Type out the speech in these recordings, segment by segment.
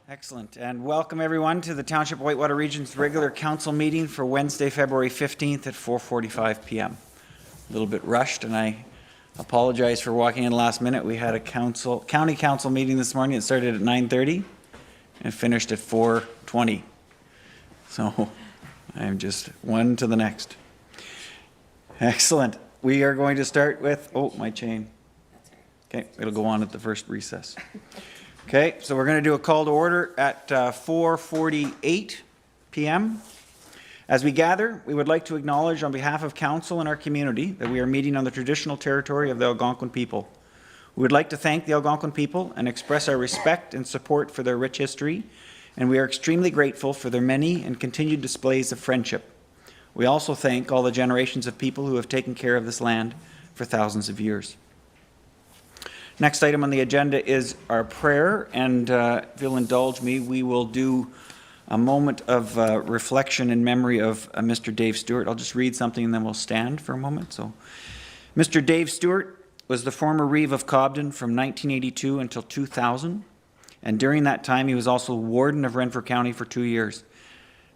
Excellent. And welcome everyone to the Township Whitewater Region's regular council meeting for Wednesday, February 15th at 4:45 p.m. A little bit rushed, and I apologize for walking in last minute. We had a county council meeting this morning. It started at 9:30 and finished at 4:20. So I'm just one to the next. Excellent. We are going to start with, oh, my chain. Okay, it'll go on at the first recess. Okay, so we're going to do a call to order at 4:48 p.m. As we gather, we would like to acknowledge on behalf of council and our community that we are meeting on the traditional territory of the Algonquin people. We would like to thank the Algonquin people and express our respect and support for their rich history, and we are extremely grateful for their many and continued displays of friendship. We also thank all the generations of people who have taken care of this land for thousands of years. Next item on the agenda is our prayer, and if you'll indulge me, we will do a moment of reflection in memory of Mr. Dave Stewart. I'll just read something and then we'll stand for a moment. So, Mr. Dave Stewart was the former Reeve of Cobden from 1982 until 2000, and during that time he was also Warden of Renfrew County for 2 years,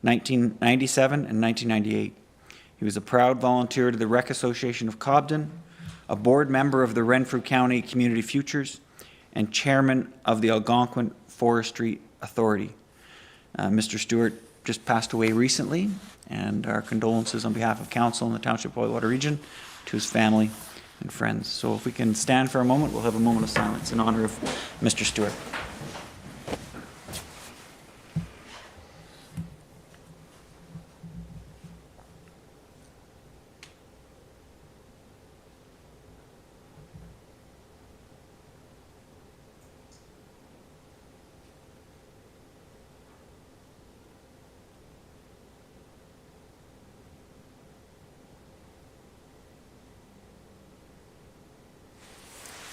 1997 and 1998. He was a proud volunteer to the Rec Association of Cobden, a board member of the Renfrew County Community Futures, and chairman of the Algonquin Forestry Authority. Mr. Stewart just passed away recently, and our condolences on behalf of council and the Township of Whitewater Region to his family and friends. So if we can stand for a moment, we'll have a moment of silence in honor of Mr. Stewart.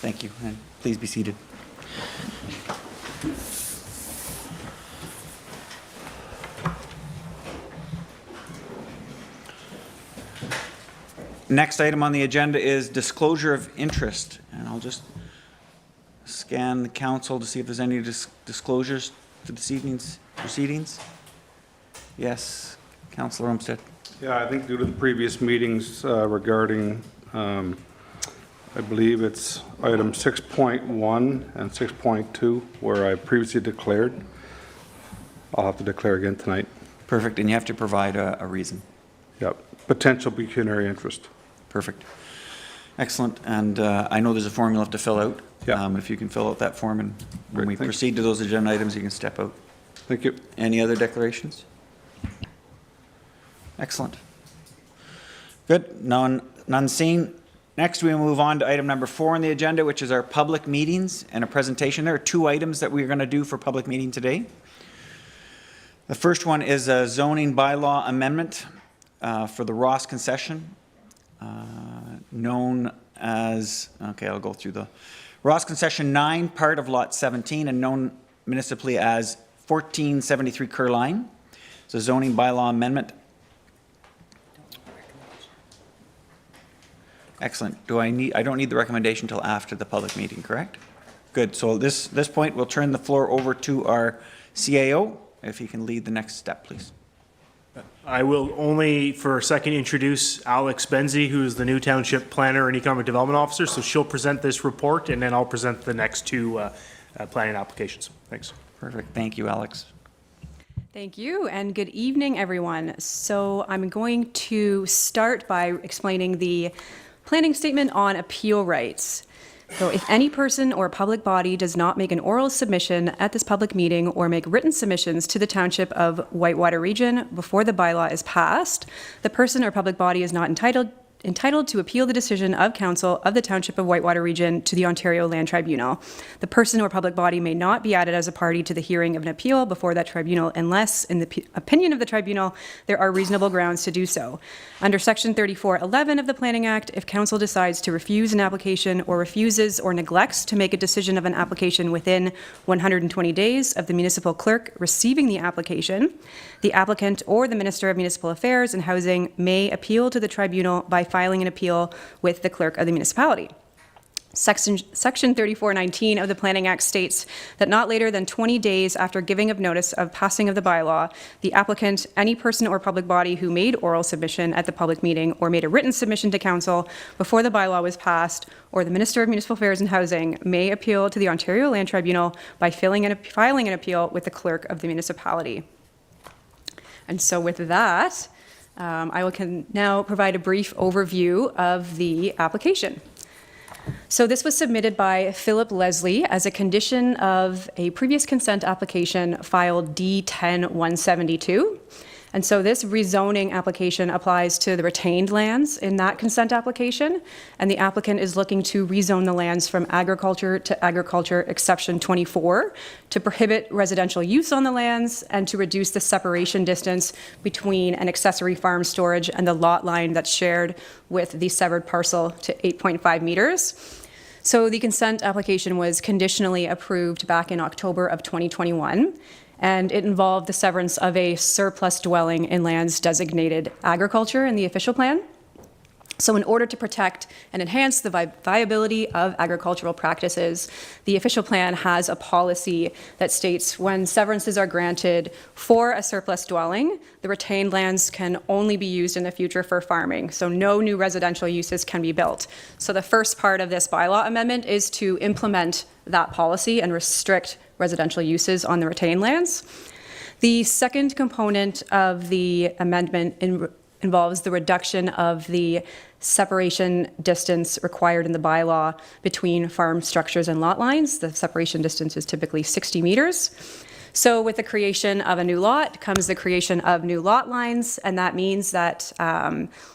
Thank you, and please be seated. Next item on the agenda is disclosure of interest, and I'll just scan the council to see if there's any disclosures to this evening's proceedings. Yes, Councillor Olmsted. Yeah, I think due to the previous meetings regarding I believe it's item 6.1 and 6.2 where I previously declared. I'll have to declare again tonight. Perfect, and you have to provide a reason. Yep, potential pecuniary interest. Perfect. Excellent, and I know there's a form you'll have to fill out. Yeah. If you can fill out that form, and when we Great, proceed to those agenda items, you can step out. Thank you. Any other declarations? Excellent. Good, none seen. Next, we move on to item number 4 on the agenda, which is our public meetings and a presentation. There are 2 items that we're going to do for public meeting today. The first one is a zoning bylaw amendment for the Ross Concession, known as, okay, I'll go through the Ross Concession 9, part of Lot 17, and known municipally as 1473 Kerr Line. It's a zoning bylaw amendment. Excellent. I don't need the recommendation until after the public meeting, correct? Good. So this point, we'll turn the floor over to our CAO. If he can lead the next step, please. I will only for a second introduce Alex Benzie, who is the new Township Planner and Economic Development Officer. So she'll present this report, and then I'll present the next 2 planning applications. Thanks. Perfect. Thank you, Alex. Thank you, and good evening, everyone. So I'm going to start by explaining the planning statement on appeal rights. So if any person or public body does not make an oral submission at this public meeting or make written submissions to the Township of Whitewater Region before the bylaw is passed, the person or public body is not entitled to appeal the decision of Council of the Township of Whitewater Region to the Ontario Land Tribunal. The person or public body may not be added as a party to the hearing of an appeal before that tribunal unless, in the opinion of the tribunal, there are reasonable grounds to do so. Under Section 3411 of the Planning Act, if Council decides to refuse an application or refuses or neglects to make a decision of an application within 120 days of the municipal clerk receiving the application, the applicant or the Minister of Municipal Affairs and Housing may appeal to the tribunal by filing an appeal with the clerk of the municipality. Section 3419 of the Planning Act states that not later than 20 days after giving of notice of passing of the bylaw, the applicant, any person or public body who made oral submission at the public meeting or made a written submission to council before the bylaw was passed, or the Minister of Municipal Affairs and Housing may appeal to the Ontario Land Tribunal by filing an appeal with the clerk of the municipality. And so with that, I can now provide a brief overview of the application. So this was submitted by Philip Leslie as a condition of a previous consent application filed D10-172. And so this rezoning application applies to the retained lands in that consent application, and the applicant is looking to rezone the lands from agriculture to agriculture exception 24 to prohibit residential use on the lands and to reduce the separation distance between an accessory farm storage and the lot line that's shared with the severed parcel to 8.5 meters. So the consent application was conditionally approved back in October of 2021. And it involved the severance of a surplus dwelling in lands designated agriculture in the official plan. So in order to protect and enhance the viability of agricultural practices, the official plan has a policy that states when severances are granted for a surplus dwelling, the retained lands can only be used in the future for farming. So no new residential uses can be built. So the first part of this bylaw amendment is to implement that policy and restrict residential uses on the retained lands. The second component of the amendment involves the reduction of the separation distance required in the bylaw between farm structures and lot lines. The separation distance is typically 60 meters. So with the creation of a new lot comes the creation of new lot lines, and that means that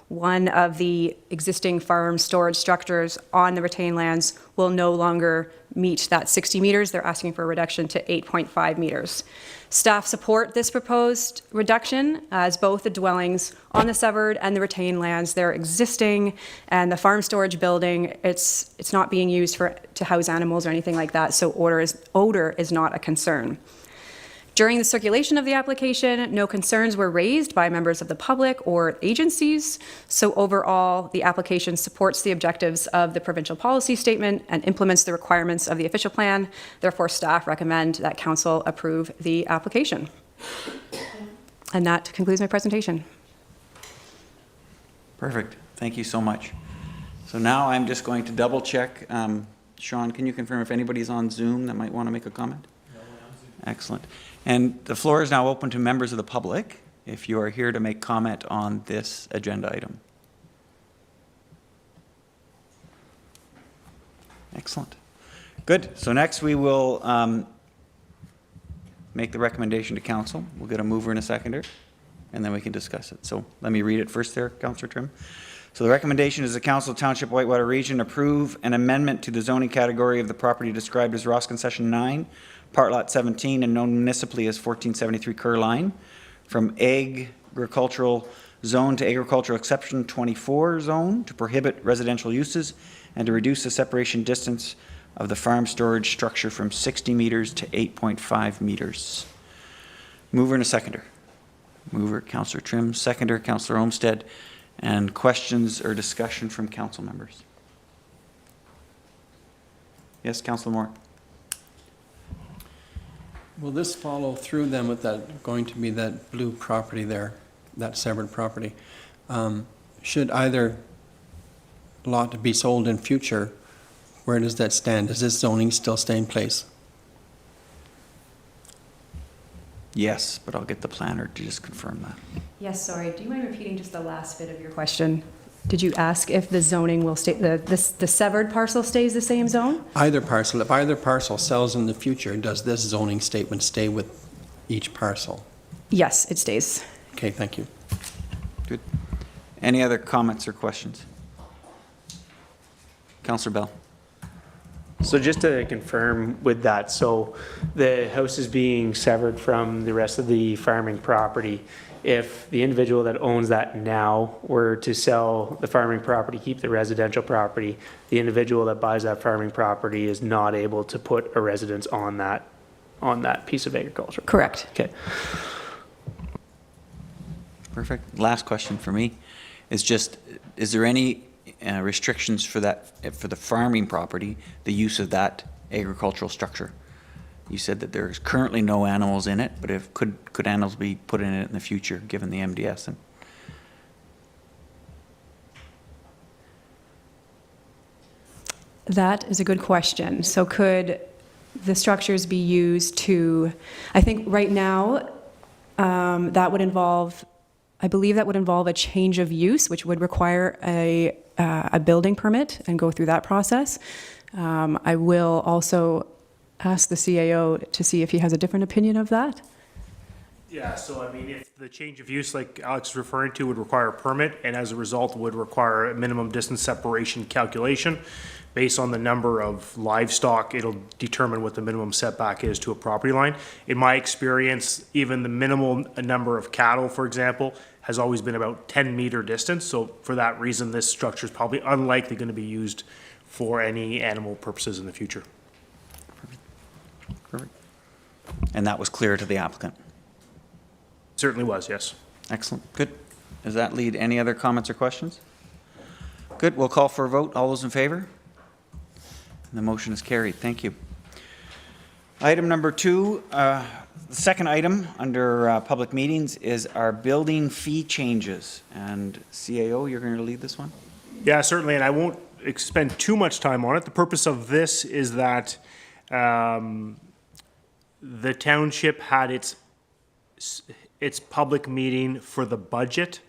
one of the existing farm storage structures on the retained lands will no longer meet that 60 meters. They're asking for a reduction to 8.5 meters. Staff support this proposed reduction as both the dwellings on the severed and the retained lands, they're existing, and the farm storage building, it's not being used to house animals or anything like that, so odor is not a concern. During the circulation of the application, no concerns were raised by members of the public or agencies. So overall, the application supports the objectives of the provincial policy statement and implements the requirements of the official plan. Therefore, staff recommend that council approve the application. And that concludes my presentation. Perfect. Thank you so much. So now I'm just going to double check. Sean, can you confirm if anybody's on Zoom that might want to make a comment? No one on Zoom. Excellent. And the floor is now open to members of the public if you are here to make comment on this agenda item. Excellent. Good. So next we will make the recommendation to council. We'll get a mover and a seconder, and then we can discuss it. So let me read it first there, Councillor Trimm. So the recommendation is the Council of Township Whitewater Region approve an amendment to the zoning category of the property described as Ross Concession 9, Part Lot 17, and known municipally as 1473 Kerr line, from agricultural zone to agricultural exception 24 zone to prohibit residential uses and to reduce the separation distance of the farm storage structure from 60 meters to 8.5 meters. Mover and a seconder. Mover, Councillor Trimm. Seconder, Councillor Olmsted. And questions or discussion from council members? Yes, Councillor Moore. Will this follow through then with that, going to be that blue property there, that severed property? Should either lot be sold in future, where does that stand? Does this zoning still stay in place? Yes, but I'll get the planner to just confirm that. Yes, sorry. Do you mind repeating just the last bit of your question? Did you ask if the zoning will stay, the severed parcel stays the same zone? Either parcel, if either parcel sells in the future, does this zoning statement stay with each parcel? Yes, it stays. Okay, thank you. Good. Any other comments or questions? Councillor Bell. So just to confirm with that, so the house is being severed from the rest of the farming property. If the individual that owns that now were to sell the farming property, keep the residential property, the individual that buys that farming property is not able to put a residence on that piece of agriculture. Correct. Okay. Perfect. Last question for me is just, is there any restrictions for that, for the farming property, the use of that agricultural structure. You said that there's currently no animals in it, but if, could animals be put in it in the future, given the MDS? And That is a good question. So could the structures be used to, I think right now, that would involve, I believe that would involve a change of use, which would require a building permit and go through that process. I will also ask the CAO to see if he has a different opinion of that. Yeah, so I mean, if the change of use, like Alex is referring to, would require a permit, and as a result would require a minimum distance separation calculation, based on the number of livestock, it'll determine what the minimum setback is to a property line. In my experience, even the minimal number of cattle, for example, has always been about 10-meter distance, so for that reason, this structure is probably unlikely going to be used for any animal purposes in the future. perfect. And that was clear to the applicant. Certainly was, yes. Excellent, good. Does that lead any other comments or questions? Good, we'll call for a vote. All those in favor? And the motion is carried. Thank you. Item number 2, the second item under public meetings is our building fee changes. And CAO, you're going to lead this one? Yeah, certainly, and I won't spend too much time on it. The purpose of this is that the township had its public meeting for the budget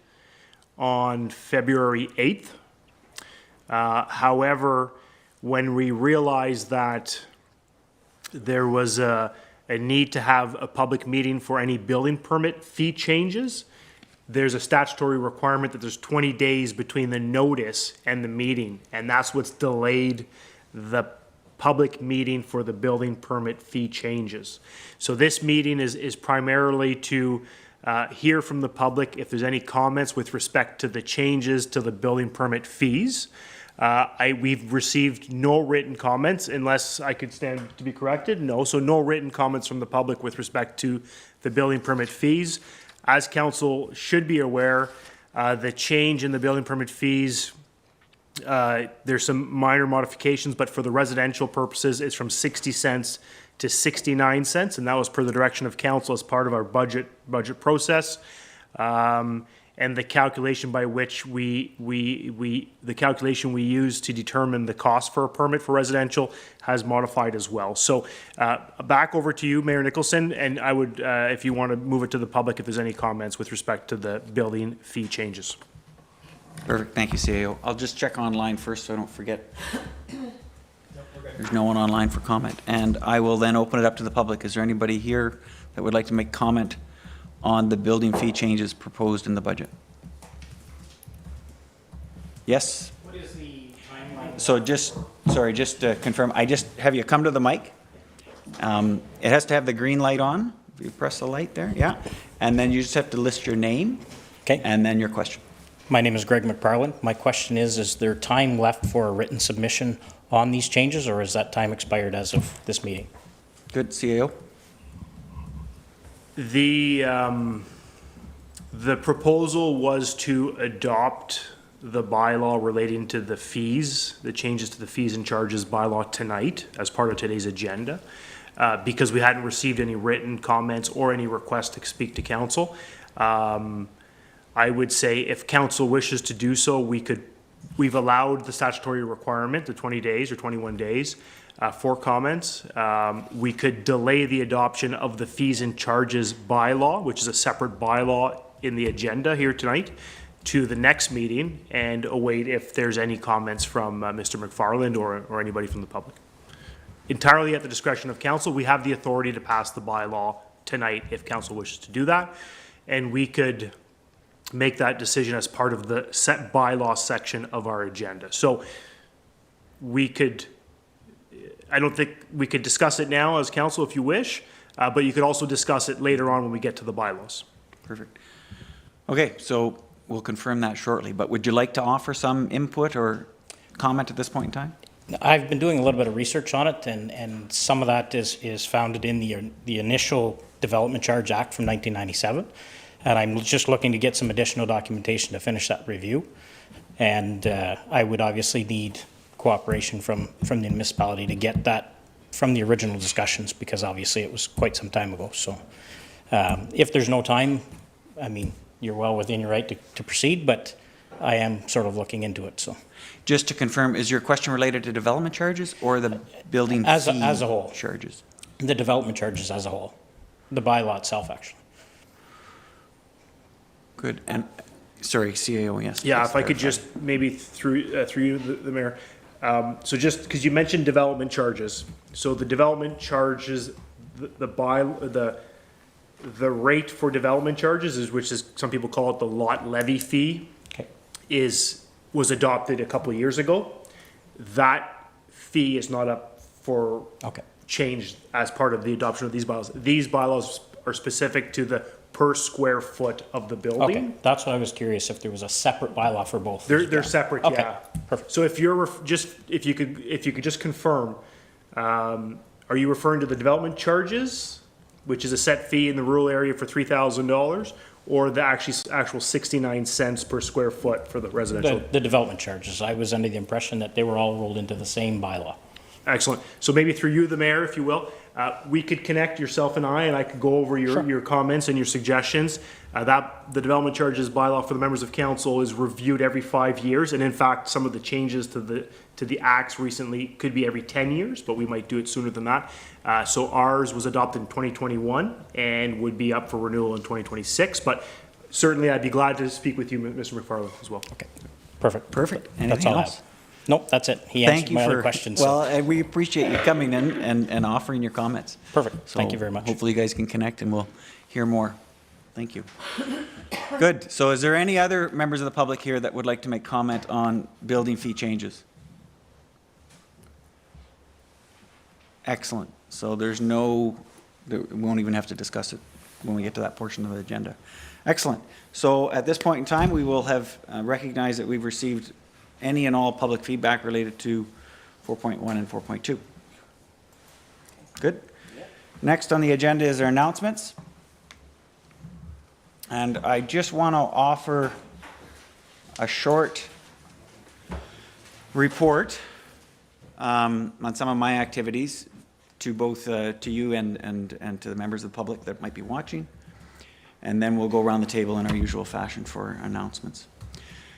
on February 8th. However, when we realized that there was a need to have a public meeting for any building permit fee changes, there's a statutory requirement that there's 20 days between the notice and the meeting, and that's what's delayed the public meeting for the building permit fee changes. So this meeting is primarily to hear from the public if there's any comments with respect to the changes to the building permit fees. We've received no written comments, unless I could stand to be corrected. No, so no written comments from the public with respect to the building permit fees. As council should be aware, the change in the building permit fees, there's some minor modifications, but for the residential purposes, it's from 60 cents to 69 cents, and that was per the direction of council as part of our budget process. And the calculation by which the calculation we use to determine the cost for a permit for residential has modified as well. So back over to you, Mayor Nicholson, and I would, if you want to move it to the public, if there's any comments with respect to the building fee changes. Perfect, thank you, CAO. I'll just check online first so I don't forget. There's no one online for comment. And I will then open it up to the public. Is there anybody here that would like to make comment on the building fee changes proposed in the budget? Yes? What is the timeline? So just to confirm, have you come to the mic? It has to have the green light on. If you press the light there, yeah. And then you just have to list your name. Okay. And then your question. My name is Greg McFarland. My question is there time left for a written submission on these changes, or is that time expired as of this meeting? Good, CAO? The proposal was to adopt the bylaw relating to the fees, the changes to the fees and charges bylaw tonight as part of today's agenda, because we hadn't received any written comments or any requests to speak to council. I would say if council wishes to do so, we've allowed the statutory requirement, the 20 days or 21 days, for comments. We could delay the adoption of the fees and charges bylaw, which is a separate bylaw in the agenda here tonight, to the next meeting and await if there's any comments from Mr. McFarland or anybody from the public. Entirely at the discretion of council. We have the authority to pass the bylaw tonight if council wishes to do that. And we could make that decision as part of the set bylaw section of our agenda. So I don't think we could discuss it now as council if you wish, but you could also discuss it later on when we get to the bylaws. Perfect. Okay, so we'll confirm that shortly, but would you like to offer some input or comment at this point in time? I've been doing a little bit of research on it, and some of that is founded in the initial Development Charge Act from 1997, and I'm just looking to get some additional documentation to finish that review. And I would obviously need cooperation from the municipality to get that from the original discussions, because obviously it was quite some time ago. So if there's no time, I mean, you're well within your right to proceed, but I am sort of looking into it, so. Just to confirm, is your question related to development charges or the building As a fee whole. charges? The development charges as a whole, the bylaw itself, actually. Good. And, sorry, CAO, yes. Yeah, please if I could clarify. just maybe through you, the mayor. So just because you mentioned development charges, so the development charges, the rate for development charges is, which is, some people call it the lot levy fee, Okay. was adopted a couple of years ago. That fee is not up for Okay. change as part of the adoption of these bylaws. These bylaws are specific to the per square foot of the building. Okay, that's what I was curious, if there was a separate bylaw for both. They're separate, Okay, yeah. perfect. So if you're if you could just confirm, are you referring to the development charges, which is a set fee in the rural area for $3,000, or the actual 69 cents per square foot for the residential? The development charges, I was under the impression that they were all rolled into the same bylaw. Excellent. So maybe through you, the mayor, if you will, we could connect, yourself and I could go over your comments and your suggestions. The development charges bylaw for the members of council is reviewed every 5 years. And in fact, some of the changes to the acts recently could be every 10 years, but we might do it sooner than that. So ours was adopted in 2021 and would be up for renewal in 2026. But certainly I'd be glad to speak with you, Mr. McFarland, as well. Okay, perfect. Perfect. That's Anything all I else? have. Nope, that's it. He Thank answered you my for, other questions. so- well, and we appreciate you coming in and offering your comments. Perfect. Thank So you very much. Hopefully you guys can connect and we'll hear more. Thank you. Good. So is there any other members of the public here that would like to make comment on building fee changes? Excellent. So there's we won't even have to discuss it when we get to that portion of the agenda. Excellent. So at this point in time, we will have recognized that we've received any and all public feedback related to 4.1 and 4.2. Good. Next on the agenda is our announcements. And I just want to offer a short report on some of my activities to both to you and to the members of the public that might be watching. And then we'll go around the table in our usual fashion for announcements.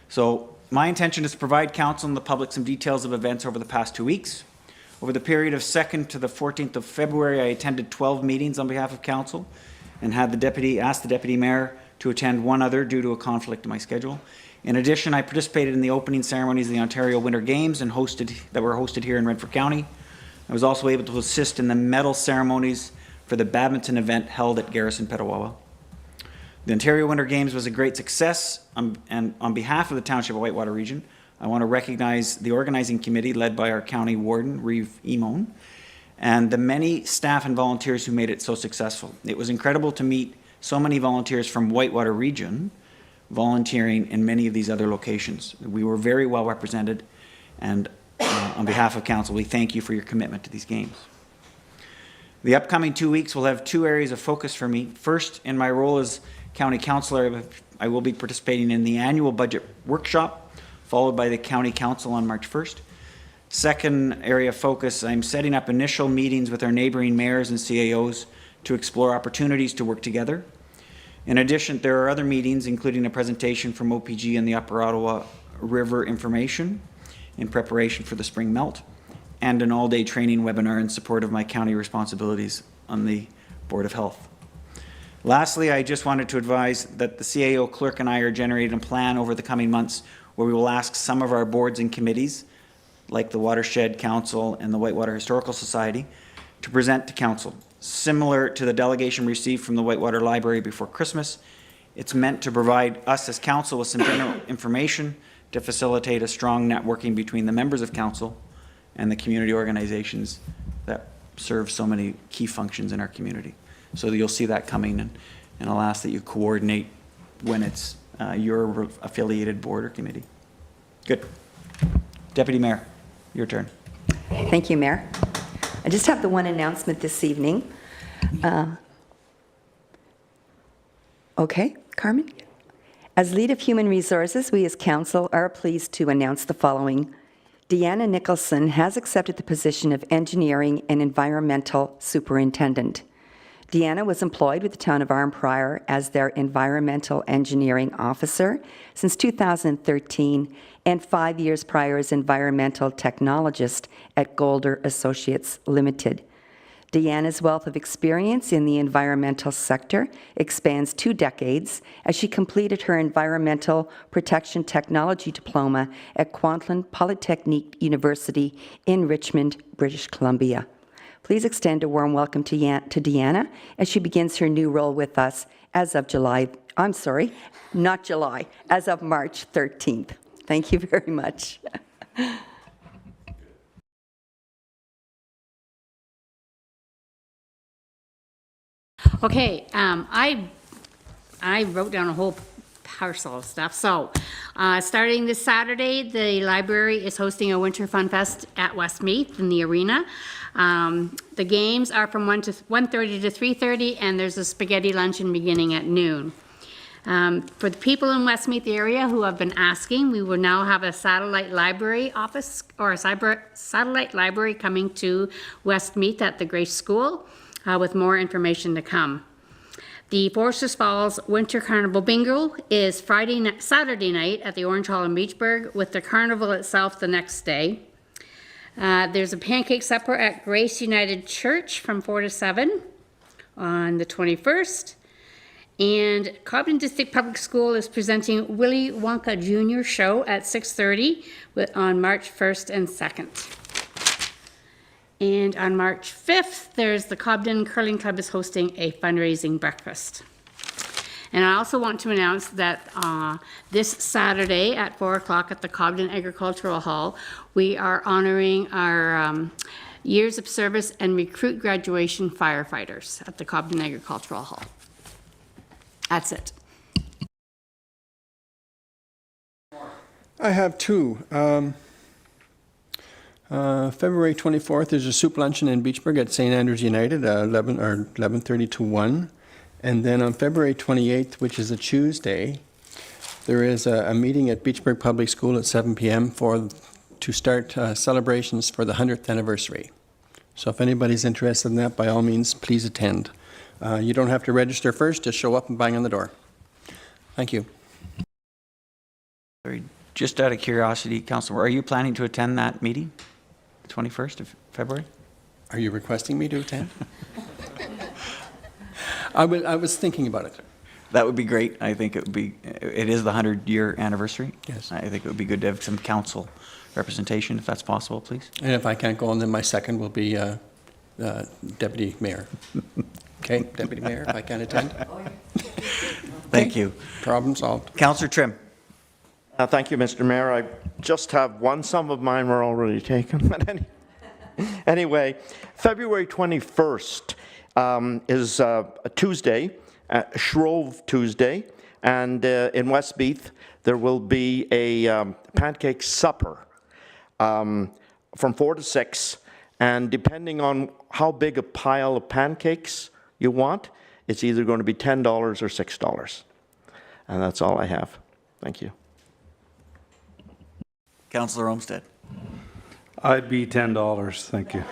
So my intention is to provide council and the public some details of events over the past 2 weeks. Over the period of 2nd to the 14th of February, I attended 12 meetings on behalf of council and had asked the deputy mayor to attend one other due to a conflict in my schedule. In addition, I participated in the opening ceremonies of the Ontario Winter Games that were hosted here in Redford County. I was also able to assist in the medal ceremonies for the badminton event held at Garrison Petawawa. The Ontario Winter Games was a great success, and on behalf of the Township of Whitewater Region, I want to recognize the organizing committee led by our county warden, Reeve Emone, and the many staff and volunteers who made it so successful. It was incredible to meet so many volunteers from Whitewater Region volunteering in many of these other locations. We were very well represented, and on behalf of council, we thank you for your commitment to these games. The upcoming 2 weeks will have 2 areas of focus for me. First, in my role as County Councillor, I will be participating in the annual budget workshop, followed by the County Council on March 1st. Second area of focus, I'm setting up initial meetings with our neighboring mayors and CAOs to explore opportunities to work together. In addition, there are other meetings, including a presentation from OPG and the Upper Ottawa River Information in preparation for the spring melt, and an all-day training webinar in support of my county responsibilities on the Board of Health. Lastly, I just wanted to advise that the CAO clerk and I are generating a plan over the coming months where we will ask some of our boards and committees, like the Watershed Council and the Whitewater Historical Society, to present to council. Similar to the delegation received from the Whitewater Library before Christmas, it's meant to provide us as council with some general information to facilitate a strong networking between the members of council and the community organizations that serve so many key functions in our community. So you'll see that coming, and I'll ask that you coordinate when it's your affiliated board or committee. Good. Deputy Mayor, your turn. Thank you, Mayor. I just have the one announcement this evening. Okay, Carmen? As lead of Human Resources, we as council are pleased to announce the following. Deanna Nicholson has accepted the position of Engineering and Environmental Superintendent. Deanna was employed with the Town of Arnprior as their Environmental Engineering Officer since 2013 and 5 years prior as Environmental Technologist at Golder Associates Limited. Deanna's wealth of experience in the environmental sector expands 2 decades as she completed her Environmental Protection Technology Diploma at Kwantlen Polytechnique University in Richmond, British Columbia. Please extend a warm welcome to Deanna as she begins her new role with us as of as of March 13th. Thank you very much. Okay, I wrote down a whole parcel of stuff. So, starting this Saturday, the library is hosting a Winter Fun Fest at Westmeath in the arena. The games are from 1:30 to 3:30, and there's a spaghetti luncheon beginning at noon. For the people in Westmeath area who have been asking, we will now have a satellite library office or a satellite library coming to Westmeath at the Grace School, with more information to come. The Foresters Falls Winter Carnival Bingo is Saturday night at the Orange Hall in Beachburg, with the carnival itself the next day. There's a pancake supper at Grace United Church from 4 to 7 on the 21st. And Cobden District Public School is presenting Willy Wonka Jr. show at 6:30 on March 1st and 2nd. And on March 5th, there's the Cobden Curling Club is hosting a fundraising breakfast. And I also want to announce that this Saturday at 4 o'clock at the Cobden Agricultural Hall, we are honoring our years of service and recruit graduation firefighters at the Cobden Agricultural Hall. That's it. I have 2. February 24th, there's a soup luncheon in Beachburg at St. Andrews United, 11:30 to 1. And then on February 28th, which is a Tuesday, there is a meeting at Beachburg Public School at 7 p.m. to start celebrations for the 100th anniversary. So if anybody's interested in that, by all means, please attend. You don't have to register first, just show up and bang on the door. Thank you. Just out of curiosity, Councillor, are you planning to attend that meeting, the 21st of February? Are you requesting me to attend? I was thinking about it. That would be great. I think it is the 100-year anniversary. Yes. I think it would be good to have some council representation, if that's possible, please. And if I can't go, then my second will be Deputy Mayor. Okay, Deputy Mayor, if I can attend. Thank you. Problem solved. Councillor Trimm. Thank you, Mr. Mayor. I just have one. Some of mine were already taken. But anyway, February 21st is a Tuesday, Shrove Tuesday, and in Westmeath there will be a pancake supper from 4 to 6, and depending on how big a pile of pancakes you want, it's either going to be $10 or $6. And that's all I have. Thank you. Councillor Olmsted. I'd be $10, thank you.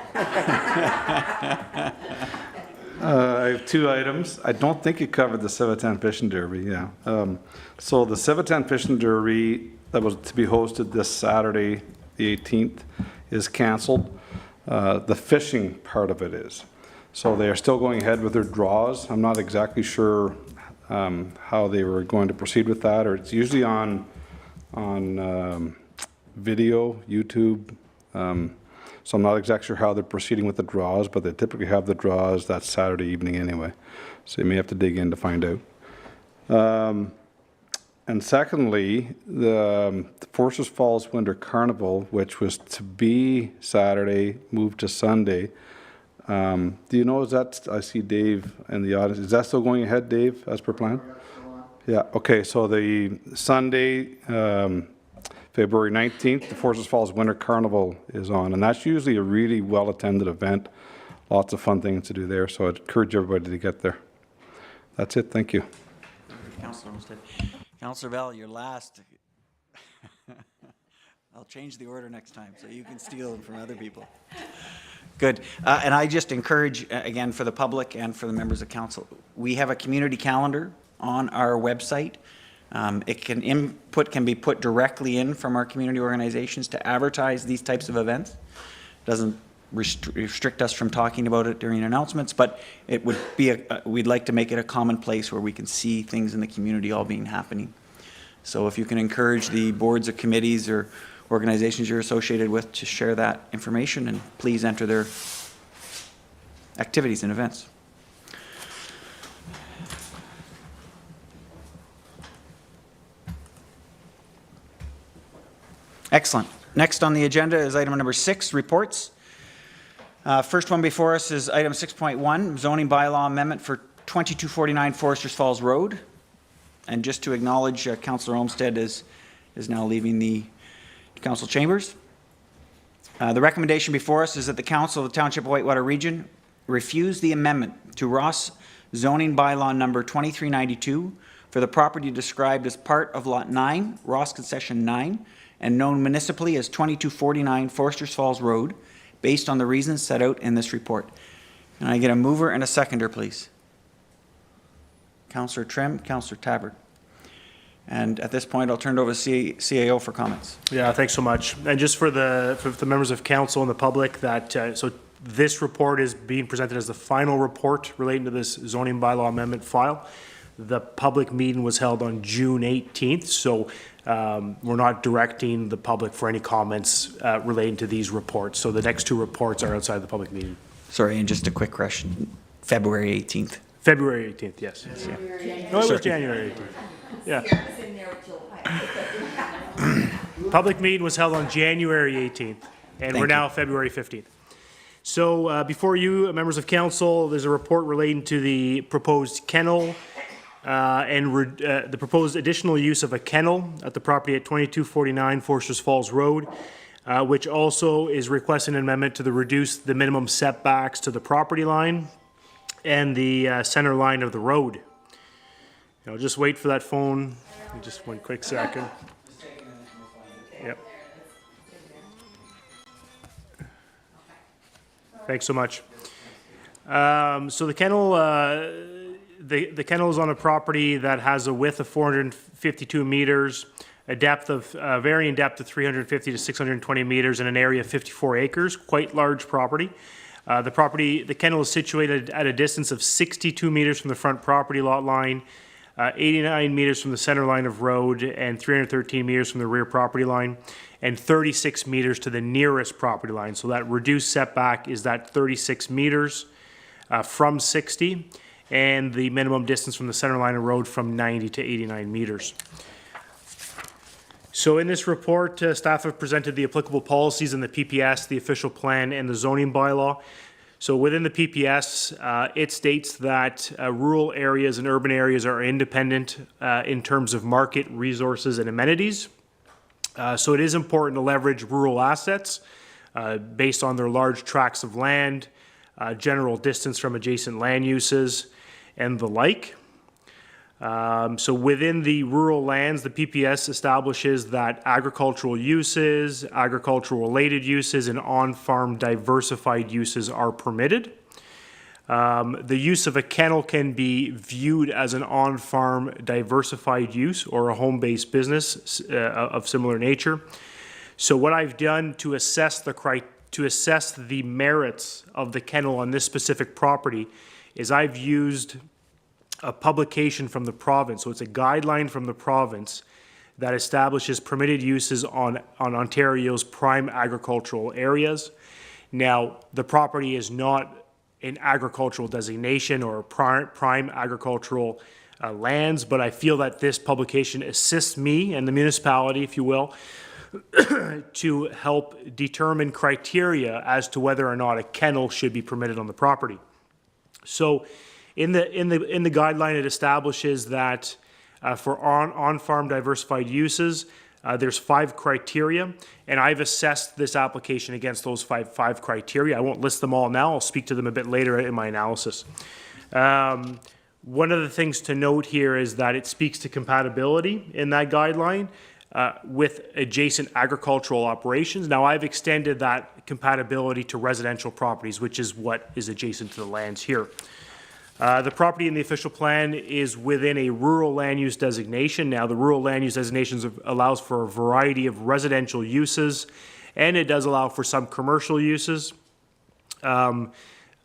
I have 2 items. I don't think you covered the Civitan Fishing Derby, yeah. So the Civitan Fishing Derby that was to be hosted this Saturday, the 18th, is canceled. The fishing part of it is. So they are still going ahead with their draws. I'm not exactly sure how they were going to proceed with that, or it's usually on video, YouTube. So I'm not exactly sure how they're proceeding with the draws, but they typically have the draws that Saturday evening anyway. So you may have to dig in to find out. And secondly, the Foresters Falls Winter Carnival, which was to be Saturday, moved to Sunday. Do you know, is that, I see Dave in the audience, is that still going ahead, Dave, as per plan? Yeah, okay, so the Sunday, February 19th, the Foresters Falls Winter Carnival is on, and that's usually a really well-attended event. Lots of fun things to do there, so I'd encourage everybody to get there. That's it, thank you. Councillor Olmsted. Councillor Bell, you're last. I'll change the order next time so you can steal them from other people. Good. And I just encourage, again, for the public and for the members of council, we have a community calendar on our website. Input can be put directly in from our community organizations to advertise these types of events. Doesn't restrict us from talking about it during announcements, but it would be we'd like to make it a common place where we can see things in the community all being happening. So if you can encourage the boards or committees or organizations you're associated with to share that information, and please enter their activities and events. Excellent. Next on the agenda is item number 6, reports. First one before us is item 6.1, zoning bylaw amendment for 2249 Foresters Falls Road. And just to acknowledge, Councillor Olmsted is now leaving the council chambers. The recommendation before us is that the Council of the Township of Whitewater Region refuse the amendment to Ross zoning bylaw number 2392 for the property described as part of Lot 9, Ross Concession 9, and known municipally as 2249 Foresters Falls Road, based on the reasons set out in this report. Can I get a mover and a seconder, please? Councillor Trimm, Councillor Tabbert. And at this point, I'll turn it over to CAO for comments. Yeah, thanks so much. And just for the members of council and the public, that so this report is being presented as the final report relating to this zoning bylaw amendment file. The public meeting was held on June 18th, so we're not directing the public for any comments relating to these reports. So the next 2 reports are outside the public meeting. Sorry, and just a quick question. February 18th. February 18th, yes. No, it was January 18th. Yeah. Public meeting was held on January 18th, and we're now February 15th. So before you, members of council, there's a report relating to the proposed kennel and the proposed additional use of a kennel at the property at 2249 Foresters Falls Road, which also is requesting an amendment to reduce the minimum setbacks to the property line and the center line of the road. I'll just wait for that phone. Just one quick second. Yep. Thanks so much. So the kennel, the kennel is on a property that has a width of 452 meters, a depth of varying depth of 350 to 620 meters, and an area of 54 acres. Quite large property. The kennel is situated at a distance of 62 meters from the front property lot line, 89 meters from the center line of road, and 313 meters from the rear property line, and 36 meters to the nearest property line. So that reduced setback is that 36 meters from 60, and the minimum distance from the center line of road from 90 to 89 meters. So in this report, staff have presented the applicable policies in the PPS, the official plan, and the zoning bylaw. So within the PPS, it states that rural areas and urban areas are independent in terms of market, resources, and amenities. So it is important to leverage rural assets based on their large tracts of land, general distance from adjacent land uses, and the like. So within the rural lands, the PPS establishes that agricultural uses, agricultural-related uses, and on-farm diversified uses are permitted. The use of a kennel can be viewed as an on-farm diversified use or a home-based business of similar nature. So what I've done to assess the merits of the kennel on this specific property is I've used a publication from the province. So it's a guideline from the province that establishes permitted uses on Ontario's prime agricultural areas. Now, the property is not an agricultural designation or prime agricultural lands, but I feel that this publication assists me and the municipality, if you will, to help determine criteria as to whether or not a kennel should be permitted on the property. So in the guideline, it establishes that for on-farm diversified uses, there's 5 criteria, and I've assessed this application against those five criteria. I won't list them all now. I'll speak to them a bit later in my analysis. One of the things to note here is that it speaks to compatibility in that guideline with adjacent agricultural operations. Now, I've extended that compatibility to residential properties, which is what is adjacent to the lands here. The property in the official plan is within a rural land use designation. Now, the rural land use designation allows for a variety of residential uses, and it does allow for some commercial uses.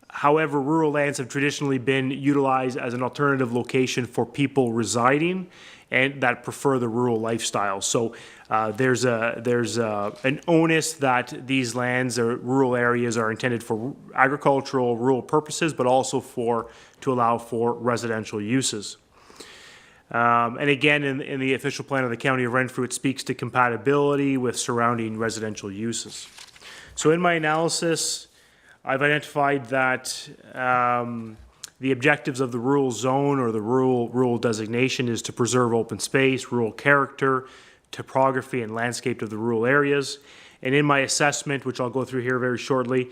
However, rural lands have traditionally been utilized as an alternative location for people residing and that prefer the rural lifestyle. So there's an onus that these lands or rural areas are intended for agricultural, rural purposes, but also to allow for residential uses. And again, in the official plan of the County of Renfrew, it speaks to compatibility with surrounding residential uses. So in my analysis, I've identified that the objectives of the rural zone or the rural designation is to preserve open space, rural character, topography, and landscape of the rural areas. And in my assessment, which I'll go through here very shortly,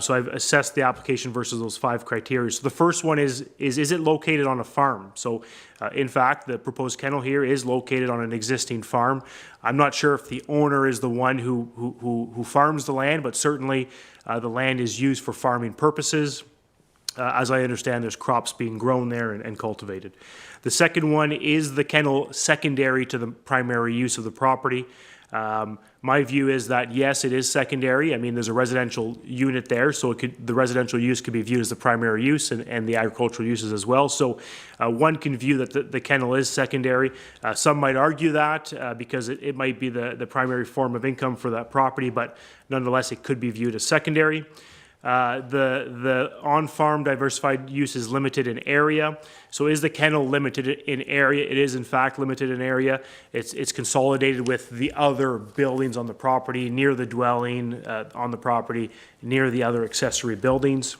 so I've assessed the application versus those 5 criteria. So the first one is it located on a farm? So in fact, the proposed kennel here is located on an existing farm. I'm not sure if the owner is the one who farms the land, but certainly the land is used for farming purposes. As I understand, there's crops being grown there and cultivated. The second one is the kennel secondary to the primary use of the property. My view is that, yes, it is secondary. I mean, there's a residential unit there, so the residential use could be viewed as the primary use and the agricultural uses as well. So one can view that the kennel is secondary. Some might argue that because it might be the primary form of income for that property, but nonetheless, it could be viewed as secondary. The on-farm diversified use is limited in area. So is the kennel limited in area? It is in fact limited in area. It's consolidated with the other buildings on the property, near the dwelling on the property, near the other accessory buildings.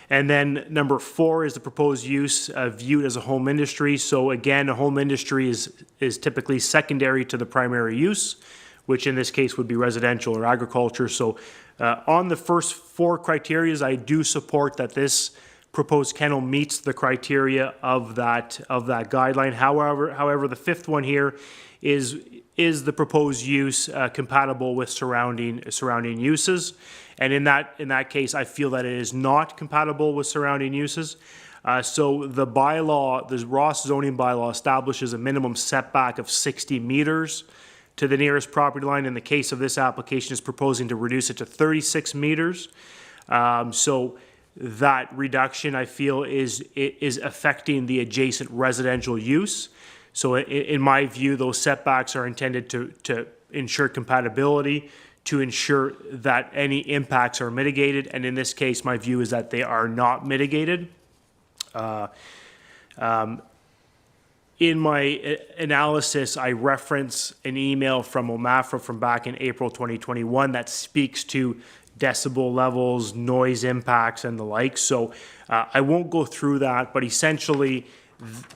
And then number 4 is the proposed use viewed as a home industry. So again, a home industry is typically secondary to the primary use, which in this case would be residential or agriculture. So on the first 4 criteria, I do support that this proposed kennel meets the criteria of that guideline. However, the 5th one here is the proposed use compatible with surrounding uses, and in that case, I feel that it is not compatible with surrounding uses. So the bylaw, the Ross zoning bylaw, establishes a minimum setback of 60 meters to the nearest property line. In the case of this application, is proposing to reduce it to 36 meters. So that reduction, I feel, is affecting the adjacent residential use. So in my view, those setbacks are intended to ensure compatibility, to ensure that any impacts are mitigated. And in this case, my view is that they are not mitigated. In my analysis, I reference an email from OMAFRA from back in April 2021 that speaks to decibel levels, noise impacts, and the like. So I won't go through that, but essentially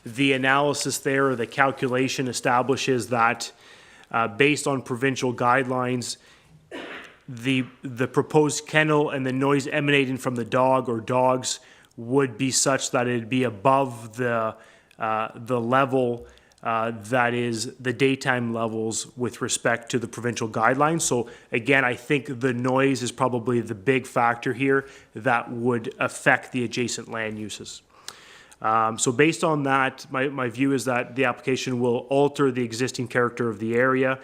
the analysis there, or the calculation, establishes that based on provincial guidelines, the proposed kennel and the noise emanating from the dog or dogs would be such that it'd be above the level that is the daytime levels with respect to the provincial guidelines. So again, I think the noise is probably the big factor here that would affect the adjacent land uses. So based on that, my view is that the application will alter the existing character of the area,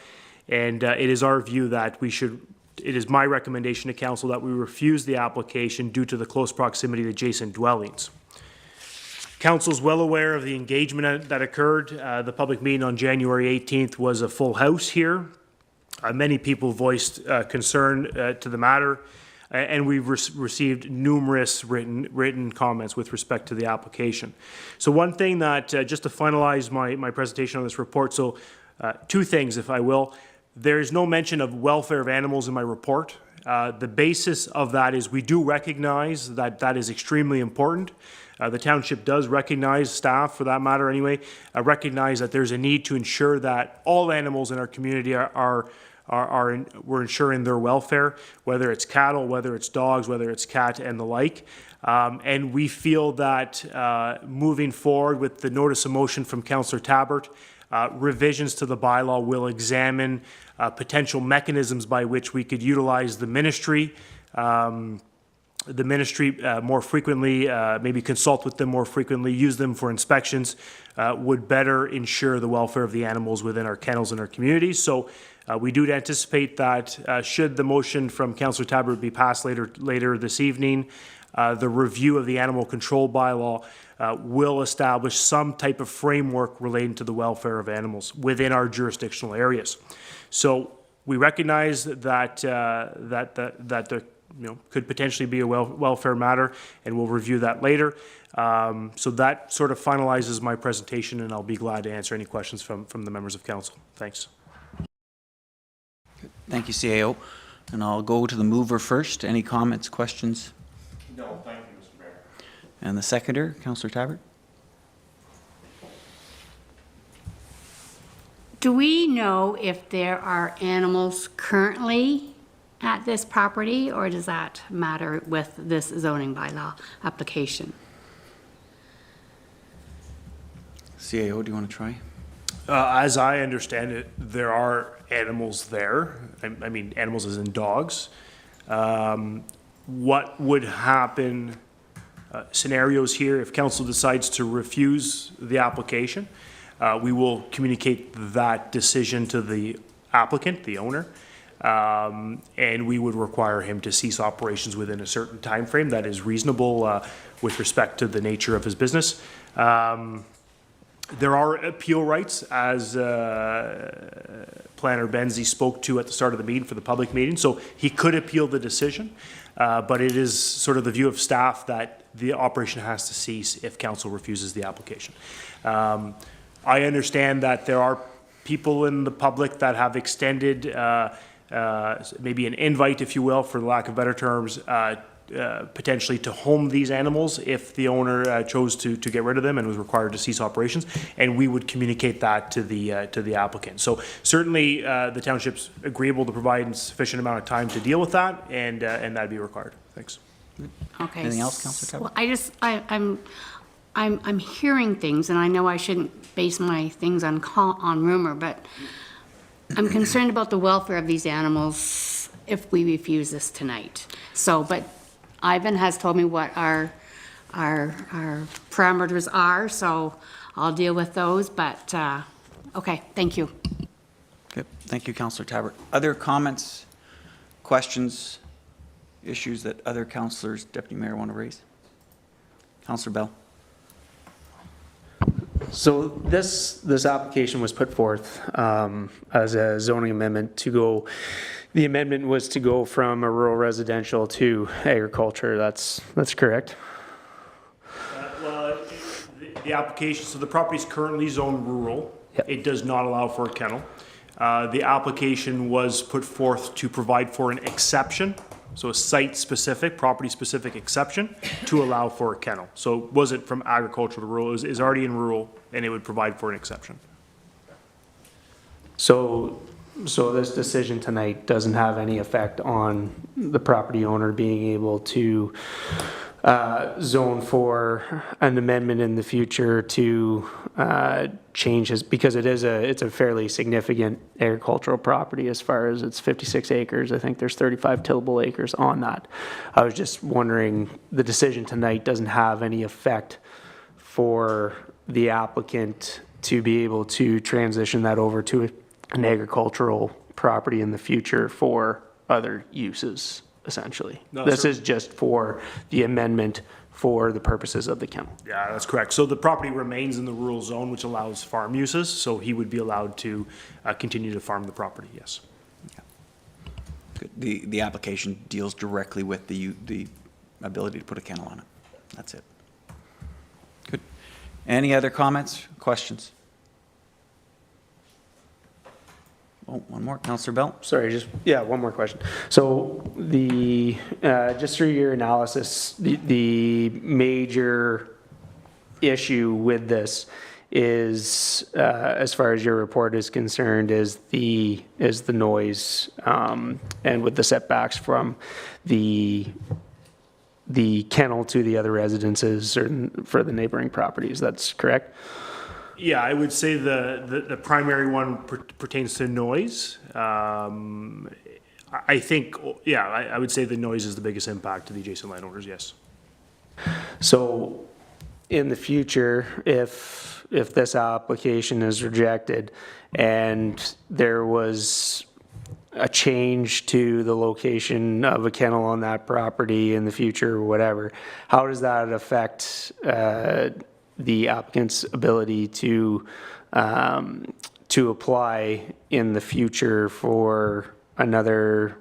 and it is our view that it is my recommendation to council that we refuse the application due to the close proximity to adjacent dwellings. Council is well aware of the engagement that occurred. The public meeting on January 18th was a full house here. Many people voiced concern to the matter, and we've received numerous written comments with respect to the application. So one thing that, just to finalize my presentation on this report, so 2 things, if I will. There is no mention of welfare of animals in my report. The basis of that is we do recognize that is extremely important. The township does recognize, staff for that matter anyway, recognize that there's a need to ensure that all animals in our community are we're ensuring their welfare, whether it's cattle, whether it's dogs, whether it's cat and the like. And we feel that moving forward with the notice of motion from Councillor Tabbert, revisions to the bylaw will examine potential mechanisms by which we could utilize the ministry more frequently, maybe consult with them more frequently, use them for inspections, would better ensure the welfare of the animals within our kennels and our communities. So we do anticipate that should the motion from Councillor Tabbert be passed later this evening, the review of the animal control bylaw will establish some type of framework relating to the welfare of animals within our jurisdictional areas. So we recognize that there could potentially be a welfare matter, and we'll review that later. So that sort of finalizes my presentation, and I'll be glad to answer any questions from the members of council. Thanks. Thank you, CAO. And I'll go to the mover first. Any comments, questions? No, thank you, Mr. Mayor. And the seconder, Councillor Tabbert? Do we know if there are animals currently at this property, or does that matter with this zoning bylaw application? CAO, do you want to try? As I understand it, there are animals there. I mean, animals as in dogs. What would happen, scenarios here, if council decides to refuse the application, we will communicate that decision to the applicant, the owner, and we would require him to cease operations within a certain time frame that is reasonable with respect to the nature of his business. There are appeal rights, as Planner Benzie spoke to at the start of the meeting for the public meeting, so he could appeal the decision, but it is sort of the view of staff that the operation has to cease if council refuses the application. I understand that there are people in the public that have extended maybe an invite, if you will, for lack of better terms, potentially to home these animals if the owner chose to get rid of them and was required to cease operations, and we would communicate that to the applicant. So certainly the township's agreeable to provide sufficient amount of time to deal with that, and that'd be required. Thanks. Okay. Anything else, Councillor Tabbert? Well, I'm hearing things, and I know I shouldn't base my things on rumor, but I'm concerned about the welfare of these animals if we refuse this tonight. So, but Ivan has told me what our parameters are, so I'll deal with those, but, okay, thank you. Good. Thank you, Councillor Tabbert. Other comments, questions, issues that other councillors, Deputy Mayor, want to raise? Councillor Bell. So this application was put forth as a zoning amendment to go. The amendment was to go from a rural residential to agriculture. That's correct. Well, the application. So the property is currently zoned rural. Yep. It does not allow for a kennel. The application was put forth to provide for an exception. So a site-specific, property-specific exception to allow for a kennel. So it wasn't from agricultural to rural, it is already in rural, and it would provide for an exception. So this decision tonight doesn't have any effect on the property owner being able to zone for an amendment in the future to change his, because it's a fairly significant agricultural property as far as it's 56 acres. I think there's 35 tillable acres on that. I was just wondering, the decision tonight doesn't have any effect for the applicant to be able to transition that over to an agricultural property in the future for other uses, essentially. No, this sir. is just for the amendment for the purposes of the kennel. Yeah, that's correct. So the property remains in the rural zone, which allows farm uses, so he would be allowed to continue to farm the property, yes. Good. The application deals directly with the ability to put a kennel on it. That's it. Good. Any other comments, questions? Oh, one more, Councillor Bell. Sorry, one more question. So the, just through your analysis, the major issue with this is, as far as your report is concerned, is the noise, and with the setbacks from the kennel to the other residences or for the neighboring properties. That's correct? Yeah, I would say the primary one pertains to noise. I think, yeah, I would say the noise is the biggest impact to the adjacent landowners, yes. So in the future, if this application is rejected and there was a change to the location of a kennel on that property in the future or whatever, how does that affect the applicant's ability to apply in the future for another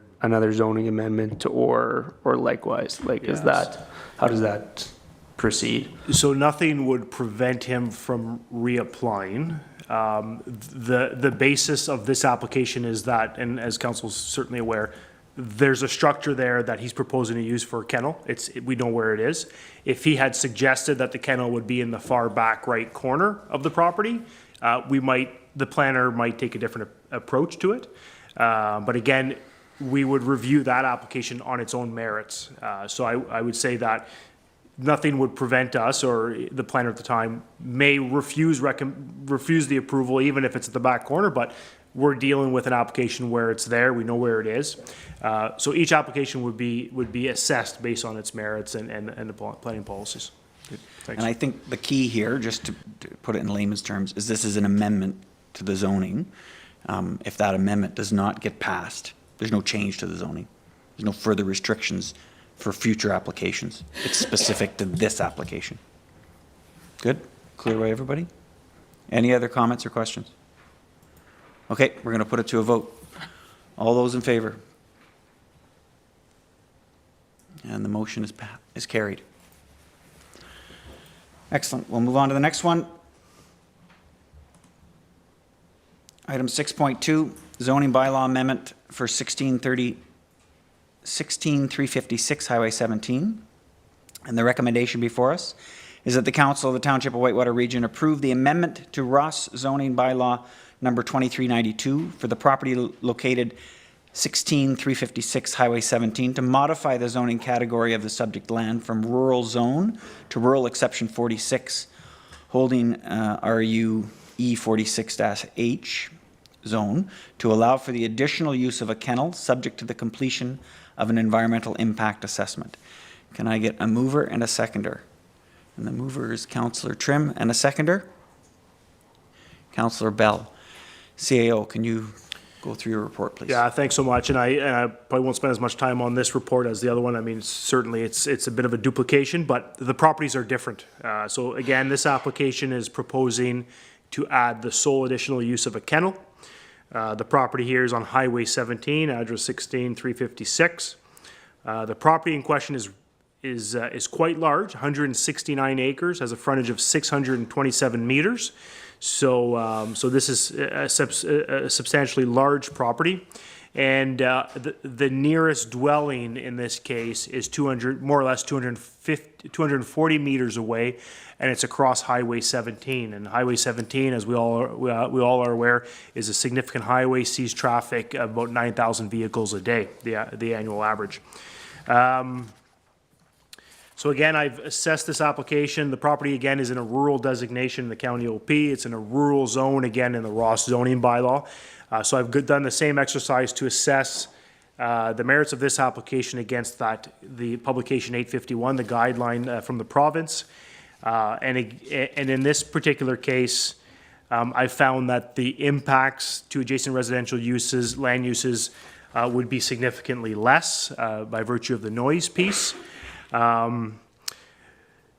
zoning amendment or likewise? Like, is that, how does that proceed? So nothing would prevent him from reapplying. The basis of this application is that, and as council's certainly aware, there's a structure there that he's proposing to use for a kennel. We know where it is. If he had suggested that the kennel would be in the far back right corner of the property, the planner might take a different approach to it. But again, we would review that application on its own merits. So I would say that nothing would prevent us, or the planner at the time may refuse the approval, even if it's at the back corner, but we're dealing with an application where it's there, we know where it is. So each application would be assessed based on its merits and the planning policies. Thanks. And I think the key here, just to put it in layman's terms, is this is an amendment to the zoning. If that amendment does not get passed, there's no change to the zoning. There's no further restrictions for future applications. It's specific to this application. Good? Clear away, everybody? Any other comments or questions? Okay, we're going to put it to a vote. All those in favor? And the motion is carried. Excellent. We'll move on to the next one. Item 6.2, zoning bylaw amendment for 16356 Highway 17. And the recommendation before us is that the Council of the Township of Whitewater Region approve the amendment to Ross zoning bylaw number 2392 for the property located 16356 Highway 17 to modify the zoning category of the subject land from rural zone to rural exception 46, holding RU E46-H zone to allow for the additional use of a kennel subject to the completion of an environmental impact assessment. Can I get a mover and a seconder? And the mover is Councillor Trimm, and a seconder? Councillor Bell. CAO, can you go through your report, please? Yeah, thanks so much. And I probably won't spend as much time on this report as the other one. I mean, certainly it's a bit of a duplication, but the properties are different. So again, this application is proposing to add the sole additional use of a kennel. The property here is on Highway 17, address 16356. The property in question is quite large, 169 acres, has a frontage of 627 meters. So this is a substantially large property, and the nearest dwelling in this case is more or less 240 meters away, and it's across Highway 17. And Highway 17, as we all are aware, is a significant highway, sees traffic of about 9,000 vehicles a day, the annual average. So again, I've assessed this application. The property, again, is in a rural designation in the county OP. It's in a rural zone, again, in the Ross zoning bylaw. So I've done the same exercise to assess the merits of this application against the publication 851, the guideline from the province. And in this particular case, I found that the impacts to adjacent residential uses, land uses, would be significantly less by virtue of the noise piece.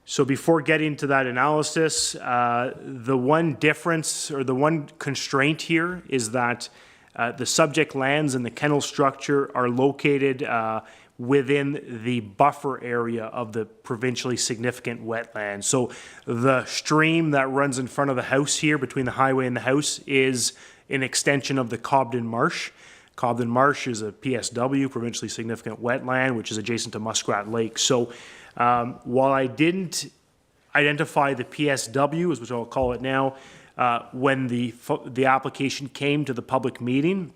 So before getting to that analysis, the one difference or the one constraint here is that the subject lands and the kennel structure are located within the buffer area of the provincially significant wetland. So the stream that runs in front of the house here between the highway and the house is an extension of the Cobden Marsh. Cobden Marsh is a PSW, provincially significant wetland, which is adjacent to Muskrat Lake. So while I didn't identify the PSW, which I'll call it now, when the application came to the public meeting.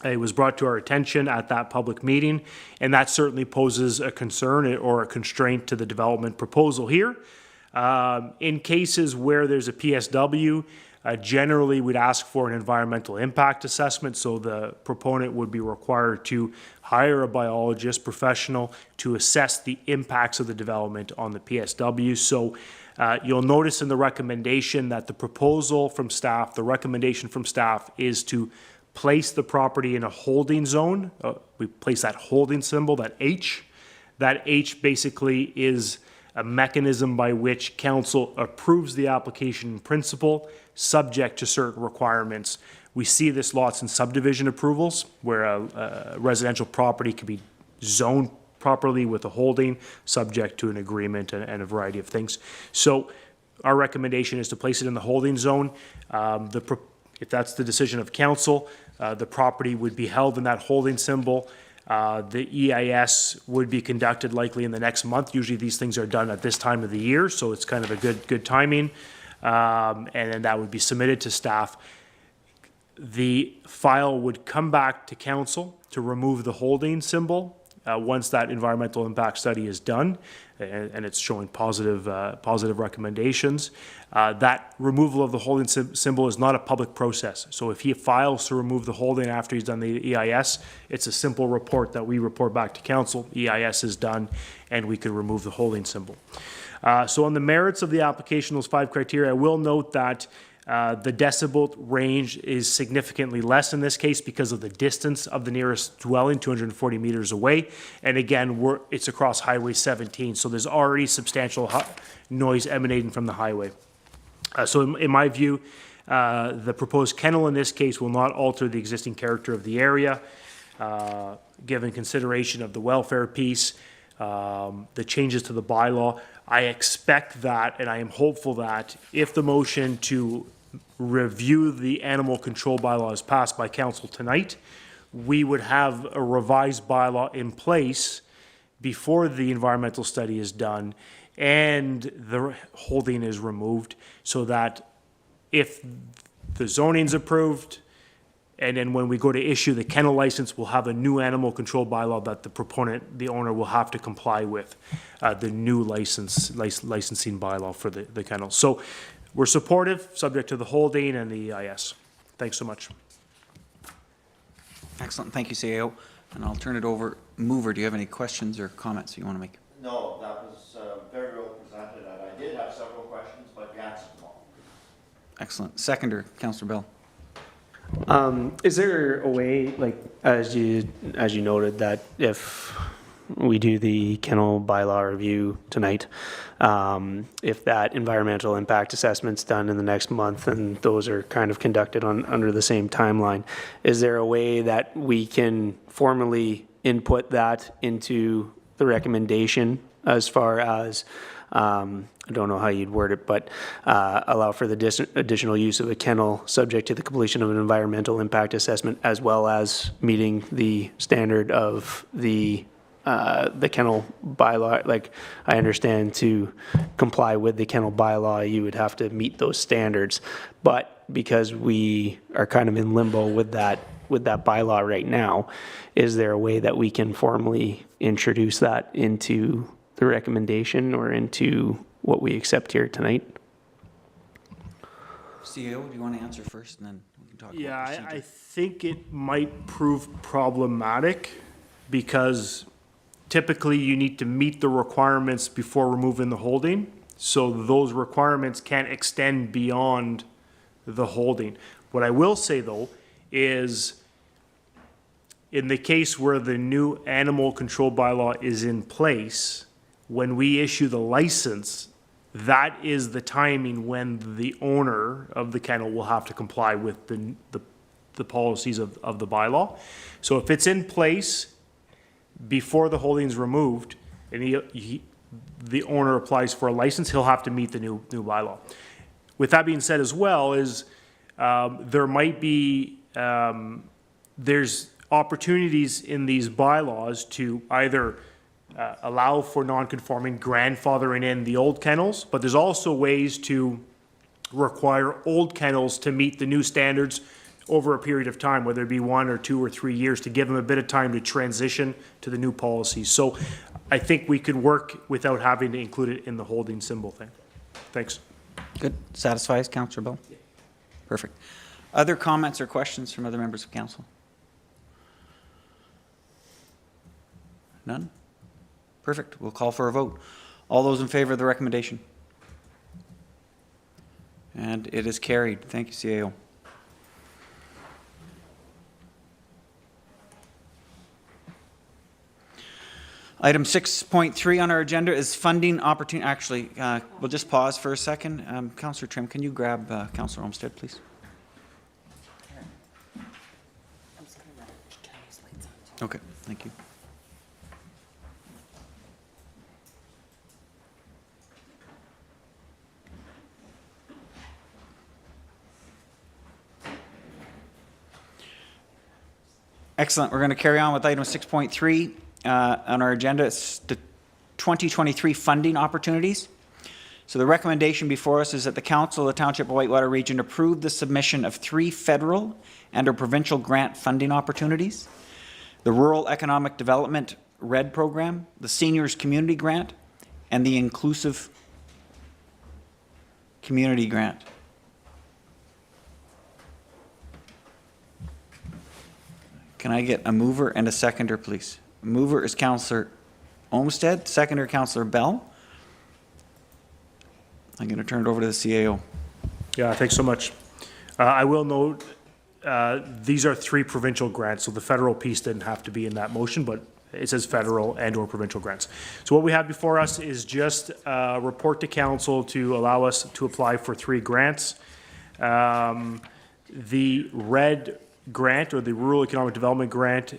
It was brought to our attention at that public meeting, and that certainly poses a concern or a constraint to the development proposal here. In cases where there's a PSW, generally we'd ask for an environmental impact assessment, so the proponent would be required to hire a biologist professional to assess the impacts of the development on the PSW. So you'll notice in the recommendation that the recommendation from staff is to place the property in a holding zone. We place that holding symbol, that H. That H basically is a mechanism by which council approves the application in principle, subject to certain requirements. We see this lots in subdivision approvals, where a residential property can be zoned properly with a holding, subject to an agreement and a variety of things. So our recommendation is to place it in the holding zone. If that's the decision of council, the property would be held in that holding symbol. The EIS would be conducted likely in the next month. Usually these things are done at this time of the year, so it's kind of a good timing. And then that would be submitted to staff. The file would come back to council to remove the holding symbol once that environmental impact study is done, and it's showing positive recommendations. That removal of the holding symbol is not a public process. So if he files to remove the holding after he's done the EIS, it's a simple report that we report back to council. EIS is done, and we can remove the holding symbol. So on the merits of the application, those 5 criteria, I will note that the decibel range is significantly less in this case because of the distance of the nearest dwelling, 240 meters away. And again, it's across Highway 17, so there's already substantial noise emanating from the highway. So in my view, the proposed kennel in this case will not alter the existing character of the area, given consideration of the welfare piece, the changes to the bylaw. I expect that, and I am hopeful that if the motion to review the animal control bylaw is passed by council tonight, we would have a revised bylaw in place before the environmental study is done and the holding is removed, so that if the zoning's approved, and then when we go to issue the kennel license, we'll have a new animal control bylaw that the proponent, the owner, will have to comply with, the new licensing bylaw for the kennel. So we're supportive, subject to the holding and the EIS. Thanks so much. Excellent, thank you, CAO. And I'll turn it over. Mover, do you have any questions or comments you want to make? No, that was very well presented, and I did have several questions, but you answered them all. Excellent. Seconder, Councillor Bell. Is there a way, like, as you noted, that if we do the kennel bylaw review tonight, if that environmental impact assessment's done in the next month and those are kind of conducted under the same timeline, is there a way that we can formally input that into the recommendation as far as, I don't know how you'd word it, but allow for the additional use of a kennel subject to the completion of an environmental impact assessment, as well as meeting the standard of the kennel bylaw? Like, I understand to comply with the kennel bylaw, you would have to meet those standards. But because we are kind of in limbo with that bylaw right now, is there a way that we can formally introduce that into the recommendation or into what we accept here tonight? CEO, do you want to answer first, and then we can talk about Yeah, procedure? I think it might prove problematic because typically you need to meet the requirements before removing the holding. So those requirements can't extend beyond the holding. What I will say, though, is in the case where the new animal control bylaw is in place, when we issue the license, that is the timing when the owner of the kennel will have to comply with the policies of the bylaw. So if it's in place before the holding's removed and the owner applies for a license, he'll have to meet the new bylaw. With that being said as well, is there might be, there's opportunities in these bylaws to either allow for non-conforming grandfathering in the old kennels, but there's also ways to require old kennels to meet the new standards over a period of time, whether it be 1 or 2 or 3 years, to give them a bit of time to transition to the new policies. So I think we could work without having to include it in the holding symbol thing. Thanks. Good. Satisfies, Councillor Bell? Perfect. Other comments or questions from other members of council? None? Perfect. We'll call for a vote. All those in favor of the recommendation? And it is carried. Thank you, CAO. Item 6.3 on our agenda is funding opportunity. Actually, we'll just pause for a second. Councillor Trimm, can you grab Councillor Olmsted, please? Okay, thank you. Excellent. We're going to carry on with item 6.3 on our agenda. It's the 2023 funding opportunities. So the recommendation before us is that the Council of the Township of Whitewater Region approve the submission of 3 federal and/or provincial grant funding opportunities: the Rural Economic Development RED program, the Seniors Community Grant, and the Inclusive Community Grant. Can I get a mover and a seconder, please? Mover is Councillor Olmsted, seconder Councillor Bell. I'm going to turn it over to the CAO. Yeah, thanks so much. I will note these are 3 provincial grants, so the federal piece didn't have to be in that motion, but it says federal and/or provincial grants. So what we have before us is just a report to council to allow us to apply for 3 grants. The RED grant, or the Rural Economic Development Grant,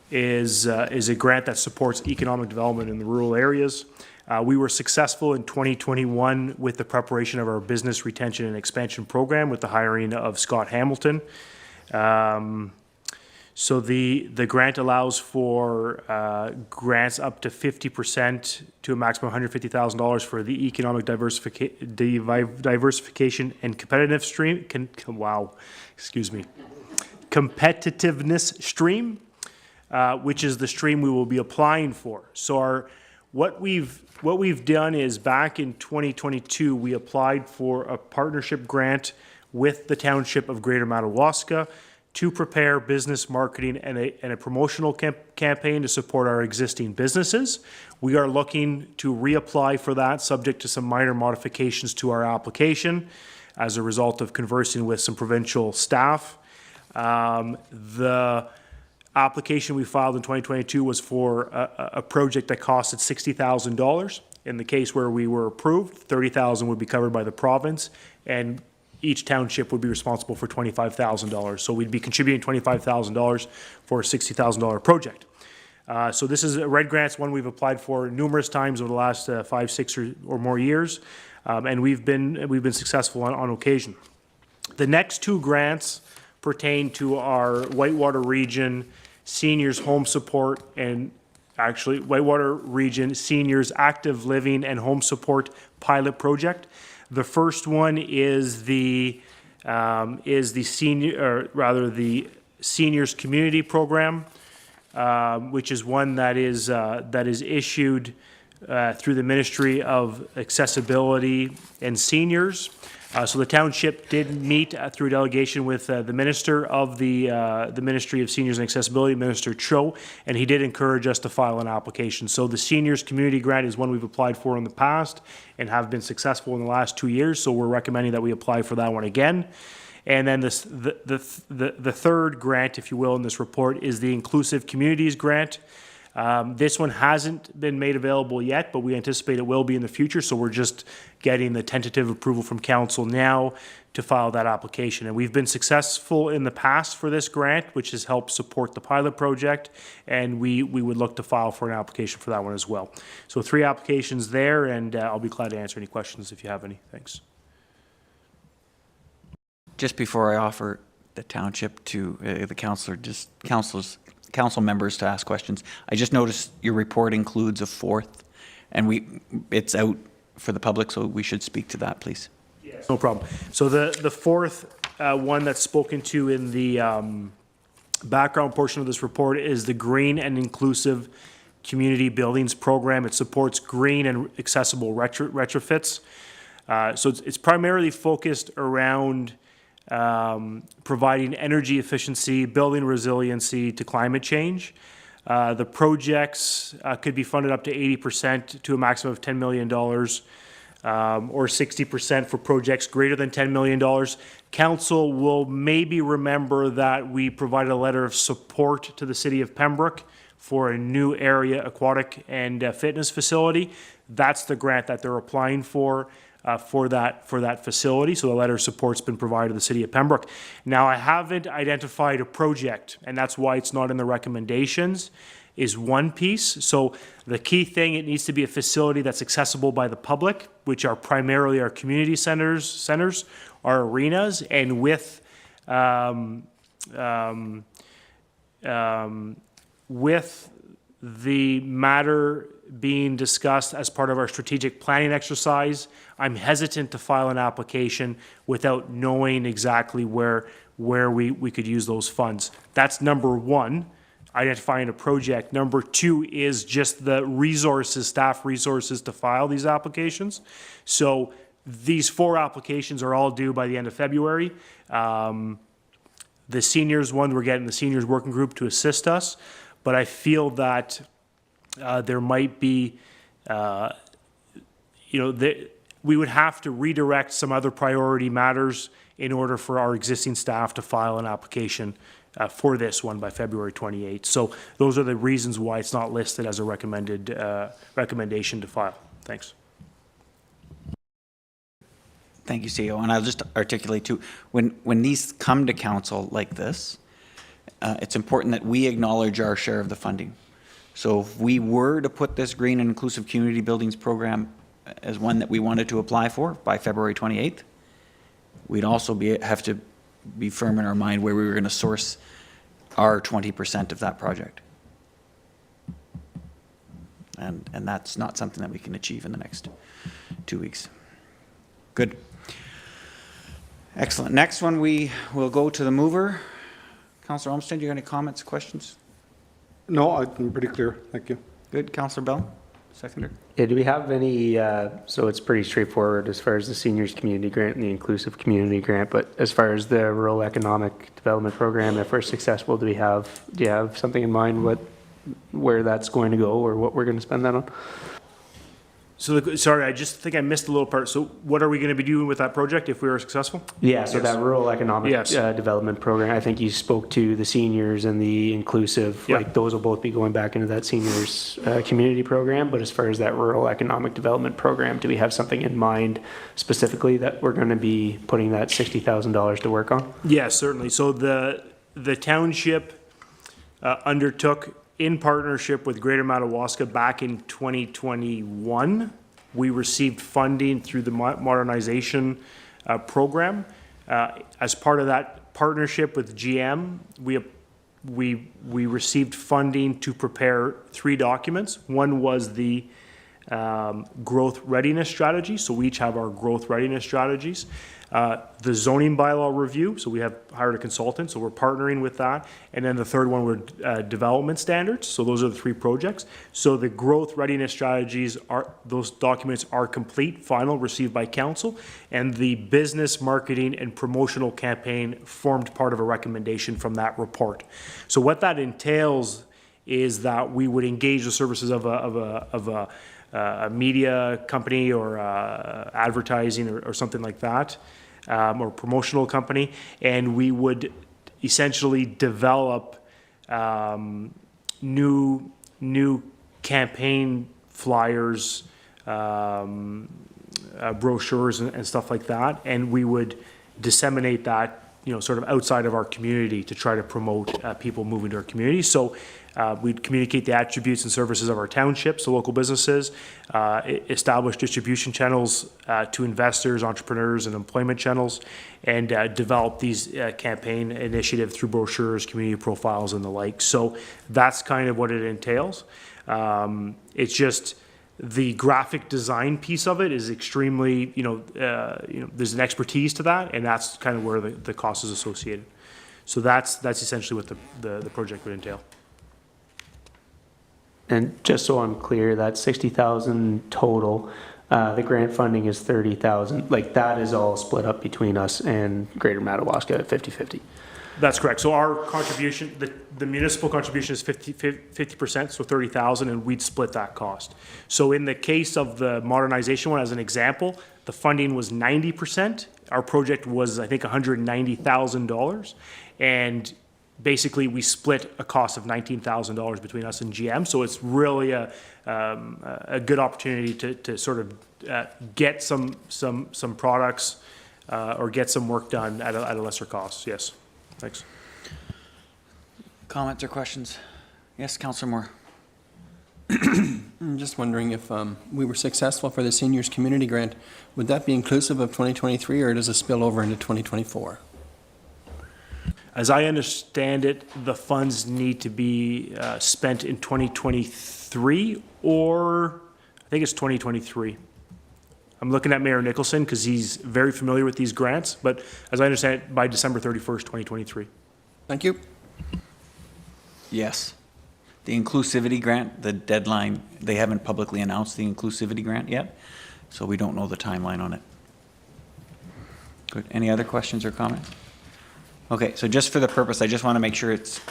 is a grant that supports economic development in the rural areas. We were successful in 2021 with the preparation of our business retention and expansion program with the hiring of Scott Hamilton. So the grant allows for grants up to 50% to a maximum of $150,000 for the economic diversification and competitive stream. Competitiveness stream, which is the stream we will be applying for. So what we've done is, back in 2022, we applied for a partnership grant with the Township of Greater Madawaska to prepare business marketing and a promotional campaign to support our existing businesses. We are looking to reapply for that, subject to some minor modifications to our application as a result of conversing with some provincial staff. The application we filed in 2022 was for a project that costed $60,000. In the case where we were approved, $30,000 would be covered by the province, and each township would be responsible for $25,000. So we'd be contributing $25,000 for a $60,000 project. So this is a RED grant, one we've applied for numerous times over the last 5, 6 or more years, and we've been successful on occasion. The next 2 grants pertain to our Whitewater Region Seniors Home Support, and actually Whitewater Region Seniors Active Living and Home Support Pilot Project. The first one is the Seniors Community Program, which is one that is issued through the Ministry of Accessibility and Seniors. So the township did meet through a delegation with the Minister of the Ministry of Seniors and Accessibility, Minister Cho, and he did encourage us to file an application. So the Seniors Community Grant is one we've applied for in the past and have been successful in the last 2 years, so we're recommending that we apply for that one again. And then the third grant, if you will, in this report is the Inclusive Communities Grant. This one hasn't been made available yet, but we anticipate it will be in the future, so we're just getting the tentative approval from council now to file that application. And we've been successful in the past for this grant, which has helped support the pilot project, and we would look to file for an application for that one as well. So 3 applications there, and I'll be glad to answer any questions if you have any. Thanks. Just before I offer the township to, the council members to ask questions. I just noticed your report includes a fourth, and it's out for the public, so we should speak to that, please. No problem. So the fourth one that's spoken to in the background portion of this report is the Green and Inclusive Community Buildings Program. It supports green and accessible retrofits. So it's primarily focused around providing energy efficiency, building resiliency to climate change. The projects could be funded up to 80% to a maximum of $10 million, or 60% for projects greater than $10 million. Council will maybe remember that we provided a letter of support to the City of Pembroke for a new area aquatic and fitness facility. That's the grant that they're applying for that facility. So the letter of support's been provided to the City of Pembroke. Now, I haven't identified a project, and that's why it's not in the recommendations, is one piece. So the key thing, it needs to be a facility that's accessible by the public, which are primarily our community centers, our arenas, and with the matter being discussed as part of our strategic planning exercise, I'm hesitant to file an application without knowing exactly where we could use those funds. That's number one, identifying a project. Number two is just the resources, staff resources to file these applications. So these 4 applications are all due by the end of February. The seniors one, we're getting the seniors working group to assist us, but I feel that there might be, we would have to redirect some other priority matters in order for our existing staff to file an application for this one by February 28th. So those are the reasons why it's not listed as a recommendation to file. Thanks. Thank you, CEO. And I'll just articulate too, when these come to council like this, it's important that we acknowledge our share of the funding. So if we were to put this Green and Inclusive Community Buildings Program as one that we wanted to apply for by February 28th, we'd also have to be firm in our mind where we were going to source our 20% of that project. And that's not something that we can achieve in the next 2 weeks. Good. Excellent. Next one, we will go to the mover. Councillor Olmsted, you got any comments, questions? No, I'm pretty clear. Thank you. Good. Councillor Bell, seconder. Yeah, do we have any, so it's pretty straightforward as far as the seniors community grant and the inclusive community grant, but as far as the rural economic development program, if we're successful, do you have something in mind where that's going to go or what we're going to spend that on? So, sorry, I just think I missed a little part. So what are we going to be doing with that project if we are successful? Yeah, so that rural economic Yes. development program, I think you spoke to the seniors and the inclusive, Yeah. like those will both be going back into that seniors community program. But as far as that rural economic development program, do we have something in mind specifically that we're going to be putting that $60,000 to work on? Yes, certainly. So the township undertook, in partnership with Greater Madawaska back in 2021, we received funding through the modernization program. As part of that partnership with GM, we received funding to prepare 3 documents. One was the growth readiness strategy. So we each have our growth readiness strategies. The zoning bylaw review, so we have hired a consultant, so we're partnering with that. And then the third one were development standards. So those are the 3 projects. So the growth readiness strategies those documents are complete, final, received by council. And the business marketing and promotional campaign formed part of a recommendation from that report. So what that entails is that we would engage the services of a media company or advertising or something like that, or promotional company, and we would essentially develop new campaign flyers, brochures and stuff like that, and we would disseminate that sort of outside of our community to try to promote people moving to our community. So we'd communicate the attributes and services of our townships to local businesses, establish distribution channels to investors, entrepreneurs, and employment channels, and develop these campaign initiative through brochures, community profiles, and the like. So that's kind of what it entails. It's just the graphic design piece of it is extremely, there's an expertise to that, and that's kind of where the cost is associated. So that's essentially what the project would entail. And just so I'm clear, that's 60,000 total. The grant funding is 30,000. Like, that is all split up between us and Greater Madawaska at 50-50. That's correct. So our contribution, the municipal contribution is 50%, so 30,000, and we'd split that cost. So in the case of the modernization one, as an example, the funding was 90%. Our project was, I think, $190,000, and basically we split a cost of $19,000 between us and GM. So it's really a good opportunity to sort of get some products or get some work done at a lesser cost. Yes. Thanks. Comments or questions? Yes, Councillor Moore. I'm just wondering if we were successful for the seniors community grant, would that be inclusive of 2023 or does it spill over into 2024? As I understand it, the funds need to be spent in 2023, or I think it's 2023. I'm looking at Mayor Nicholson because he's very familiar with these grants, but as I understand it, by December 31st, 2023. Thank you. Yes. The inclusivity grant, the deadline, they haven't publicly announced the inclusivity grant yet, so we don't know the timeline on it. Good. Any other questions or comments? Okay, so just for the purpose, I just want to make sure it's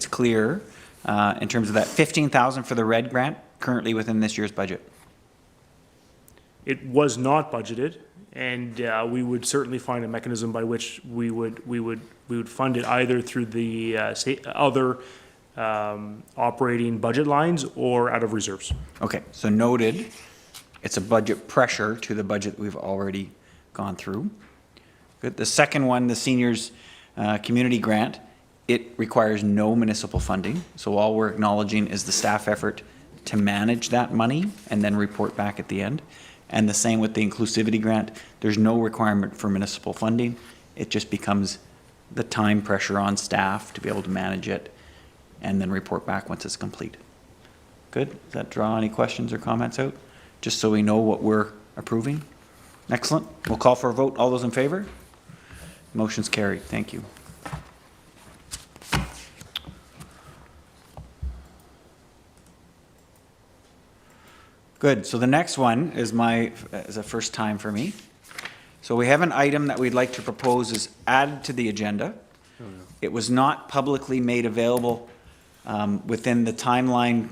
clear in terms of that 15,000 for the red grant currently within this year's budget. It was not budgeted, and we would certainly find a mechanism by which we would fund it either through the other operating budget lines or out of reserves. Okay, so noted, it's a budget pressure to the budget we've already gone through. Good. The second one, the seniors community grant, it requires no municipal funding. So all we're acknowledging is the staff effort to manage that money and then report back at the end. And the same with the inclusivity grant. There's no requirement for municipal funding. It just becomes the time pressure on staff to be able to manage it and then report back once it's complete. Good? Does that draw any questions or comments out? Just so we know what we're approving? Excellent. We'll call for a vote. All those in favor? Motion's carried. Thank you. Good. So the next one is a first time for me. So we have an item that we'd like to propose is added to the agenda. It was not publicly made available within the timeline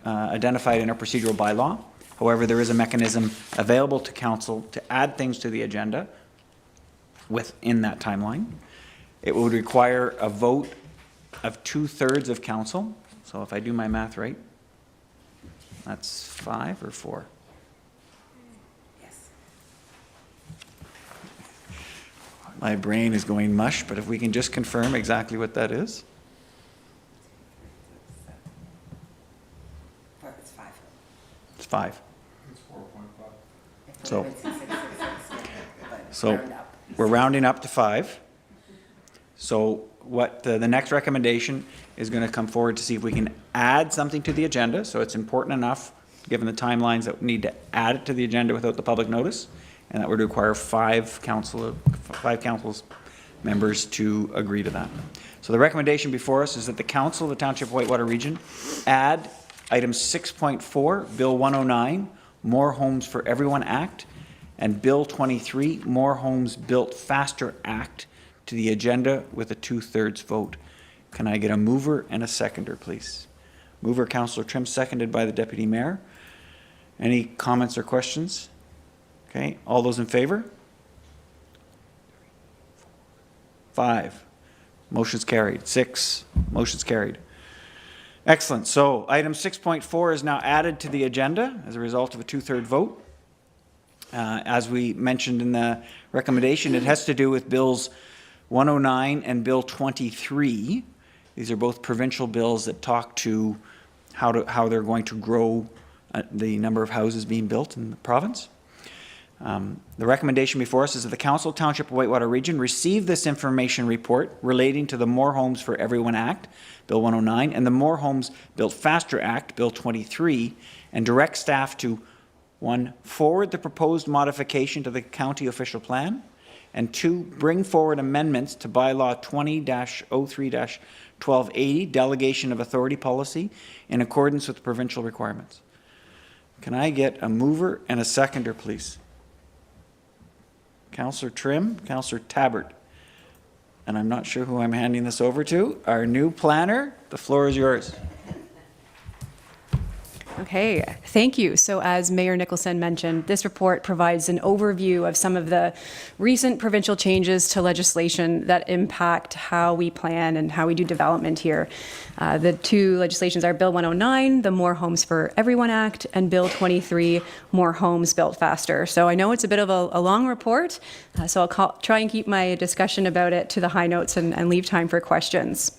identified in our procedural bylaw. However, there is a mechanism available to council to add things to the agenda within that timeline. It would require a vote of 2/3 of council. So if I do my math right, that's 5 or 4? Yes. My brain is going mush, but if we can just confirm exactly what that is. It's 5. It's 5. It's 4.5. So- It's 6, but So round up. we're rounding up to 5. So what the next recommendation is going to come forward to see if we can add something to the agenda. So it's important enough, given the timelines, that we need to add it to the agenda without the public notice. And that would require 5 council members to agree to that. So the recommendation before us is that the council of the Township of Whitewater Region add item 6.4, Bill 109, More Homes for Everyone Act, and Bill 23, More Homes Built Faster Act, to the agenda with a 2/3 vote. Can I get a mover and a seconder, please? Mover, Councillor Trimm, seconded by the Deputy Mayor. Any comments or questions? Okay, all those in favor? 5. Motion's carried. 6. Motion's carried. Excellent. So item 6.4 is now added to the agenda as a result of a 2/3 vote. As we mentioned in the recommendation, it has to do with bills 109 and Bill 23. These are both provincial bills that talk to how they're going to grow the number of houses being built in the province. The recommendation before us is that the Council, Township of Whitewater Region receive this information report relating to the More Homes for Everyone Act, Bill 109, and the More Homes Built Faster Act, Bill 23, and direct staff to, 1, forward the proposed modification to the county official plan, and 2, bring forward amendments to Bylaw 20-03-1280, Delegation of Authority Policy, in accordance with provincial requirements. Can I get a mover and a seconder, please? Councillor Trimm, Councillor Tabbert. And I'm not sure who I'm handing this over to. Our new planner, the floor is yours. Okay, thank you. So as Mayor Nicholson mentioned, this report provides an overview of some of the recent provincial changes to legislation that impact how we plan and how we do development here. The two legislations are Bill 109, the More Homes for Everyone Act, and Bill 23, More Homes Built Faster. So I know it's a bit of a long report, so I'll try and keep my discussion about it to the high notes and leave time for questions.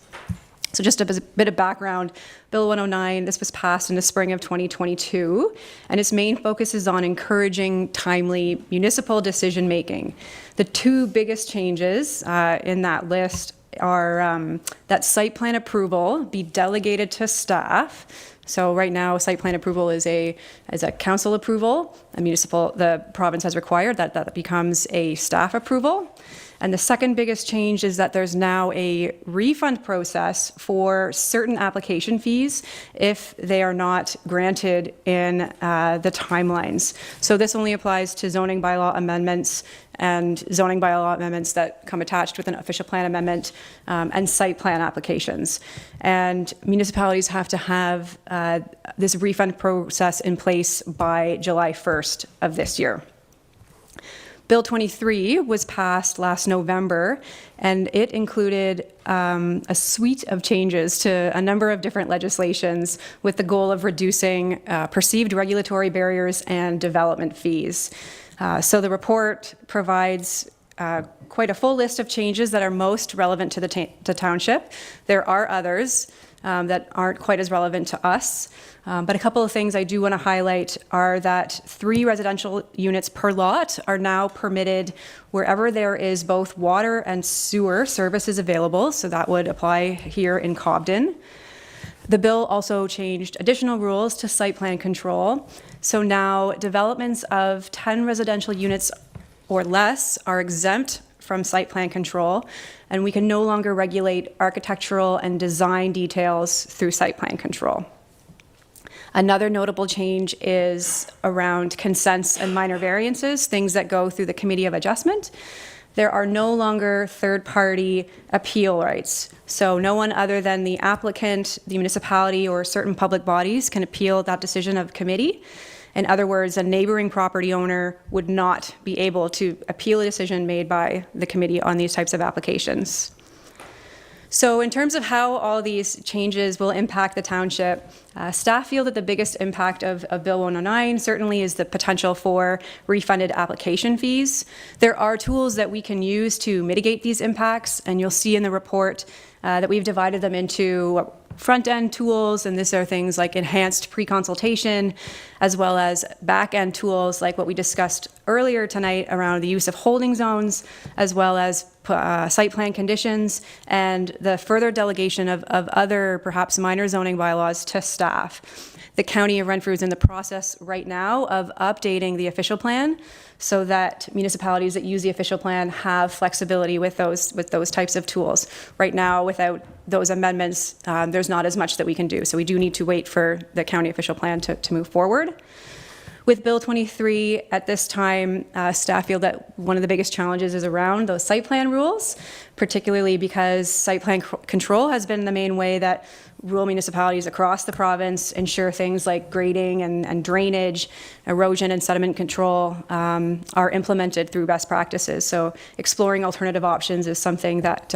So just a bit of background, Bill 109, this was passed in the spring of 2022, and its main focus is on encouraging timely municipal decision-making. The two biggest changes in that list are that site plan approval be delegated to staff. So right now, site plan approval is a council approval. The province has required that becomes a staff approval. And the second biggest change is that there's now a refund process for certain application fees if they are not granted in the timelines. So this only applies to zoning bylaw amendments and zoning bylaw amendments that come attached with an official plan amendment and site plan applications. And municipalities have to have this refund process in place by July 1st of this year. Bill 23 was passed last November, and it included a suite of changes to a number of different legislations with the goal of reducing perceived regulatory barriers and development fees. So the report provides quite a full list of changes that are most relevant to the township. There are others that aren't quite as relevant to us. But a couple of things I do want to highlight are that 3 residential units per lot are now permitted wherever there is both water and sewer services available. So that would apply here in Cobden. The bill also changed additional rules to site plan control. So now developments of 10 residential units or less are exempt from site plan control, and we can no longer regulate architectural and design details through site plan control. Another notable change is around consents and minor variances, things that go through the Committee of Adjustment. There are no longer third-party appeal rights. So no one other than the applicant, the municipality, or certain public bodies can appeal that decision of committee. In other words, a neighboring property owner would not be able to appeal a decision made by the committee on these types of applications. So in terms of how all these changes will impact the township, staff feel that the biggest impact of Bill 109 certainly is the potential for refunded application fees. There are tools that we can use to mitigate these impacts, and you'll see in the report that we've divided them into front-end tools, and these are things like enhanced pre-consultation, as well as back-end tools like what we discussed earlier tonight around the use of holding zones, as well as site plan conditions, and the further delegation of other, perhaps minor zoning bylaws to staff. The County of Renfrew is in the process right now of updating the official plan so that municipalities that use the official plan have flexibility with those types of tools. Right now, without those amendments, there's not as much that we can do. So we do need to wait for the county official plan to move forward. With Bill 23, at this time, staff feel that one of the biggest challenges is around those site plan rules, particularly because site plan control has been the main way that rural municipalities across the province ensure things like grading and drainage, erosion and sediment control are implemented through best practices. So exploring alternative options is something that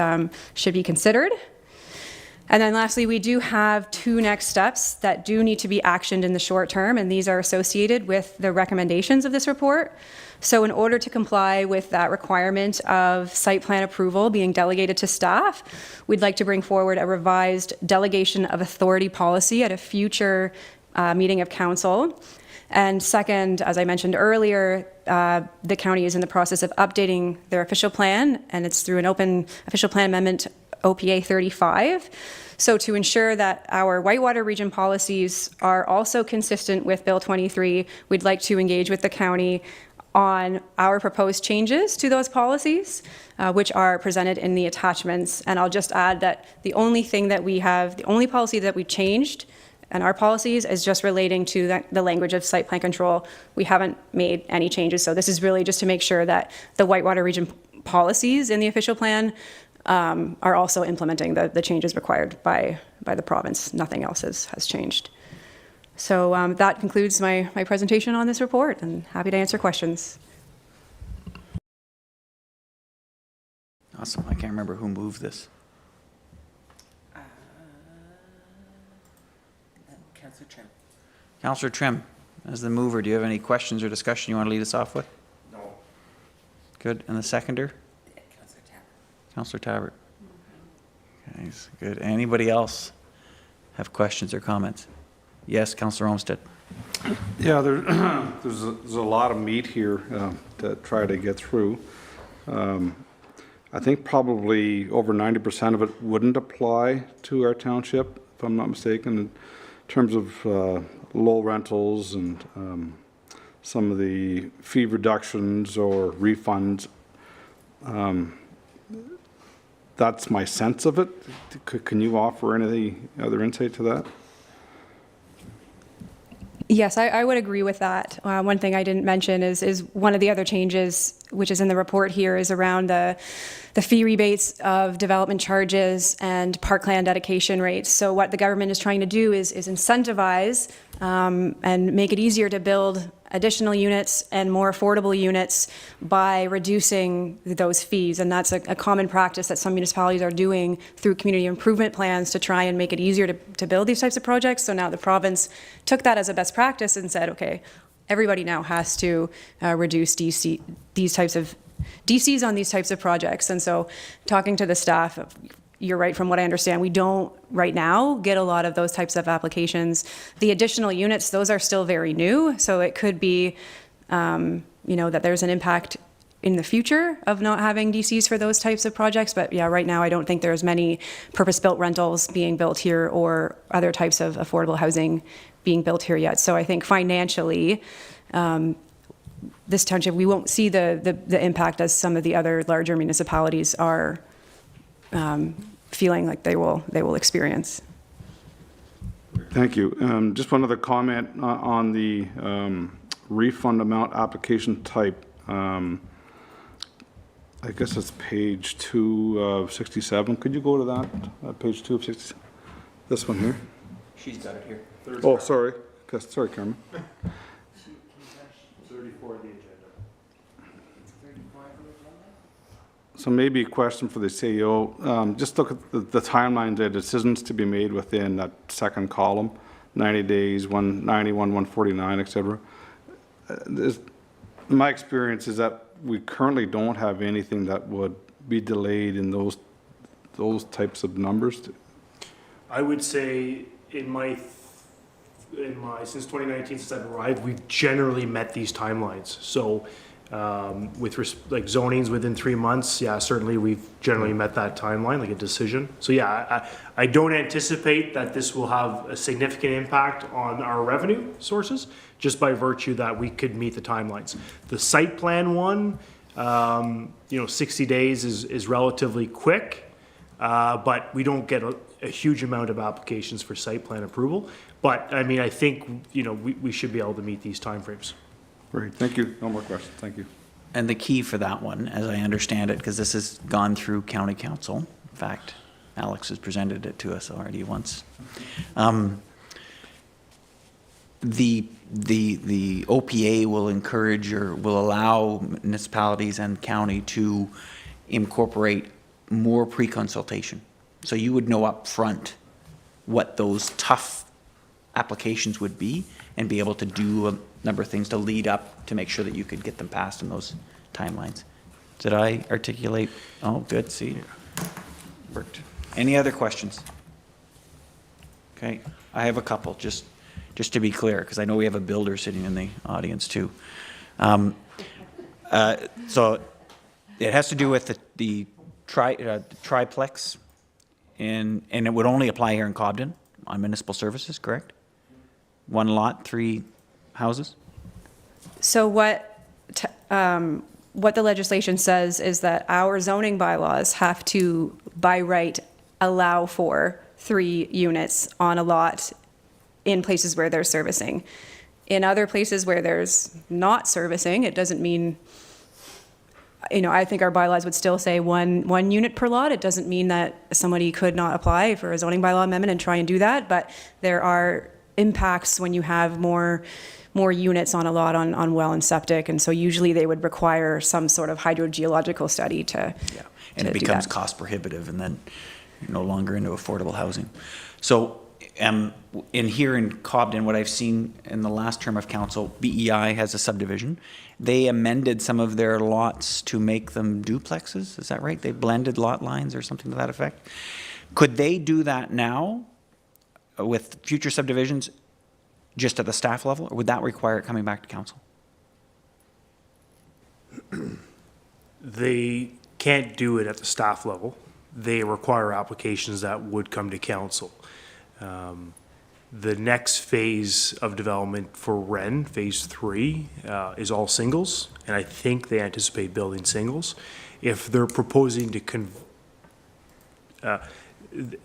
should be considered. And then lastly, we do have 2 next steps that do need to be actioned in the short term, and these are associated with the recommendations of this report. So in order to comply with that requirement of site plan approval being delegated to staff, we'd like to bring forward a revised delegation of authority policy at a future meeting of council. And second, as I mentioned earlier, the county is in the process of updating their official plan, and it's through an open official plan amendment, OPA 35. So to ensure that our Whitewater region policies are also consistent with Bill 23, we'd like to engage with the county on our proposed changes to those policies, which are presented in the attachments. And I'll just add that the only thing that we have, the only policy that we changed in our policies is just relating to the language of site plan control. We haven't made any changes. So this is really just to make sure that the Whitewater region policies in the official plan are also implementing the changes required by the province. Nothing else has changed. So that concludes my presentation on this report, and happy to answer questions. Awesome. I can't remember who moved this. Councillor Trimm. Councillor Trimm, as the mover, do you have any questions or discussion you want to lead us off with? No. Good. And the seconder? Councillor Tabbert. Councillor Tabbert. Okay, good. Anybody else have questions or comments? Yes, Councillor Olmsted. Yeah, there's a lot of meat here to try to get through. I think probably over 90% of it wouldn't apply to our township, if I'm not mistaken, in terms of low rentals and some of the fee reductions or refunds. That's my sense of it. Can you offer any other insight to that? Yes, I would agree with that. One thing I didn't mention is one of the other changes, which is in the report here, is around the fee rebates of development charges and parkland dedication rates. So what the government is trying to do is incentivize and make it easier to build additional units and more affordable units by reducing those fees. And that's a common practice that some municipalities are doing through community improvement plans to try and make it easier to build these types of projects. So now the province took that as a best practice and said, okay, everybody now has to reduce these types of DCs on these types of projects. And so talking to the staff, you're right, from what I understand, we don't right now get a lot of those types of applications. The additional units, those are still very new, so it could be, that there's an impact in the future of not having DCs for those types of projects. But yeah, right now I don't think there's many purpose-built rentals being built here or other types of affordable housing being built here yet. So I think financially, this township, we won't see the impact as some of the other larger municipalities are feeling like they will experience. Thank you. Just one other comment on the refund amount application type. I guess it's page 2 of 67. Could you go to that? Page 2 of 67. This one here. She's got it here. Oh, sorry. Sorry, Carmen. 34 of the agenda. So maybe a question for the CEO. Just look at the timeline, the decisions to be made within that second column, 90 days, 191, 149, et cetera. My experience is that we currently don't have anything that would be delayed in those types of numbers. I would say in my since 2019, since I've arrived, we've generally met these timelines. So with like zonings within 3 months, yeah, certainly we've generally met that timeline, like a decision. So yeah, I don't anticipate that this will have a significant impact on our revenue sources, just by virtue that we could meet the timelines. The site plan one, 60 days is relatively quick, but we don't get a huge amount of applications for site plan approval. But I mean, I think, we should be able to meet these timeframes. Great, thank you. No more questions, thank you. And the key for that one, as I understand it, because this has gone through county council, in fact, Alex has presented it to us already once. The OPA will encourage or will allow municipalities and county to incorporate more pre-consultation. So you would know up front what those tough applications would be and be able to do a number of things to lead up to make sure that you could get them passed in those timelines. Did I articulate? Oh, good, see, worked. Any other questions? Okay, I have a couple, just to be clear, because I know we have a builder sitting in the audience too. So it has to do with the triplex, and it would only apply here in Cobden on municipal services, correct? One lot, 3 houses? So what the legislation says is that our zoning bylaws have to, by right, allow for 3 units on a lot in places where there's servicing. In other places where there's not servicing, it doesn't mean, I think our bylaws would still say one unit per lot. It doesn't mean that somebody could not apply for a zoning bylaw amendment and try and do that, but there are impacts when you have more units on a lot on well and septic, and so usually they would require some sort of hydrogeological study to Yeah, and it do becomes that. cost prohibitive, and then you're no longer into affordable housing. So, in here in Cobden, what I've seen in the last term of council, BEI has a subdivision. They amended some of their lots to make them duplexes, is that right? They blended lot lines or something to that effect? Could they do that now with future subdivisions just at the staff level, or would that require it coming back to council? They can't do it at the staff level. They require applications that would come to council. The next phase of development for Wren, phase 3, is all singles, and I think they anticipate building singles. If they're proposing to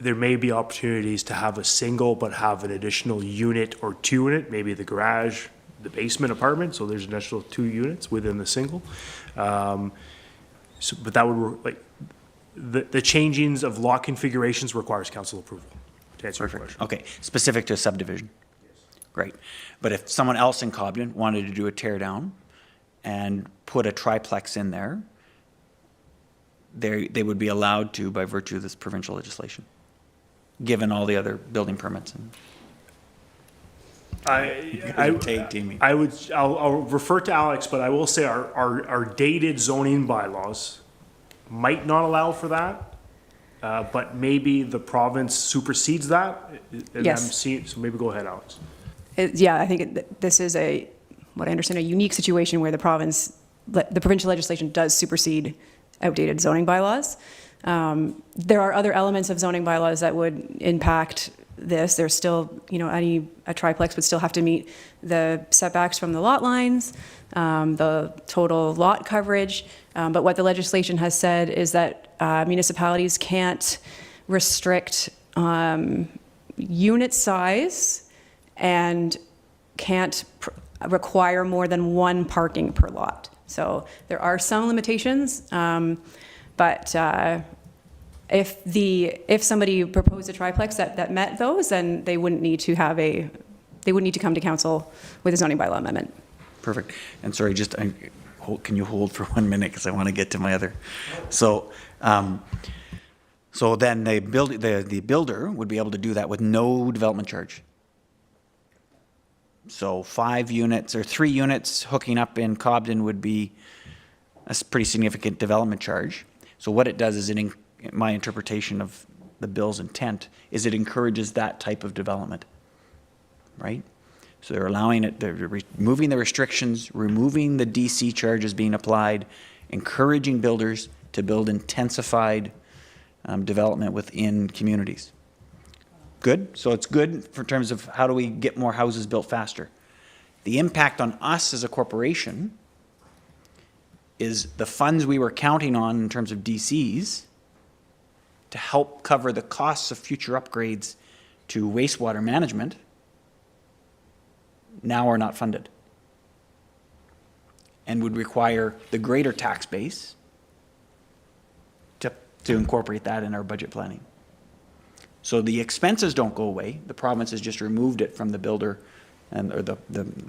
there may be opportunities to have a single but have an additional unit or 2 in it, maybe the garage, the basement apartment, so there's an additional 2 units within the single. But that would, the changings of lot configurations requires council approval, to answer your question. Okay, specific to a subdivision? Great. But if someone else in Cobden wanted to do a tear down and put a triplex in there, they would be allowed to by virtue of this provincial legislation, given all the other building permits. And I'll refer to Alex, but I will say our dated zoning bylaws might not allow for that, but maybe the province supersedes that. And Yes. so maybe go ahead, Alex. Yeah, I think this is what I understand, a unique situation where the provincial legislation does supersede outdated zoning bylaws. There are other elements of zoning bylaws that would impact this. There's still, a triplex would still have to meet the setbacks from the lot lines, the total lot coverage. But what the legislation has said is that municipalities can't restrict unit size and can't require more than 1 parking per lot. So there are some limitations, but if somebody proposed a triplex that met those, then they wouldn't need to come to council with a zoning bylaw amendment. Perfect. And sorry, can you hold for 1 minute, because I want to get to my other. So then the builder would be able to do that with no development charge. So 5 units or 3 units hooking up in Cobden would be a pretty significant development charge. So what it does is, my interpretation of the bill's intent is it encourages that type of development, right? So they're allowing it, they're removing the restrictions, removing the DC charges being applied, encouraging builders to build intensified development within communities. Good. So it's good for terms of how do we get more houses built faster. The impact on us as a corporation is the funds we were counting on in terms of DCs to help cover the costs of future upgrades to wastewater management now are not funded and would require the greater tax base to incorporate that in our budget planning. So the expenses don't go away. The province has just removed it from the builder or the